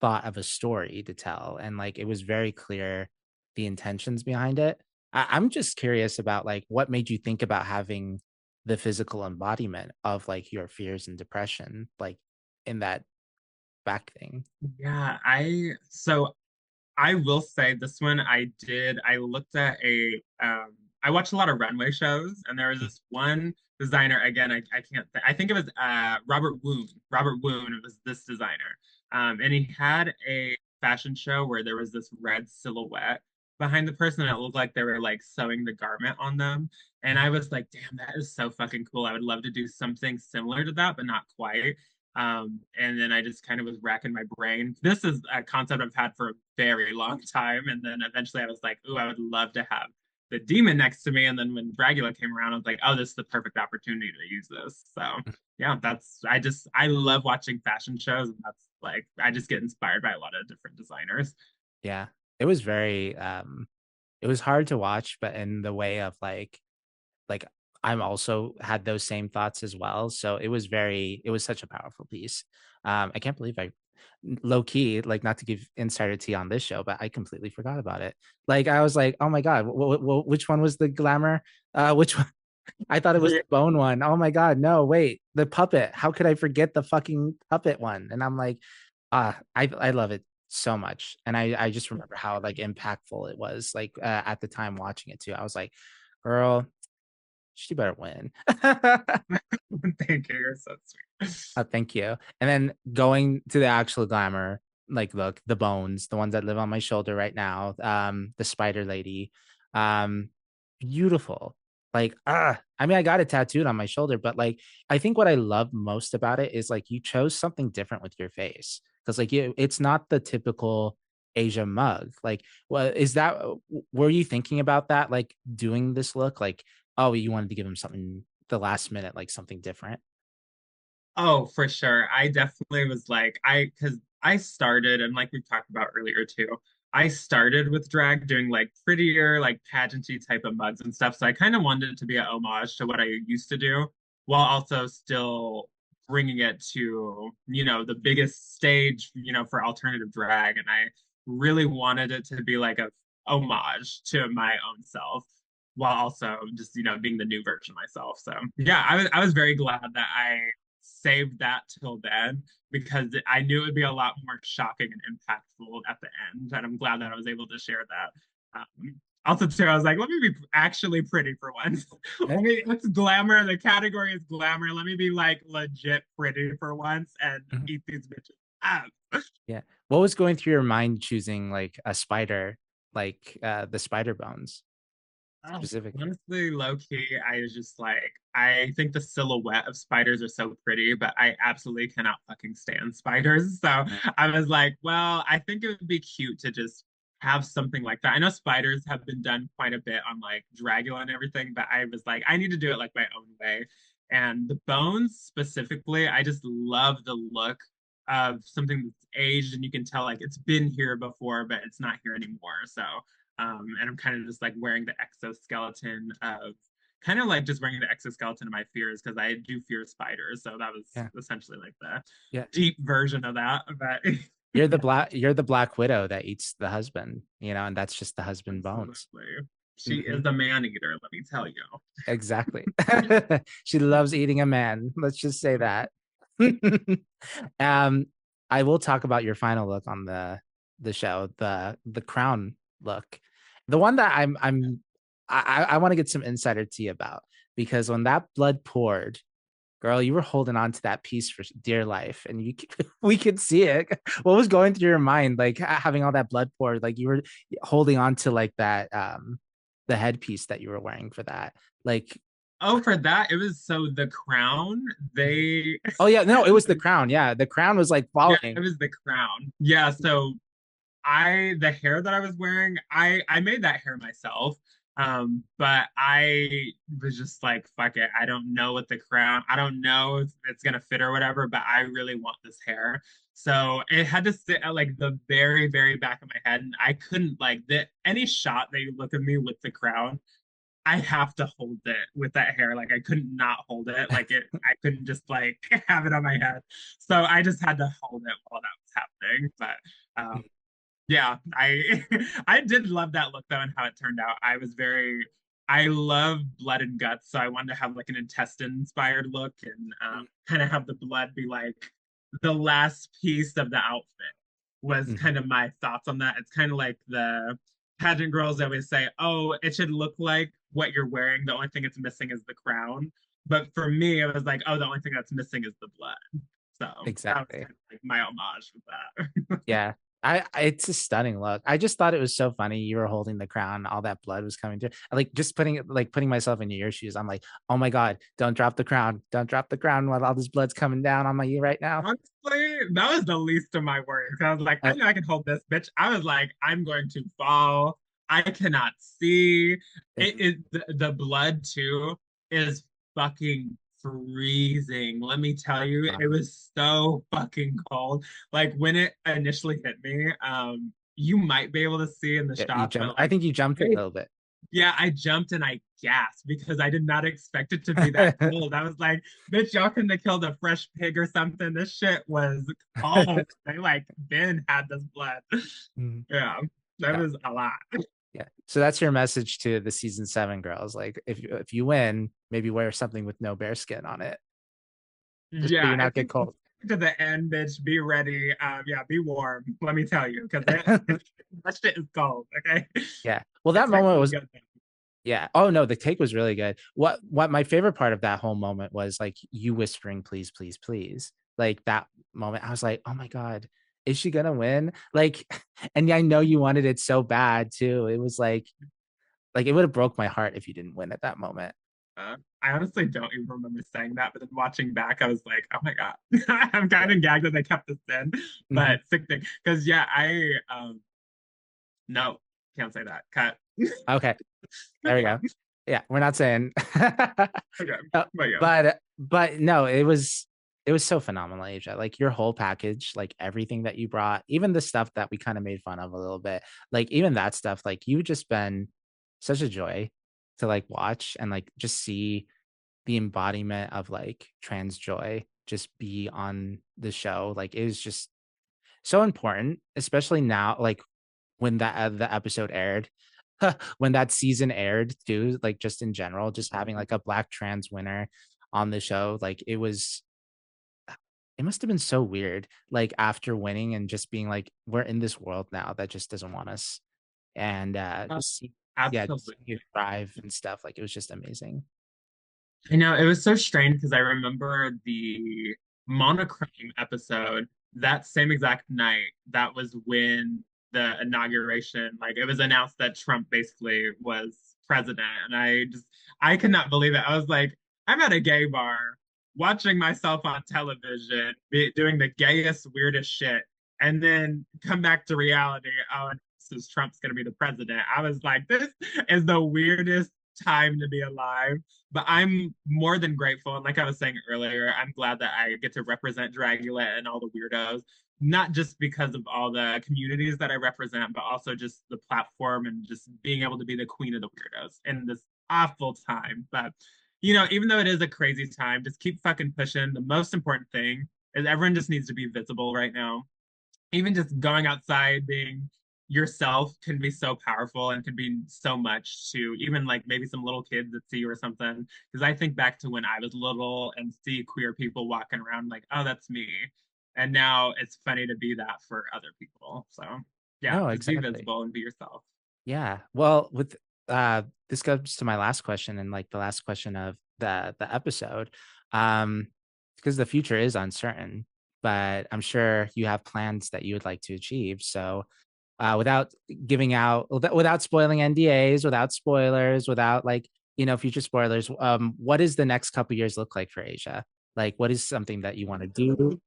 [SPEAKER 1] thought of a story to tell, and like it was very clear the intentions behind it. I'm just curious about like what made you think about having the physical embodiment of like your fears and depression, like in that back thing.
[SPEAKER 2] Yeah, I will say this one I looked at I watched a lot of runway shows and there was this one designer again I can't I think it was Robert Woon it was this designer and he had a fashion show where there was this red silhouette behind the person and it looked like they were like sewing the garment on them and I was like damn that is so fucking cool I would love to do something similar to that but not quite and then I just kind of was racking my brain. This is a concept I've had for a very long time. And then eventually I was like, ooh, I would love to have the demon next to me. And then when Dragula came around, I was like, oh, this is the perfect opportunity to use this. So yeah, I love watching fashion shows. And that's like, I just get inspired by a lot of different designers.
[SPEAKER 1] Yeah. It was very it was hard to watch, but in the way of like I'm also had those same thoughts as well. So it was such a powerful piece. I can't believe I low key, like not to give insider tea on this show, but I completely forgot about it. Like I was like, oh my God, which one was the glamour? Which one? I thought it was
[SPEAKER 2] Yeah.
[SPEAKER 1] the bone one. Oh my God, no, wait, the puppet. How could I forget the fucking puppet one? And I'm like, I love it so much. And I just remember how like impactful it was like at the time watching it too. I was like, girl, she better win.
[SPEAKER 2] Thank you. You're so sweet.
[SPEAKER 1] Thank you. And then going to the actual glamour, like look, the bones, the ones that live on my shoulder right now, the spider lady, um, beautiful. Like, I mean, I got it tattooed on my shoulder, but like, I think what I love most about it is like you chose something different with your face because like it's not the typical Asia mug. Like, well, is that were you thinking about that? Like doing this look, like, oh, you wanted to give him something the last minute, like something different.
[SPEAKER 2] Oh, for sure. I definitely was like, because I started, and like we talked about earlier too, I started with drag doing like prettier, like pageanty type of mugs and stuff. So I kind of wanted it to be a homage to what I used to do, while also still bringing it to, the biggest stage, for alternative drag. And I really wanted it to be like a homage to my own self while also just being the new version of myself. So yeah, I was very glad that I saved that till then because I knew it would be a lot more shocking and impactful at the end. And I'm glad that I was able to share that. Also, too, I was like, let me be actually pretty for once. Let me, it's glamour. The category is glamour. Let me be like legit pretty for once and
[SPEAKER 1] Mhm.
[SPEAKER 2] eat these bitches up.
[SPEAKER 1] Yeah. What was going through your mind choosing like a spider, like the spider bones
[SPEAKER 2] Oh,
[SPEAKER 1] specifically?
[SPEAKER 2] honestly, low key, I was just like, I think the silhouette of spiders are so pretty, but I absolutely cannot fucking stand spiders. So I was like, well, I think it would be cute to just have something like that. I know spiders have been done quite a bit on like Dragula and everything, but I was like, I need to do it like my own way. And the bones specifically, I just love the look of something that's aged and you can tell like it's been here before, but it's not here anymore. So and I'm kind of just like wearing the exoskeleton of kind of like just wearing the exoskeleton of my fears because I do fear spiders. So that was
[SPEAKER 1] Yeah.
[SPEAKER 2] essentially like the
[SPEAKER 1] Yeah.
[SPEAKER 2] deep version of that. But
[SPEAKER 1] You're the black widow that eats the husband, you know, and that's just the husband bones.
[SPEAKER 2] absolutely, she
[SPEAKER 1] Hmm.
[SPEAKER 2] is a man eater. Let me tell you.
[SPEAKER 1] Exactly. She loves eating a man. Let's just say that. um, I will talk about your final look on the show, the crown look. The one that I want to get some insider tea about because when that blood poured, girl, you were holding on to that piece for dear life, and we could see it. What was going through your mind, like having all that blood poured, like you were holding on to like that the headpiece that you were wearing for that, like.
[SPEAKER 2] Oh, for that, it was so the crown. They
[SPEAKER 1] Oh yeah, no, it was the crown. Yeah, the crown was like
[SPEAKER 2] yeah, it
[SPEAKER 1] following.
[SPEAKER 2] was the crown. Yeah, so I the hair that I was wearing, I made that hair myself. But I was just like, fuck it. I don't know what the crown, I don't know if it's gonna fit or whatever, but I really want this hair. So it had to sit at like the very, very back of my head. And I couldn't like the any shot that you look at me with the crown, I have to hold it with that hair. Like I couldn't not hold it. Like it, I couldn't just like have it on my head. So I just had to hold it while that was happening. But yeah, I I did love that look though and how it turned out. I love blood and guts, so I wanted to have like an intestine inspired look and kind of have the blood be like the last piece of the outfit was
[SPEAKER 1] Mhm.
[SPEAKER 2] kind of my thoughts on that. It's kind of like the pageant girls always say, "Oh, it should look like what you're wearing. The only thing it's missing is the crown." But for me, it was like, "Oh, the only thing that's missing is the blood." So that was
[SPEAKER 1] Exactly.
[SPEAKER 2] kind of like my homage with that.
[SPEAKER 1] Yeah. It's a stunning look. I just thought it was so funny. You were holding the crown, all that blood was coming through. Like just putting myself in your shoes. I'm like, oh my God, don't drop the crown. Don't drop the crown while all this blood's coming down on my ear right now.
[SPEAKER 2] Honestly, that was the least of my worries. I was like, I
[SPEAKER 1] Uh,
[SPEAKER 2] know I can hold this, bitch. I was like, I'm going to fall. I cannot see. It
[SPEAKER 1] mhm.
[SPEAKER 2] is the blood too is fucking freezing. Let me tell you, it was so fucking cold. Like when it initially hit me, you might be able to see in the
[SPEAKER 1] Yeah, you
[SPEAKER 2] shots,
[SPEAKER 1] jumped.
[SPEAKER 2] but
[SPEAKER 1] I
[SPEAKER 2] like
[SPEAKER 1] think you jumped a little bit.
[SPEAKER 2] yeah, I jumped and I gasped because I did not expect it to be that cold. I was like, bitch, y'all couldn't have killed a fresh pig or something. This shit was cold. They like Ben had this blood.
[SPEAKER 1] Mhm.
[SPEAKER 2] Yeah, that
[SPEAKER 1] Yeah,
[SPEAKER 2] was a lot.
[SPEAKER 1] yeah. So that's your message to the season 7 girls. Like if you win, maybe wear something with no bear skin on it, just so
[SPEAKER 2] Yeah,
[SPEAKER 1] you're not
[SPEAKER 2] if
[SPEAKER 1] get
[SPEAKER 2] you
[SPEAKER 1] cold.
[SPEAKER 2] to the end, bitch, be ready. Yeah, be warm. Let me tell you, because that shit is cold. Okay,
[SPEAKER 1] Yeah. Well,
[SPEAKER 2] the
[SPEAKER 1] that
[SPEAKER 2] text
[SPEAKER 1] moment
[SPEAKER 2] was
[SPEAKER 1] was.
[SPEAKER 2] good.
[SPEAKER 1] Yeah. Oh no, the take was really good. What my favorite part of that whole moment was like you whispering, please, please, please. Like that moment, I was like, oh my God, is she gonna win? Like, and I know you wanted it so bad too. It was like it would have broke my heart if you didn't win at that moment.
[SPEAKER 2] I honestly don't even remember saying that, but then watching back, I was like, oh my God. I'm kind
[SPEAKER 1] Yeah.
[SPEAKER 2] of gagged that they kept this in,
[SPEAKER 1] Mhm.
[SPEAKER 2] but sick thing. Because yeah, no, can't say that. Cut.
[SPEAKER 1] Okay. There we go. Yeah, we're not saying.
[SPEAKER 2] Okay,
[SPEAKER 1] Uh,
[SPEAKER 2] but yeah.
[SPEAKER 1] but no, it was so phenomenal, Asia. Like your whole package, like everything that you brought, even the stuff that we kind of made fun of a little bit, like even that stuff, like you've just been such a joy to like watch and like just see the embodiment of like trans joy just be on the show. Like it was just so important, especially now, like when that the episode aired, when that season aired too, like just in general, just having like a black trans winner on the show, like it must have been so weird, like after winning and just being like, we're in this world now that just doesn't want us. And just see. Yeah, just
[SPEAKER 2] Absolutely.
[SPEAKER 1] you thrive and stuff. Like it was just amazing.
[SPEAKER 2] I know it was so strange because I remember the monochrome episode that same exact night. That was when the inauguration, like it was announced that Trump basically was president. And I could not believe it. I was like, I'm at a gay bar watching myself on television, doing the gayest, weirdest shit. And then come back to reality. Oh, and this is Trump's going to be the president. I was like, this is the weirdest time to be alive, but I'm more than grateful. And like I was saying earlier, I'm glad that I get to represent Dragula and all the weirdos, not just because of all the communities that I represent, but also just the platform and just being able to be the queen of the weirdos in this awful time. But, even though it is a crazy time, just keep fucking pushing. The most important thing is everyone just needs to be visible right now. Even just going outside, being yourself can be so powerful and can be so much to even like maybe some little kids that see you or something. Because I think back to when I was little and see queer people walking around like, oh, that's me. And now it's funny to be that for other people. So yeah,
[SPEAKER 1] No,
[SPEAKER 2] just be
[SPEAKER 1] exactly.
[SPEAKER 2] visible and be yourself.
[SPEAKER 1] Yeah. Well, with this goes to my last question and like the last question of the episode. Um, because the future is uncertain, but I'm sure you have plans that you would like to achieve. So, without giving out, without spoiling NDAs, without spoilers, without like, future spoilers, what does the next couple years look like for Asia? Like, what is something that you want to do?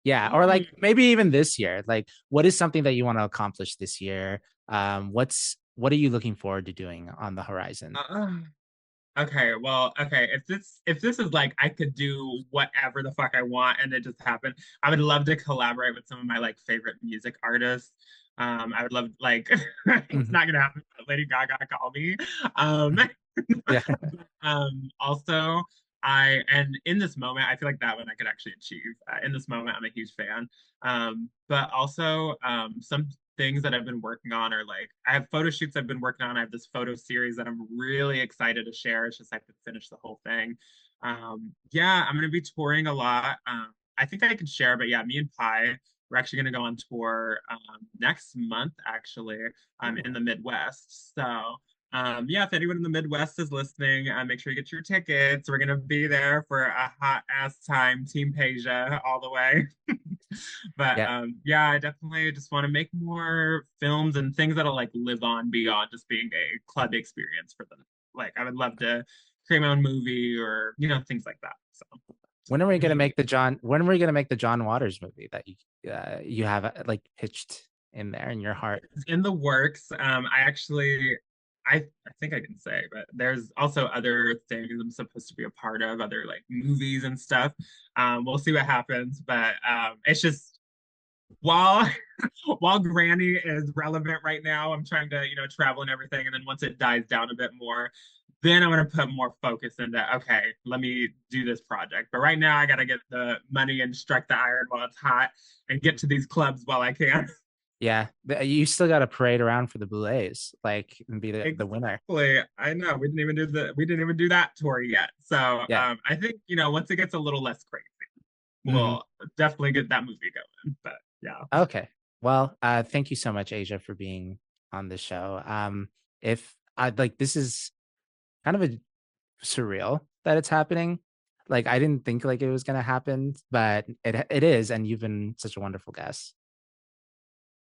[SPEAKER 1] Yeah, or like maybe even this year. Like, what is something that you want to accomplish this year? What are you looking forward to doing on the horizon?
[SPEAKER 2] Uh, Okay, well, okay. If this is like I could do whatever the fuck I want and it just happened, I would love to collaborate with some of my like favorite music artists. I would love like it's
[SPEAKER 1] Mhm.
[SPEAKER 2] not gonna happen, but Lady Gaga call me. Um,
[SPEAKER 1] Yeah,
[SPEAKER 2] also, and in this moment, I feel like that one I could actually achieve. In this moment, I'm a huge fan. But also, some things that I've been working on are like I have photo shoots I've been working on. I have this photo series that I'm really excited to share. It's just I have to finish the whole thing. Yeah, I'm gonna be touring a lot. I think I can share, but yeah, me and Pi, we're actually gonna go on tour next month, actually, in
[SPEAKER 1] cool.
[SPEAKER 2] the Midwest. So yeah, if anyone in the Midwest is listening, make sure you get your tickets. We're gonna be there for a hot ass time, Team Peja all the way. But
[SPEAKER 1] Yeah,
[SPEAKER 2] yeah, I definitely just want to make more films and things that'll like live on beyond just being a club experience for them. Like I would love to create my own movie or things like that. So
[SPEAKER 1] when are we gonna
[SPEAKER 2] really
[SPEAKER 1] make the John? When are we gonna make the John Waters movie that you have like pitched in there in your heart?
[SPEAKER 2] it's in the works. I think I can say, but there's also other things I'm supposed to be a part of, other like movies and stuff. We'll see what happens, but it's just while while Granny is relevant right now, I'm trying to travel and everything, and then once it dies down a bit more, then I'm gonna put more focus into okay, let me do this project. But right now, I gotta get the money and strike the iron while it's hot, and get to these clubs while I can.
[SPEAKER 1] Yeah, you still got to parade around for the Boulets, like and be the winner.
[SPEAKER 2] Exactly. I know we didn't even do that tour yet. So
[SPEAKER 1] Yeah.
[SPEAKER 2] I think once it gets a little less crazy,
[SPEAKER 1] Mhm.
[SPEAKER 2] we'll definitely get that movie going. But yeah.
[SPEAKER 1] Okay. Well, thank you so much, Asia, for being on the show. If I like, this is kind of a surreal that it's happening. Like, I didn't think like it was gonna happen, but it is, and you've been such a wonderful guest.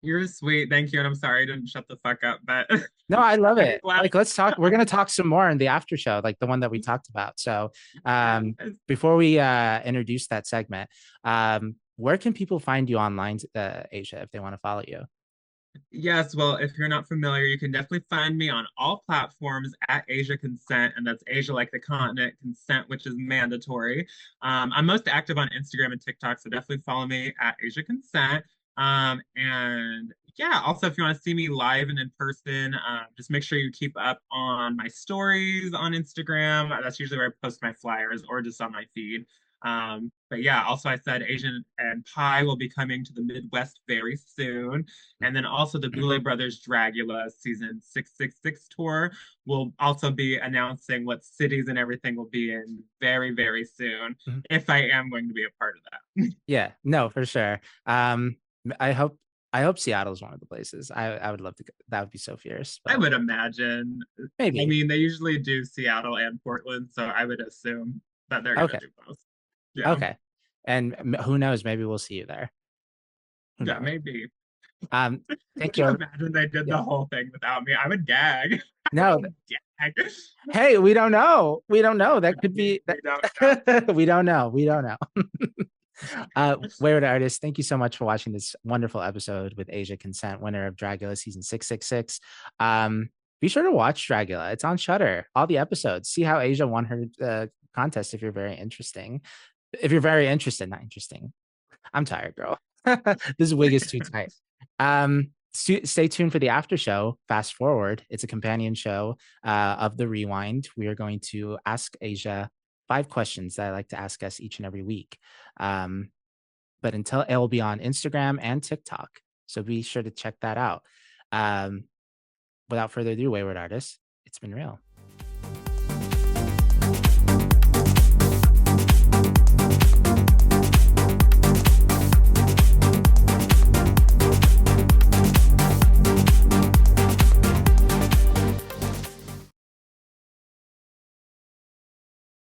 [SPEAKER 2] You're sweet. Thank you. And I'm sorry I didn't shut the fuck up, but
[SPEAKER 1] No, I love
[SPEAKER 2] I'm
[SPEAKER 1] it.
[SPEAKER 2] glad.
[SPEAKER 1] Like, let's talk. We're gonna talk some more in the after show, like the one that we talked about. So,
[SPEAKER 2] Yes.
[SPEAKER 1] before we introduce that segment, where can people find you online, Asia, if they want to follow you?
[SPEAKER 2] Yes, well, if you're not familiar, you can definitely find me on all platforms at Asia Consent, and that's Asia like the continent, consent, which is mandatory. I'm most active on Instagram and TikTok, so definitely follow me at Asia Consent. And yeah, also if you want to see me live and in person, just make sure you keep up on my stories on Instagram. That's usually where I post my flyers or just on my feed. But yeah, also I said Asian and Pie will be coming to the Midwest very soon. And then also the Boulet Brothers Dragula season 666 tour will also be announcing what cities and everything will be in very, very soon, if I am going to be a part of that.
[SPEAKER 1] Yeah, no, for sure. I hope I hope Seattle's one of the places. I would love to go. That would be so fierce,
[SPEAKER 2] I
[SPEAKER 1] but
[SPEAKER 2] would imagine. I
[SPEAKER 1] maybe.
[SPEAKER 2] mean, they usually do Seattle and Portland, so I would assume that they're gonna
[SPEAKER 1] Okay.
[SPEAKER 2] do both. Yeah.
[SPEAKER 1] Okay. And who knows? Maybe we'll see you there. Who
[SPEAKER 2] Yeah,
[SPEAKER 1] knows?
[SPEAKER 2] maybe.
[SPEAKER 1] Um,
[SPEAKER 2] Could
[SPEAKER 1] thank
[SPEAKER 2] you
[SPEAKER 1] you.
[SPEAKER 2] imagine they did
[SPEAKER 1] Yeah.
[SPEAKER 2] the whole thing without me? I would gag. I
[SPEAKER 1] No,
[SPEAKER 2] would gag.
[SPEAKER 1] hey, we don't know. We don't know. That could be
[SPEAKER 2] We don't know.
[SPEAKER 1] that. We don't know. We don't know. Wayward Artist, thank you so much for watching this wonderful episode with Asia Consent, winner of Dragula season 666. Be sure to watch Dragula. It's on Shudder. All the episodes. See how Asia won her contest if you're very interesting. If you're very interested, not interesting. I'm tired, girl. This wig is too tight. Stay tuned for the after show. Fast forward. It's a companion show of the Rewind. We are going to ask Asia 5 questions that I like to ask us each and every week. But until it'll be on Instagram and TikTok. So be sure to check that out. Without further ado, Wayward Artists, it's been real.